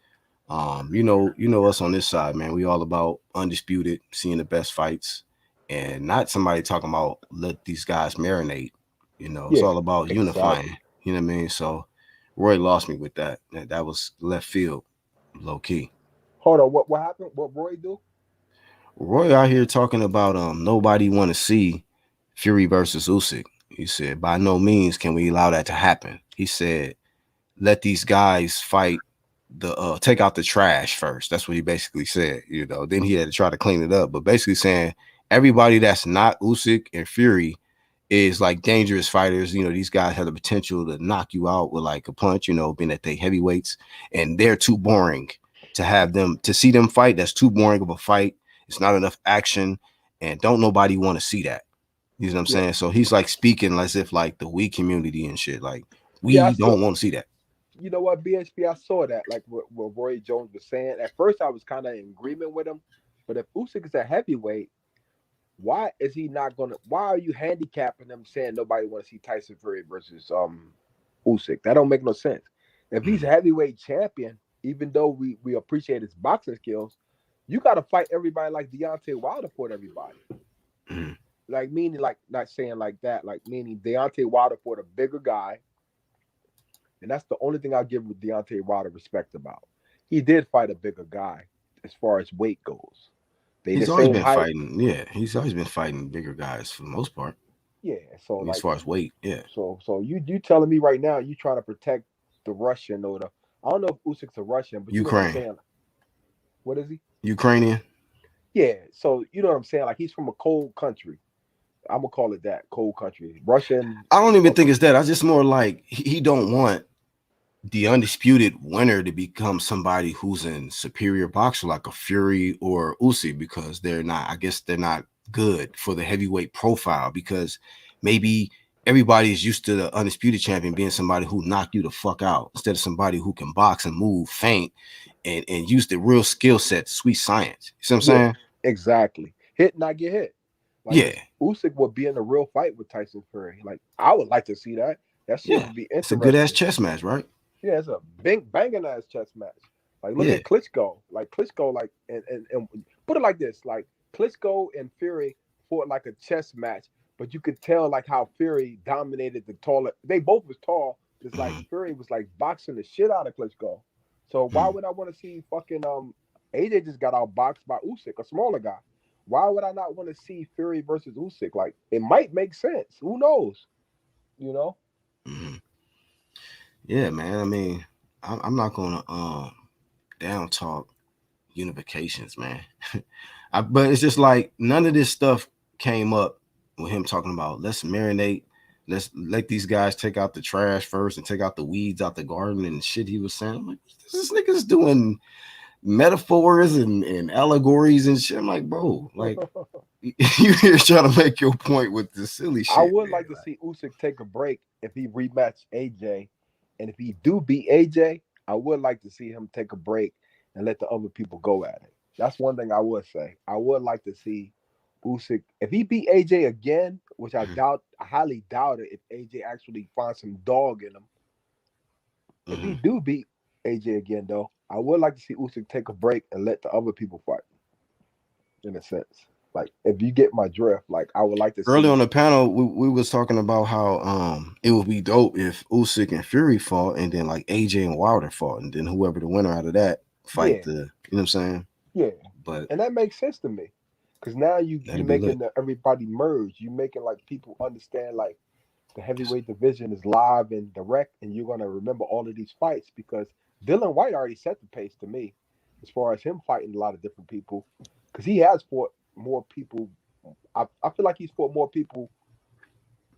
You know us on this side, man. We all about undisputed, seeing the best fights, and not somebody talking about let these guys marinate. It's all about unifying. You know what I mean? So Roy lost me with that. That was left field, low key. Hold on, what happened? What Roy do? Roy out here talking about nobody want to see Fury versus Usyk. He said by no means can we allow that to happen. He said let these guys fight take out the trash first. That's what he basically said. Then he had to try to clean it up, but basically saying everybody that's not Usyk and Fury is like dangerous fighters. These guys have the potential to knock you out with like a punch. Being that they heavyweights and they're too boring to see them fight. That's too boring of a fight. It's not enough action, and don't nobody want to see that. You know what I'm saying? So he's like speaking as if like the we community and shit. Like we don't want to see that. You know what, BHP? I saw that, like what Roy Jones was saying. At first, I was kind of in agreement with him, but if Usyk is a heavyweight, why is he not gonna? Why are you handicapping them, saying nobody want to see Tyson Fury versus Usyk? That don't make no sense. If he's a heavyweight champion, even though we appreciate his boxing skills, you got to fight everybody like Deontay Wilder fought everybody. Like meaning, like not saying like that, like meaning Deontay Wilder fought a bigger guy. And that's the only thing I'll give with Deontay Wilder respect about. He did fight a bigger guy as far as weight goes. He's always been fighting. Yeah, he's always been fighting bigger guys for the most part. Yeah, so as far as weight, yeah. So you telling me right now you trying to protect the Russian or the I don't know if Usyk's a Russian, but Ukraine. You know what I'm saying? What is he? Ukrainian. Yeah, so you know what I'm saying? Like he's from a cold country. I'm gonna call it that, cold country. Russian. I don't even think it's that. I just more like he don't want the undisputed winner to become somebody who's in superior boxer like a Fury or Usyk, because they're not, I guess they're not good for the heavyweight profile, because maybe everybody is used to the undisputed champion being somebody who knocked you the fuck out instead of somebody who can box and move, feint, and use the real skill set, sweet science. You see what I'm saying? Exactly. Hit, not get hit. Like Yeah. Usyk would be in a real fight with Tyson Fury. Like I would like to see that. That shit Yeah. would be It's a good ass interesting. chess match, right? Yeah, it's a banging ass chess match. Like look Yeah. at Klitschko. Like Klitschko, like and put it like this: like Klitschko and Fury fought like a chess match, but you could tell like how Fury dominated the taller. They both was tall. It's like Fury was like boxing the shit out of Klitschko. So why would I want to see fucking AJ just got outboxed by Usyk, a smaller guy? Why would I not want to see Fury versus Usyk? Like it might make sense. Who knows? You know? Yeah, man. I mean, I'm not gonna down talk unifications, man. But it's just like none of this stuff came up with him talking about let's marinate, let's let these guys take out the trash first and take out the weeds out the garden and shit he was saying. I'm like, this nigga's doing metaphors and allegories and shit. I'm like, bro, like you here trying to make your point with this silly shit. I would man. like to see Usyk take a break if he rematch AJ, and if he do beat AJ, I would like to see him take a break and let the other people go at it. That's one thing I would say. I would like to see Usyk if he beat AJ again, which I doubt, I highly doubt it. If AJ actually finds some dog in him, if he do beat AJ again, though, I would like to see Usyk take a break and let the other people fight. In a sense, like if you get my drift, like I would like to Early see. on the panel, we was talking about how it would be dope if Usyk and Fury fought, and then like AJ and Wilder fought, and then whoever the winner out of that fight Yeah. the, you know what I'm saying? Yeah, But and that makes sense to me because now you that'd be lit. making everybody merge. You making like people understand like the heavyweight division is live and direct, and you're gonna remember all of these fights because Dylan White already set the pace to me as far as him fighting a lot of different people because he has fought more people. I feel like he's fought more people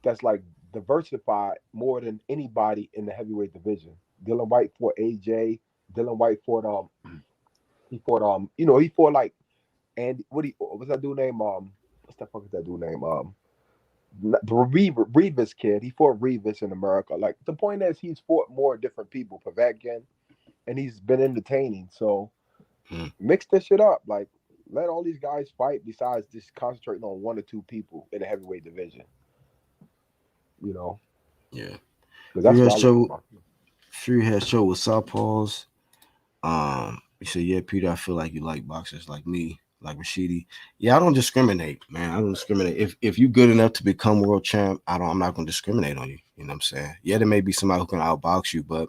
that's like diversified more than anybody in the heavyweight division. Dylan White fought AJ. Dylan White fought he fought he fought like and what's that dude name? What's the fuck is that dude name? The Revis kid. He fought Revis in America. Like the point is, he's fought more different people, Povetkin, and he's been entertaining. So mix this shit up. Like let all these guys fight. Besides just concentrating on one or two people in the heavyweight division. You know. Yeah. Because that's what I look for. Fury has show with Southpaws. You said, yeah, Peter, I feel like you like boxers like me, like Rashidi. Yeah, I don't discriminate, man. I don't discriminate. If you're good enough to become world champ, I'm not gonna discriminate on you. You know what I'm saying? Yeah, there may be somebody who can outbox you, but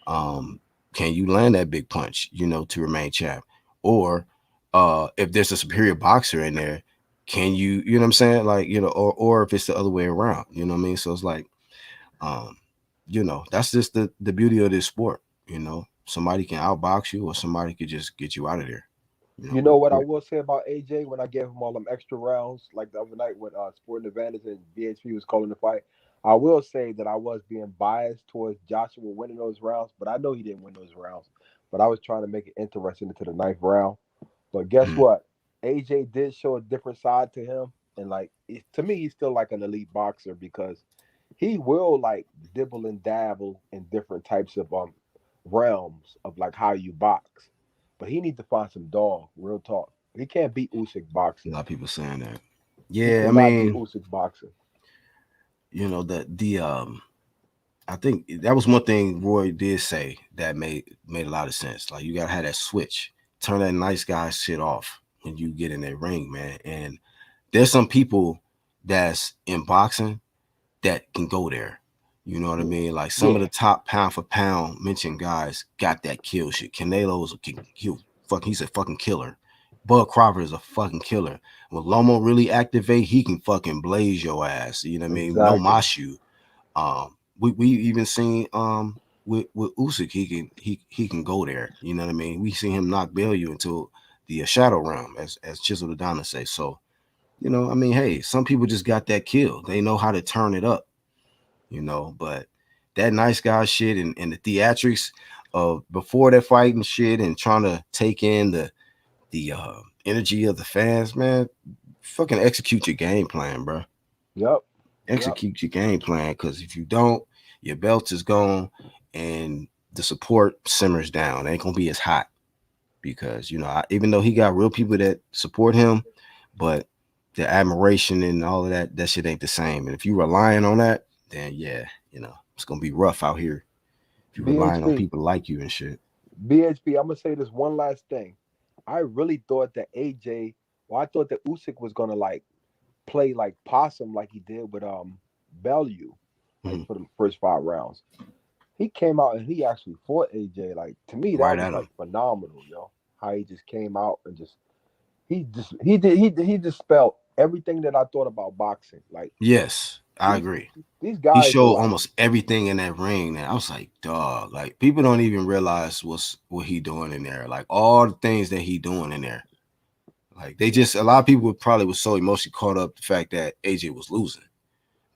can you land that big punch, to remain champ? Or if there's a superior boxer in there, can you know what I'm saying? Like, or if it's the other way around, you know what I mean? So it's like, that's just the beauty of this sport, Somebody can outbox you or somebody could just get you out of there. You know what I will say about AJ when I gave him all them extra rounds, like the other night when Sporting Advantage and BHP was calling the fight. I will say that I was being biased towards Joshua winning those rounds, but I know he didn't win those rounds. But I was trying to make it interesting into the ninth round. But guess what? AJ did show a different side to him, and like to me, he's still like an elite boxer because he will like dibble and dabble in different types of realms of like how you box. But he needs to find some dog. Real talk. He can't beat Usyk boxing. A lot of people saying that. He Yeah, I cannot beat mean, Usyk boxing. I think that was one thing Roy did say that made a lot of sense. Like you gotta have that switch, turn that nice guy shit off when you get in that ring, man. And there's some people that's in boxing that can go there. You know what I mean? Like some of the top pound for pound mentioned guys got that kill shit. Canelo's he's a fucking killer. Bud Crawford is a fucking killer. When Lomo really activate, he can fucking blaze your ass. You know what I mean? No Mashu. We even seen with Usyk, he can go there. You know what I mean? We seen him knock Bellew into the shadow realm, as Chisel the Donna say. So, I mean, hey, some people just got that kill. They know how to turn it up. But that nice guy shit and the theatrics of before that fight and shit and trying to take in the energy of the fans, man, fucking execute your game plan, bro. Yep. Execute your game plan, because if you don't, your belt is gone and the support simmers down. It ain't gonna be as hot because even though he got real people that support him, but the admiration and all of that shit ain't the same. And if you relying on that, then yeah, it's gonna be rough out here if you're relying on BHP. people like you and shit. BHP. I'm gonna say this one last thing. I really thought that AJ. Well, I thought that Usyk was gonna like play like possum like he did with Bellew, like for the first 5 rounds. He came out and he actually fought AJ. Like to me, Right that was at like him. phenomenal, yo. How he just came out and he dispelled everything that I thought about boxing. Like Yes, I these agree. these He guys are showed like, almost everything in that ring. And I was like, dog, like people don't even realize what he doing in there. Like all the things that he doing in there. Like they just a lot of people probably was so emotionally caught up the fact that AJ was losing.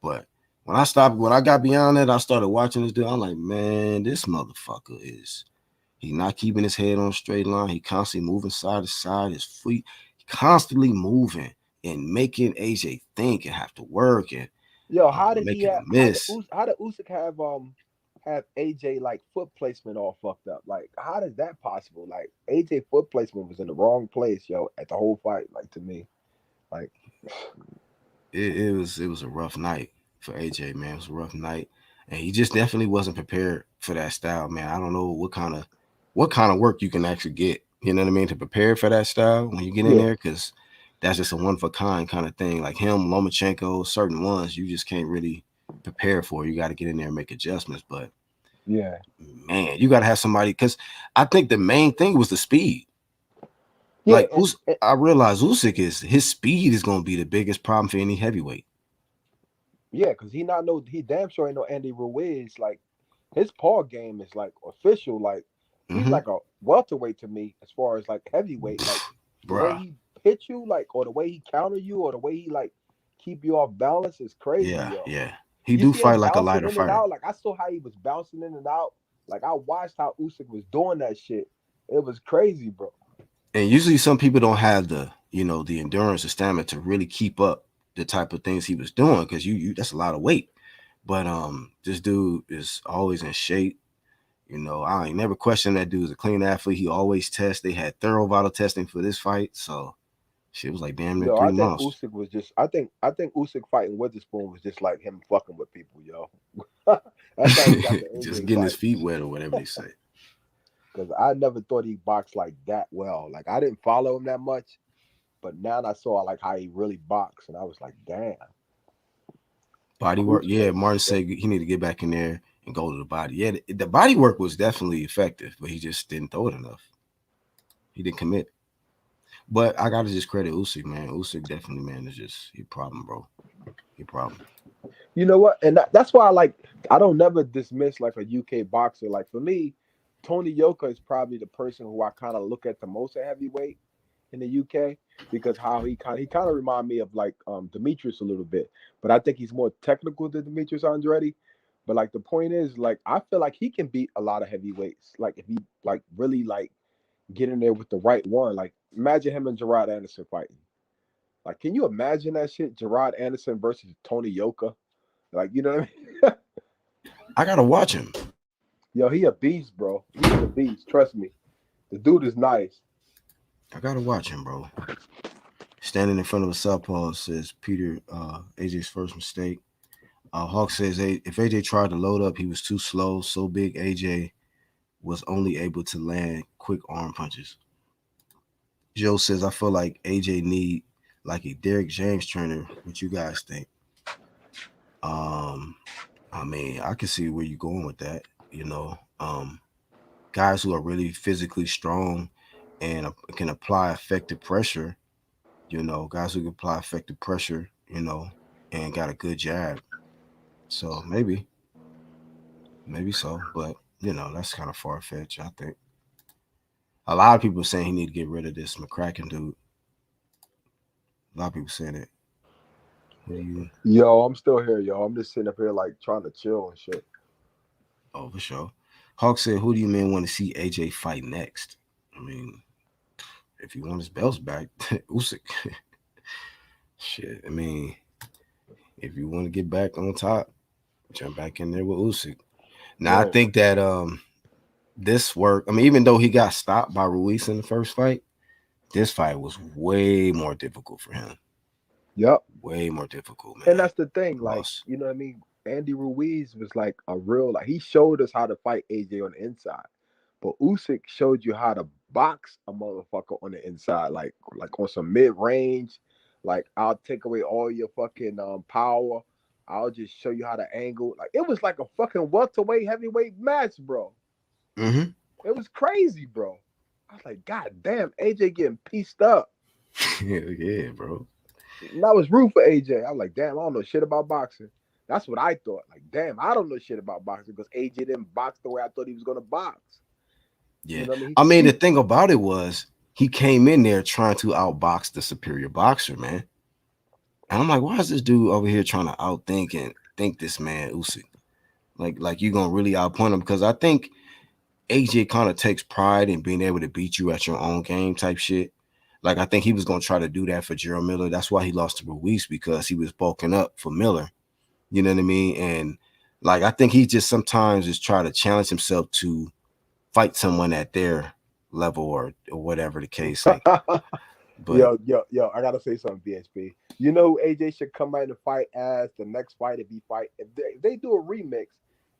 But when I got beyond that, I started watching this dude. I'm like, man, this motherfucker he not keeping his head on a straight line. He constantly moving side to side. His feet constantly moving and making AJ think and have to work and yo, how did he making a have miss. how did Usyk have AJ like foot placement all fucked up? Like how is that possible? Like AJ foot placement was in the wrong place, yo, at the whole fight. Like to me, like It was a rough night for AJ, man. It was a rough night, and he just definitely wasn't prepared for that style, man. I don't know what kind of work you can actually get. You know what I mean, to prepare for that style when you get in yeah, there, because that's just a one of a kind of thing. Like him, Lomachenko, certain ones you just can't really prepare for. You got to get in there and make adjustments. But yeah, man, you got to have somebody, because I think the main thing was the speed. yeah, Like I realized Usyk his speed is going to be the biggest problem for any heavyweight. yeah, because he damn sure ain't no Andy Ruiz. Like his paw game is like official. Like he's Mm-hmm. like a welterweight to me as far as like heavyweight. Like the way Bruh. he hit you, like or the way he counter you, or the way he like keep you off balance is crazy, Yeah, yo. yeah. He You do see him fight like a bouncing lighter in and fighter. out. Like I saw how he was bouncing in and out. Like I watched how Usyk was doing that shit. It was crazy, bro. And usually some people don't have the endurance or stamina to really keep up the type of things he was doing, because you that's a lot of weight. But this dude is always in shape. I ain't never questioned that dude's a clean athlete. He always tests. They had thorough vital testing for this fight. So shit was like damn near Yo, I three think months. Usyk was just. I think Usyk fighting Witherspoon was just like him fucking with people, yo. That's how he got the Just AJ getting his fight. feet wet or whatever they say. Because I never thought he boxed like that well. Like I didn't follow him that much, but now I saw like how he really boxed, and I was like, damn. Body work. Usyk Yeah, is Martin said he need to get back in there and go to the body. Yeah, the body work was definitely effective, but he just didn't throw it enough. He didn't commit. But I gotta just credit Usyk, man. Usyk definitely, man, is just he problem, bro. He problem. You know what? And that's why I don't never dismiss like a UK boxer. Like for me, Tony Yoka is probably the person who I kind of look at the most at heavyweight in the UK because how he kind of remind me of like Demetrius a little bit, but I think he's more technical than Demetrius Andretti. But like the point is, like I feel like he can beat a lot of heavyweights. Like if he like really like get in there with the right one. Like imagine him and Gerard Anderson fighting. Like, can you imagine that shit? Gerard Anderson versus Tony Yoka. Like, you know what I mean? I gotta watch him. Yo, he a beast, bro. He is a beast. Trust me. The dude is nice. I gotta watch him, bro. Standing in front of a southpaw, says Peter. AJ's first mistake. Hawk says if AJ tried to load up, he was too slow. So big, AJ was only able to land quick arm punches. Joe says I feel like AJ need like a Derek James trainer. What you guys think? Um, I mean, I can see where you're going with that. Guys who are really physically strong and can apply effective pressure. Guys who can apply effective pressure. And got a good jab. So maybe so, but that's kind of far fetched. I think a lot of people are saying he need to get rid of this McCracken dude. A lot of people saying it. What do you? Yo, I'm still here, yo. I'm just sitting up here like trying to chill and shit. Oh, for sure. Hawk said, "Who do you man want to see AJ fight next?" I mean, if you want his belts back, Usyk. Shit. I mean, if you want to get back on top, jump back in there with Usyk. Now I Yo, think that this work. I mean, even though he got stopped by Ruiz in the first fight, this fight was way more difficult for him. yep. Way more difficult, man. And that's the thing, like, Lost. you know what I mean? Andy Ruiz was like a real, like, he showed us how to fight AJ on the inside. But Usyk showed you how to box a motherfucker on the inside, like on some mid range. Like, I'll take away all your fucking power. I'll just show you how to angle. Like, it was like a fucking welterweight heavyweight match, bro. Mm-hmm. It was crazy, bro. I was like, God damn, AJ getting pieced up. Yeah, bro. And I was rooting for AJ. I was like, damn, I don't know shit about boxing. That's what I thought. Like, damn, I don't know shit about boxing because AJ didn't box the way I thought he was gonna box. Yeah. You know what I mean? I mean, the thing about it was he came in there trying to outbox the superior boxer, man. And I'm like, why is this dude over here trying to outthink and think this man Usyk? Like you gonna really outpoint him? Because I think AJ kind of takes pride in being able to beat you at your own game type shit. Like I think he was gonna try to do that for Gerald Miller. That's why he lost to Ruiz because he was bulking up for Miller. You know what I mean? And like I think he just sometimes is trying to challenge himself to fight someone at their level or whatever the case. Like, but yo, I gotta say something, BSP. You know who AJ should come out and fight as the next fight if he fight? If they do a remix,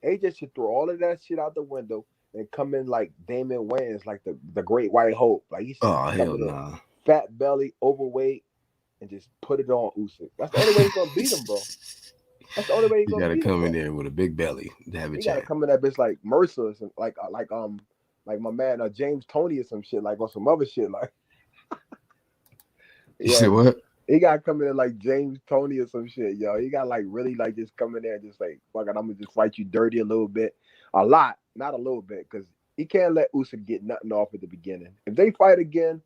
AJ should throw all of that shit out the window and come in like Damon Wayans, like the Great White Hope. Like he should oh just hell come in there, no. fat belly, overweight, and just put it on Usyk. That's the only way he's gonna beat him, bro. That's the only way he's You gonna gotta beat him. come in Bro. there with a big belly to have a He gotta chance. come in that bitch like Mercer or some, like my man James Tony or some shit, like on some other shit, like You said yo. what? He got to come in like James Tony or some shit, yo. He got like really like just come in there and just like, fuck it, I'm gonna just fight you dirty a little bit, a lot, not a little bit, because he can't let Usyk get nothing off at the beginning. If they fight again,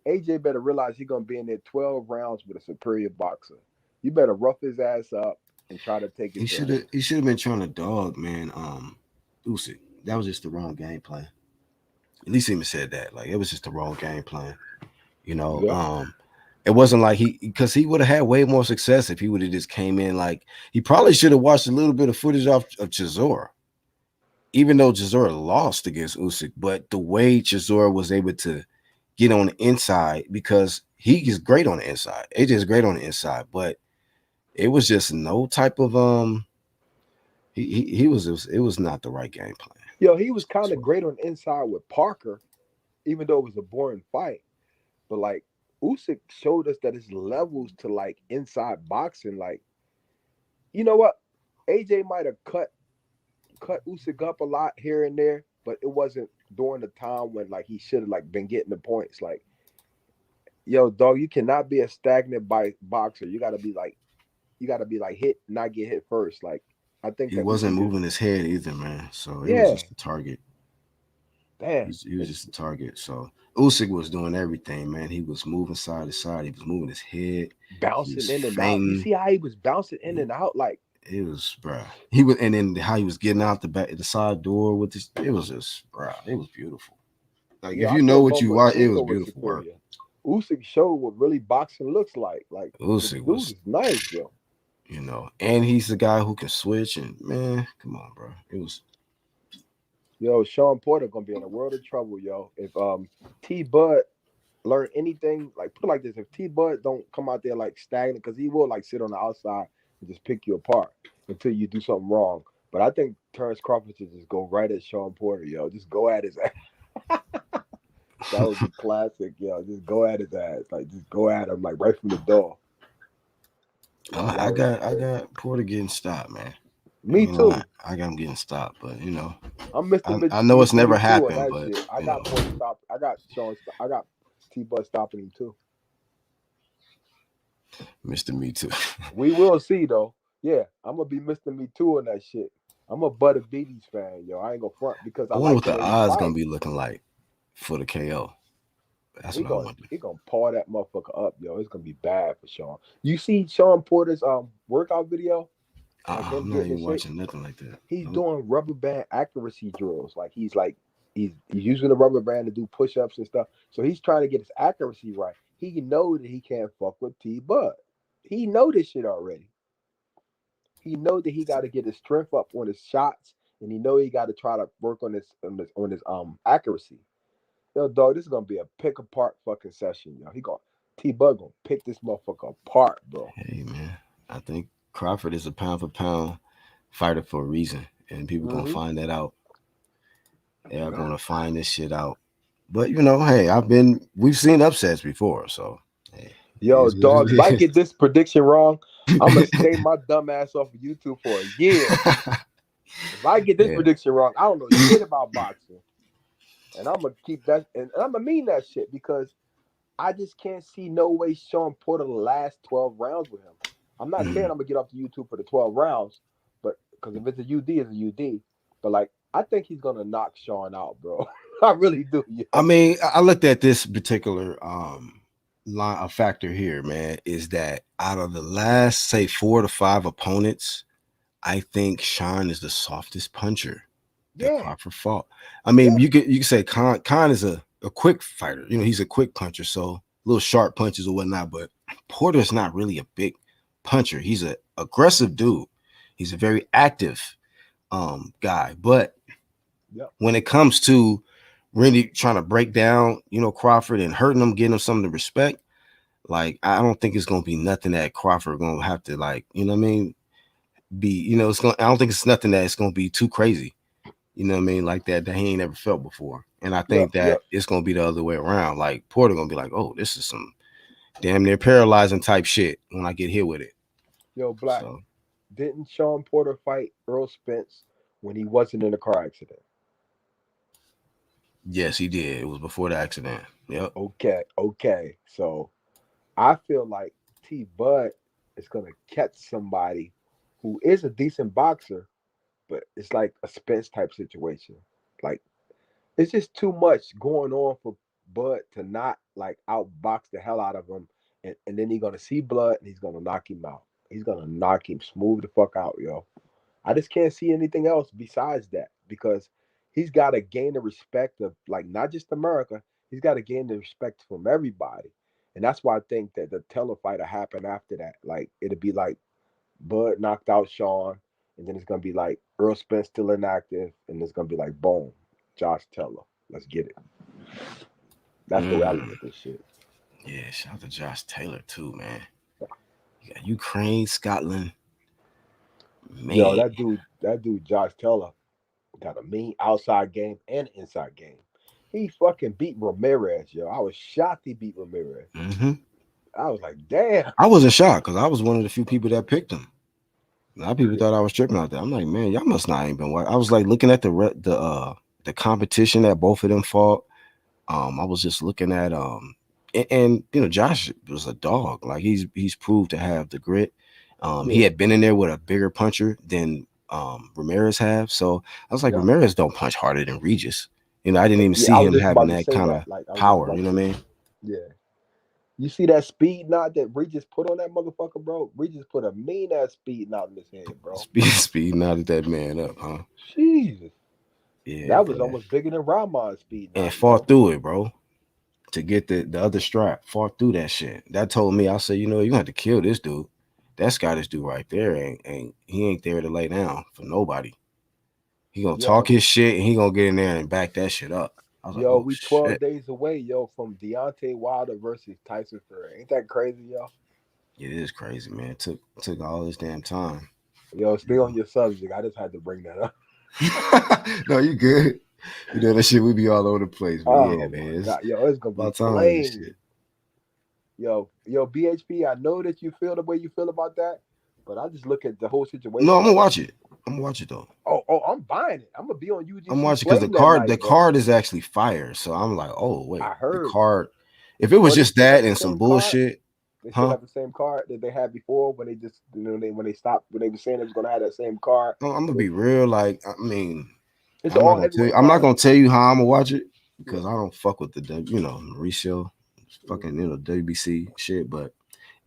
AJ better realize he's gonna be in there 12 rounds with a superior boxer. You better rough his ass up and try to take He it should down. have been trying to dog, man. Usyk. That was just the wrong game plan. At least he even said that. Like it was just the wrong game plan. You know, Yep. it wasn't like because he would have had way more success if he would have just came in like he probably should have watched a little bit of footage of Chisora. Even though Chisora lost against Usyk, but the way Chisora was able to get on the inside because he is great on the inside. AJ is great on the inside, but it was just no type of he was it was not the right game plan. Yo, he was kind of great on the inside with Parker, even though it was a boring fight. But like Usyk showed us that his levels to like inside boxing, like you know what? AJ might have cut Usyk up a lot here and there, but it wasn't during the time when like he should have like been getting the points. Like, yo, dog, you cannot be a stagnant boxer. You gotta be like hit, not get hit first. Like, I think He that wasn't Usyk moving his head either, man. So it was yeah, just a target. damn, He was just a target. So Usyk was doing everything, man. He was moving side to side. He was moving his head. He bouncing was in and out. You feinting. see how he was bouncing in and out, like. It was, bro. He was, and then how he was getting out the side door with this. It was just, bro. It was beautiful. Like Yeah, if I you know thought what you watch, it was Bumbo was beautiful work. superior. Usyk showed what really boxing looks like. Like this Usyk dude was, is nice, yo. you know, and he's the guy who can switch. And man, come on, bro. It was. Yo, Sean Porter gonna be in a world of trouble, yo. If T Bud learn anything, like put it like this, if T Bud don't come out there like stagnant, because he will like sit on the outside and just pick you apart until you do something wrong. But I think Terrence Crawford should just go right at Sean Porter, yo. Just go at his ass. That would be classic, yo. Just go at his ass. Like just go at him like right from the door. I got Porter getting stopped, man. Me You know, too. I got him getting stopped, but you know, I'm Mr. I know it's Mr. never Me Too on happened, that but shit. I you got know, Porter stop. I got Sean. I got T Bud stopping him too. Mr. Me Too. We will see though. Yeah, I'm gonna be Mr. Me Too on that shit. I'm a Butter Beatties fan, yo. I ain't gonna front because I I wonder like what the the way he odds gonna fight. be looking like for the KO. That's He what I gonna wonder. he gonna paw that motherfucker up, yo. It's gonna be bad for Sean. You see Sean Porter's workout video? like him I'm not getting even his shit. watching nothing like that. He's Nope. doing rubber band accuracy drills. He's using the rubber band to do push-ups and stuff. So he's trying to get his accuracy right. He know that he can't fuck with T Bud. He know this shit already. He know that he got to get his strength up on his shots, and he know he got to try to work on his accuracy. Yo, dog, this is gonna be a pick apart fucking session, yo. He gonna T Bud gonna pick this motherfucker apart, bro. Hey man, I think Crawford is a pound for pound fighter for a reason, and people gonna find that out. They are gonna find this shit out. But you know, hey, we've seen upsets before, so hey, Yo, dog, if I is. get this prediction wrong, I'm gonna stay my dumb ass off of YouTube for a year. If I get this prediction wrong, I don't know shit about boxing, and I'm gonna keep that, and I'm gonna mean that shit because I just can't see no way Sean Porter the last 12 rounds with him. I'm not saying I'm gonna get off the YouTube for the 12 rounds, but because if it's a UD, it's a UD. But like, I think he's gonna knock Sean out, bro. I really do. Yeah. I mean, I looked at this particular line. A factor here, man, is that out of the last, say, 4 to 5 opponents, I think Sean is the softest puncher that Crawford fought. I mean, you could say Khan is a quick fighter. You know, he's a quick puncher, so little sharp punches or whatnot. But Porter's not really a big puncher. He's an aggressive dude. He's a very active guy. But when it comes to really trying to break down, you know, Crawford and hurting him, getting him some of the respect, like I don't think it's gonna be nothing that Crawford gonna have to, like, you know what I mean, be, you know, I don't think it's nothing that it's gonna be too crazy, you know what I mean, like that he ain't never felt before. And I think that it's gonna be the other way around. Like Porter gonna be like, oh, this is some damn near paralyzing type shit when I get hit with it. Yo, Black, didn't Sean Porter fight Earl Spence when he wasn't in a car accident? Yes, he did. It was before the accident. Yep. Okay. So I feel like T Bud is gonna catch somebody who is a decent boxer, but it's like a Spence type situation. Like, it's just too much going on for Bud to not like outbox the hell out of him, and then he's gonna see blood and he's gonna knock him out. He's gonna knock him smooth the fuck out, yo. I just can't see anything else besides that because he's got to gain the respect of, like, not just America. He's got to gain the respect from everybody, and that's why I think that the Taylor fight will happen after that. Like, it'll be like Bud knocked out Sean, and then it's gonna be like Earl Spence still inactive, and it's gonna be like boom, Josh Taylor. Let's get it. That's the way I look at this shit. Yeah, shout out to Josh Taylor too, man. You got Ukraine, Scotland. Man. Yo, that dude, Josh Taylor, got a mean outside game and inside game. He fucking beat Ramirez, yo. I was shocked he beat Ramirez. I was like, damn. I wasn't shocked because I was one of the few people that picked him. A lot of people thought I was tripping out there. I'm like, man, y'all must not even been watching. I was like looking at the competition that both of them fought. I was just looking at and you know, Josh was a dog. Like he's proved to have the grit. He had been in there with a bigger puncher than Ramirez have. So I was like, Ramirez don't punch harder than Regis. You know, I didn't even see him having that kind of power. You know what I mean? Yeah. You see that speed knot that Regis put on that motherfucker, bro? Regis put a mean ass speed knot in his head, bro. Speed knotted that man up, huh? Jesus. Yeah. That was almost bigger than Rahman's speed knot. And fought through it, bro. To get the other strap. Fought through that shit. That told me, I said, you know, you have to kill this dude. That Scottish dude right there, and he ain't there to lay down for nobody. He gonna talk his shit, and he gonna get in there and back that shit up. I was like, oh, we 12 days away, yo, from Deontay Wilder versus Tyson Fury. Ain't that crazy, yo? It is crazy, man. It took all this damn time. Yo, stay on your subject. I just had to bring that up. No, you good. You know that shit, we be all over the place. But yeah, man. It's gonna be flame. Yo, BHP, I know that you feel the way you feel about that, but I just look at the whole situation. No, I'm gonna watch it. I'm gonna watch it though. Oh, I'm buying it. I'm gonna be on UGC. I'm watching because the card is actually fire. So I'm like, oh wait, I heard the card. If it was just that and some bullshit, they still have the same card that they had before when they just, you know, when they stopped, when they were saying they was gonna have that same card. No, I'm gonna be real. Like, I mean, it's I'm all. I'm not gonna tell you how I'm gonna watch it because I don't fuck with the, you know, Mauricio, fucking, you know, WBC shit. But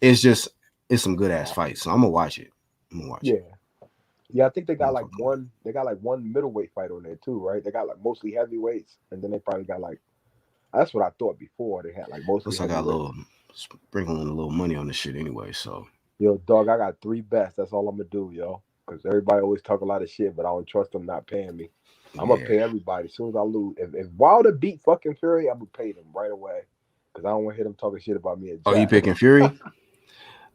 it's some good ass fights. So I'm gonna watch it. I'm gonna watch it. Yeah, I think they got like one. They got like one middleweight fight on there too, right? They got like mostly heavyweights, and then they probably got like. That's what I thought before. They had like mostly Plus, I got a heavyweights. little sprinkling a little money on this shit anyway. So Yo, dog, I got 3 bets. That's all I'm gonna do, yo. Because everybody always talk a lot of shit, but I don't trust them not paying me. I'm gonna yeah. pay everybody as soon as I lose. If Wilder beat fucking Fury, I'm gonna pay them right away. Because I don't want to hear them talking shit about me and Oh, you Jack. picking Fury?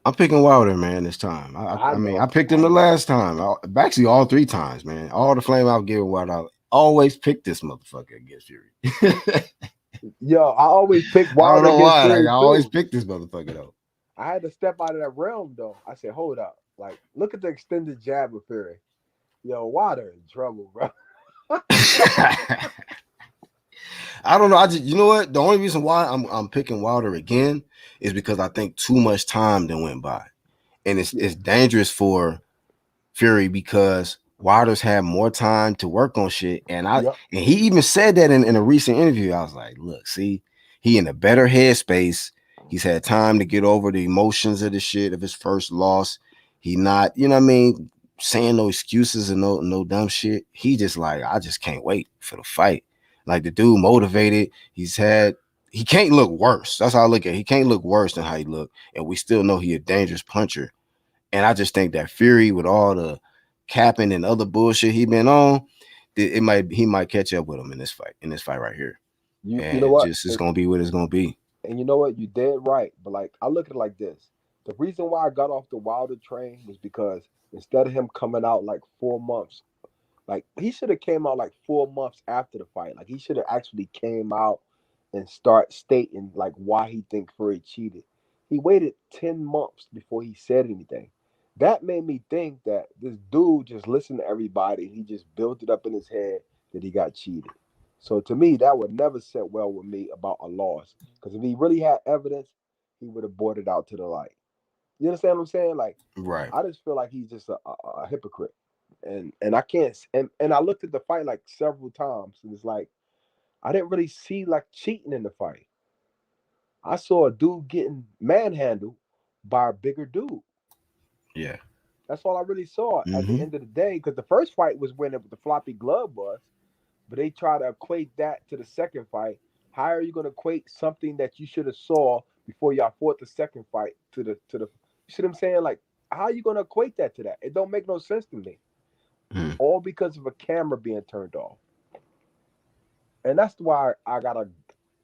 I'm picking Wilder, man, this time. I I mean, know. I picked him the last time. Actually, all 3 times, man. All the flame I've given Wilder, I always pick this motherfucker against Fury. Yo, I always pick I don't Wilder know against why. Like, Fury I always too. pick this motherfucker, though. I had to step out of that realm though. I said, hold up. Like, look at the extended jab of Fury. Yo, Wilder in trouble, bro. I don't know. You know what? The only reason why I'm picking Wilder again is because I think too much time then went by, and it's dangerous for Fury because Wilder's had more time to work on shit, and he even said that in a recent interview. I was like, look, see, he in a better headspace. He's had time to get over the emotions of the shit of his first loss. He not, you know what I mean, saying no excuses and no dumb shit. He just like, I just can't wait for the fight. Like the dude motivated. He can't look worse. That's how I look at it. He can't look worse than how he looked. And we still know he a dangerous puncher. And I just think that Fury, with all the capping and other bullshit he been on, he might catch up with him in this fight right here. You know And what? just it's gonna be what it's gonna be. And you know what? You did right. But like I look at it like this. The reason why I got off the Wilder train was because instead of him coming out like 4 months, like he should have came out like 4 months after the fight. Like he should have actually came out and start stating like why he think Fury cheated. He waited 10 months before he said anything. That made me think that this dude just listened to everybody. He just built it up in his head that he got cheated. So to me, that would never sit well with me about a loss. Because if he really had evidence, he would have brought it out to the light. You understand what I'm saying? Like, Right. I just feel like he's just a hypocrite, and I can't. And I looked at the fight like several times, and it's like I didn't really see like cheating in the fight. I saw a dude getting manhandled by a bigger dude. Yeah. That's all I really saw at the Mm-hmm. end of the day. Because the first fight was when the floppy glove was, but they try to equate that to the second fight. How are you going to equate something that you should have saw before y'all fought the second fight to the? You see what I'm saying? Like, how are you going to equate that to that? It don't make no sense to me. Mm. All because of a camera being turned off. And that's why I gotta.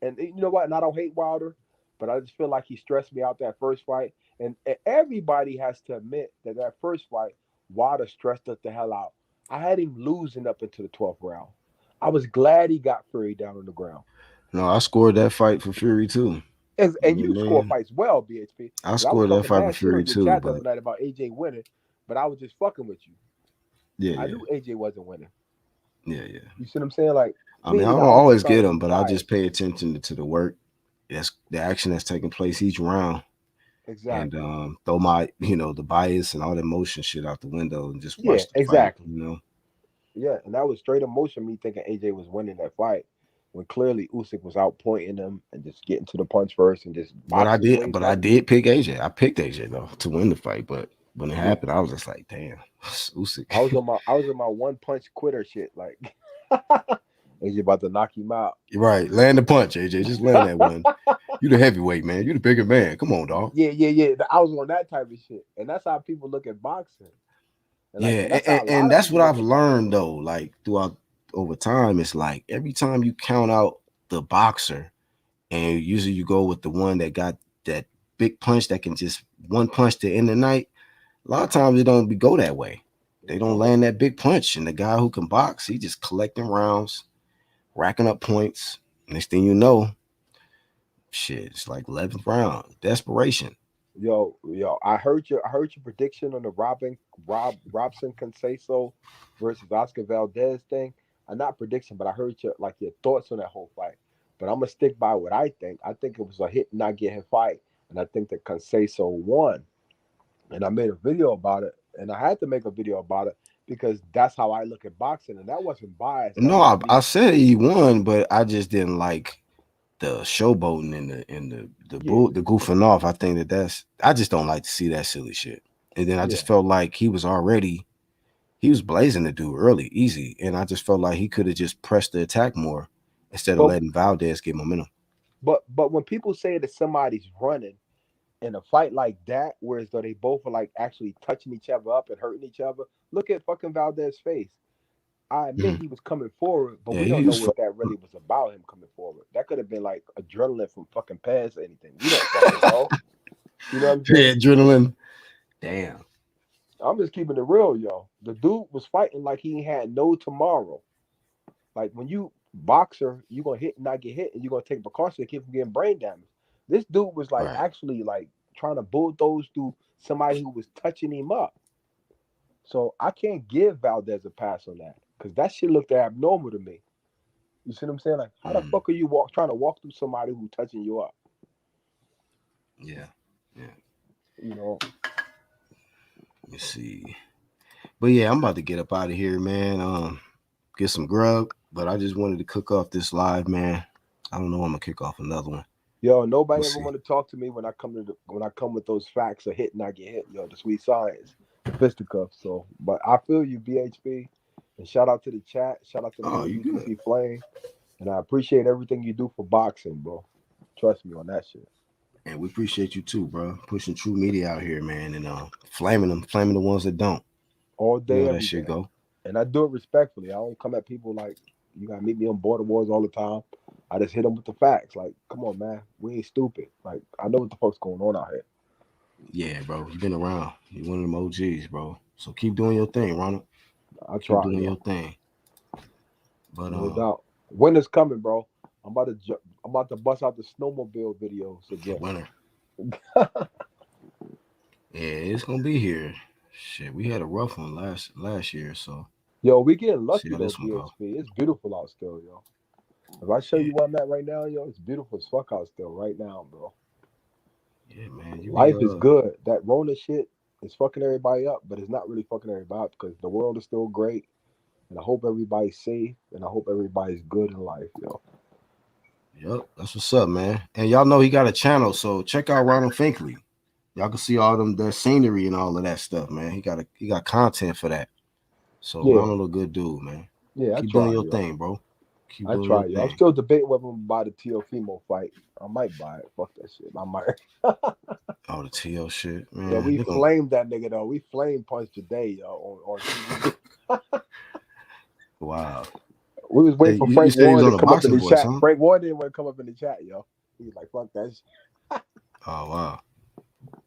And you know what? And I don't hate Wilder, but I just feel like he stressed me out that first fight. And everybody has to admit that first fight, Wilder stressed us the hell out. I had him losing up into the 12th round. I was glad he got Fury down on the ground. No, I scored that fight for Fury too. And you score fights well, BHP. I I was scored that talking fight for mad shit Fury on your too, chat the but other night about AJ winning, but I was just fucking with you. yeah, I knew AJ wasn't winning. yeah. You see what I'm saying? Like, I mean, I don't I was always trying get to them, be but I just biased. pay attention to the work. That's the action that's taking place each round. Exactly. And throw my, the bias and all the emotion shit out the window and just Yeah, watch the exactly. fight. Yeah, and that was straight emotion. Me thinking AJ was winning that fight when clearly Usyk was outpointing him and just getting to the punch first and just But I boxing his way did, but I back. did pick AJ. I picked AJ though to win the fight. But when it Yeah, happened, I was just like, damn, Usyk. I was on my one punch quitter shit. Like AJ about to knock him out. Right, land the punch, AJ. Just land that one. You the heavyweight man. You the bigger man. Come on, dog. Yeah. I was on that type of shit, and that's how people look at boxing. And Yeah, and that's how a lot and of that's people what look I've at boxing. learned though. Like throughout over time, it's like every time you count out the boxer, and usually you go with the one that got that big punch that can just one punch to end the night. A lot of times it don't go that way. They don't land that big punch, and the guy who can box, he just collecting rounds, racking up points. Next thing you know, shit, it's like 11th round, desperation. Yo, I heard your prediction on the Robson Conceição versus Oscar Valdez thing. Not prediction, but I heard your thoughts on that whole fight. But I'm gonna stick by what I think. I think it was a hit not get hit fight, and I think that Conceição won. And I made a video about it, and I had to make a video about it because that's how I look at boxing, and that wasn't biased. That's No, just I me. said he won, but I just didn't like the showboating and the goofing off. I think I just don't like to see that silly shit. And then I just felt like he was already he was blazing the dude early, easy, and I just felt like he could have just pressed the attack more instead of But letting Valdez get momentum. but when people say that somebody's running in a fight like that, whereas though they both are like actually touching each other up and hurting each other, look at fucking Valdez's face. I admit he was coming forward, but Yeah, we he don't know was what that really was about him coming forward. That could have been like adrenaline from fucking past or anything. We don't fucking know. You know what I'm saying? adrenaline. Damn. I'm just keeping it real, yo. The dude was fighting like he had no tomorrow. Like when you boxer, you gonna hit and not get hit, and you're gonna take precautions to keep from getting brain damage. This dude was like Right. actually like trying to bulldoze through somebody who was touching him up. So I can't give Valdez a pass on that because that shit looked abnormal to me. You see what I'm saying? Like, how the fuck are you trying to walk through somebody who's touching you up? Yeah. Yeah. You know. Let me see. But yeah, I'm about to get up out of here, man. Get some grub. But I just wanted to cook off this live, man. I don't know when I'm gonna kick off another one. Yo, nobody We'll ever see. want to talk to me when I come with those facts of hit and I get hit. Yo, the sweet science, the fisticuffs. So, but I feel you, BHP, and shout out to the chat. Shout out to Oh, Mr. you good. UGC Flame, and I appreciate everything you do for boxing, bro. Trust me on that shit. And we appreciate you too, bro. Pushing true media out here, man, and flaming the ones that don't. All You know day, how that every shit day. go. And I do it respectfully. I don't come at people like you gotta meet me on border wars all the time. I just hit them with the facts. Like, come on, man, we ain't stupid. Like, I know what the fuck's going on out here. Yeah, bro. You've been around. You're one of them OGs, bro. So keep doing your thing, Ronald. I Keep try, doing yo. your thing. But No doubt. Winter's coming, bro. I'm about to bust out the snowmobile videos again. Winter. Yeah, it's gonna be here. Shit, we had a rough one last year, so Yo, we getting see lucky how though, this one go. BHP. It's beautiful out still, yo. If I show you where I'm at right now, yo, it's beautiful as fuck out still right now, bro. Yeah, man. Life is good. That Rona shit is fucking everybody up, but it's not really fucking everybody up because the world is still great. And I hope everybody's safe and I hope everybody's good in life, yo. Yep, that's what's up, man. And y'all know he got a channel, so check out Ronald Finkley. Y'all can see all the scenery and all of that stuff, man. He got content for that. So Yeah. Ronald a good dude, man. Yeah, Keep doing your thing, bro. Keep I doing try, your yo. I'm thing. still debating whether I'm gonna buy the Teofimo fight. I might buy it. Fuck that shit. I might. Oh, the TL shit, man. Yeah, we flamed that nigga though. We flame punched today, yo, on TV. Wow. We was waiting for you Frank said he was Warren on to the come up in Boxing the Voice, chat. huh? Frank Warren didn't want to come up in the chat, yo. He was like, fuck that shit. Oh wow.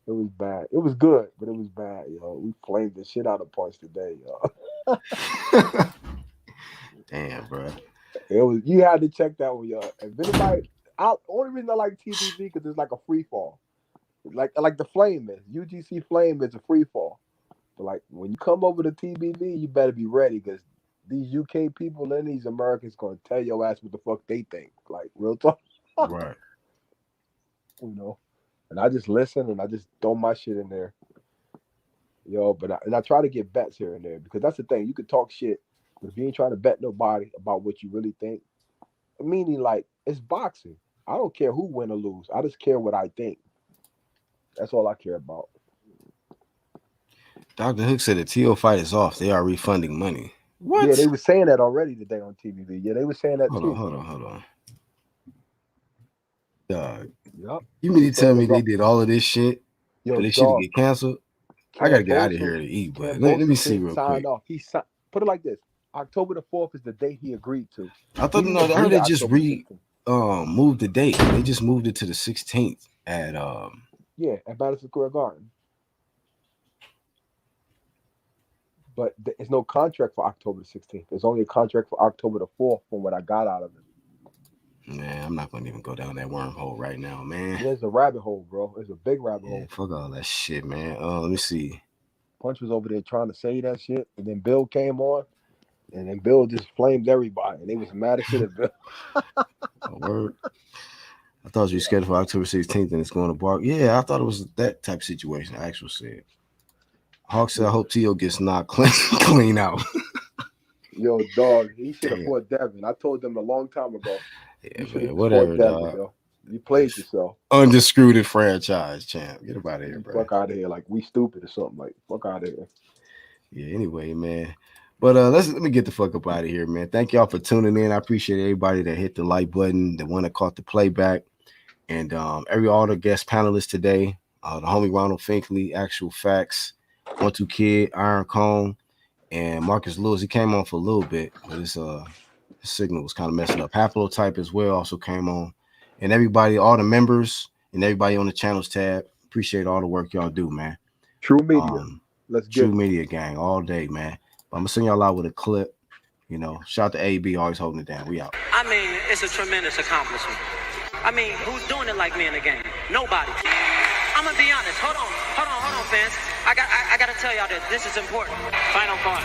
It was bad. It was good, but it was bad, yo. We flamed the shit out of punch today, yo. Damn, bro. It was. You had to check that one, yo. If anybody, only reason I like TVV because it's like a free fall. Like the flame is. UGC flame is a free fall. But like when you come over to TBV, you better be ready because these UK people and these Americans gonna tell your ass what the fuck they think. Like real talk. Right. You know. And I just listen and I just throw my shit in there. Yo, but I try to get bets here and there because that's the thing. You could talk shit, but if you ain't trying to bet nobody about what you really think, meaning like it's boxing. I don't care who win or lose. I just care what I think. That's all I care about. Dr. Hook said the TO fight is off. They are refunding money. What? Yeah, they were saying that already today on TVV. Yeah, they were saying that too. Hold on. Dog. Yep. You mean to tell me they did all of this shit Yo, for this shit to dog. get canceled? I gotta get out of here to eat, but let me see real quick. Off. Put it like this: October the 4th is the date he agreed to. I thought I heard they just moved the date. They just moved it to the 16th at yeah, at Madison Square Garden. But there's no contract for October the 16th. There's only a contract for October the 4th from what I got out of it. Man, I'm not gonna even go down that wormhole right now, man. There's a rabbit hole, bro. There's a big rabbit hole. Fuck all that shit, man. Let me see. Punch was over there trying to say that shit, and then Bill came on, and then Bill just flamed everybody, and they was mad as shit at Bill. A word. I thought you scheduled for October 16th and it's going to Bark. Yeah, I thought it was that type of situation. I actually said. Hawk said, I hope Tio gets knocked clean out. Yo, dog, he should have fought Devin. I told them a long time ago. Yeah, man, whatever, dog. Yo. You played yourself. Undisputed franchise champ. Get up out of here, bro. Fuck out of here. Like, we stupid or something. Like, fuck out of here. Yeah, anyway, man. But let me get the fuck up out of here, man. Thank y'all for tuning in. I appreciate everybody that hit the like button, the one that caught the playback, and all the guest panelists today. The homie Ronald Finkley, Actual Facts, 1-2 Kid, Iron Cone, and Marcus Lewis. He came on for a little bit, but his signal was kind of messing up. Haplotype as well also came on, and everybody, all the members and everybody on the channels tab. Appreciate all the work y'all do, man. True Media. Let's get True Media gang all day, man. But I'm gonna send y'all out with a clip. You know, shout out to AB, always holding it down. We out. I mean, it's a tremendous accomplishment. I mean, who's doing it like me in the game? Nobody. I'm gonna be honest. Hold on, fans. I gotta tell y'all that this is important. Final thought.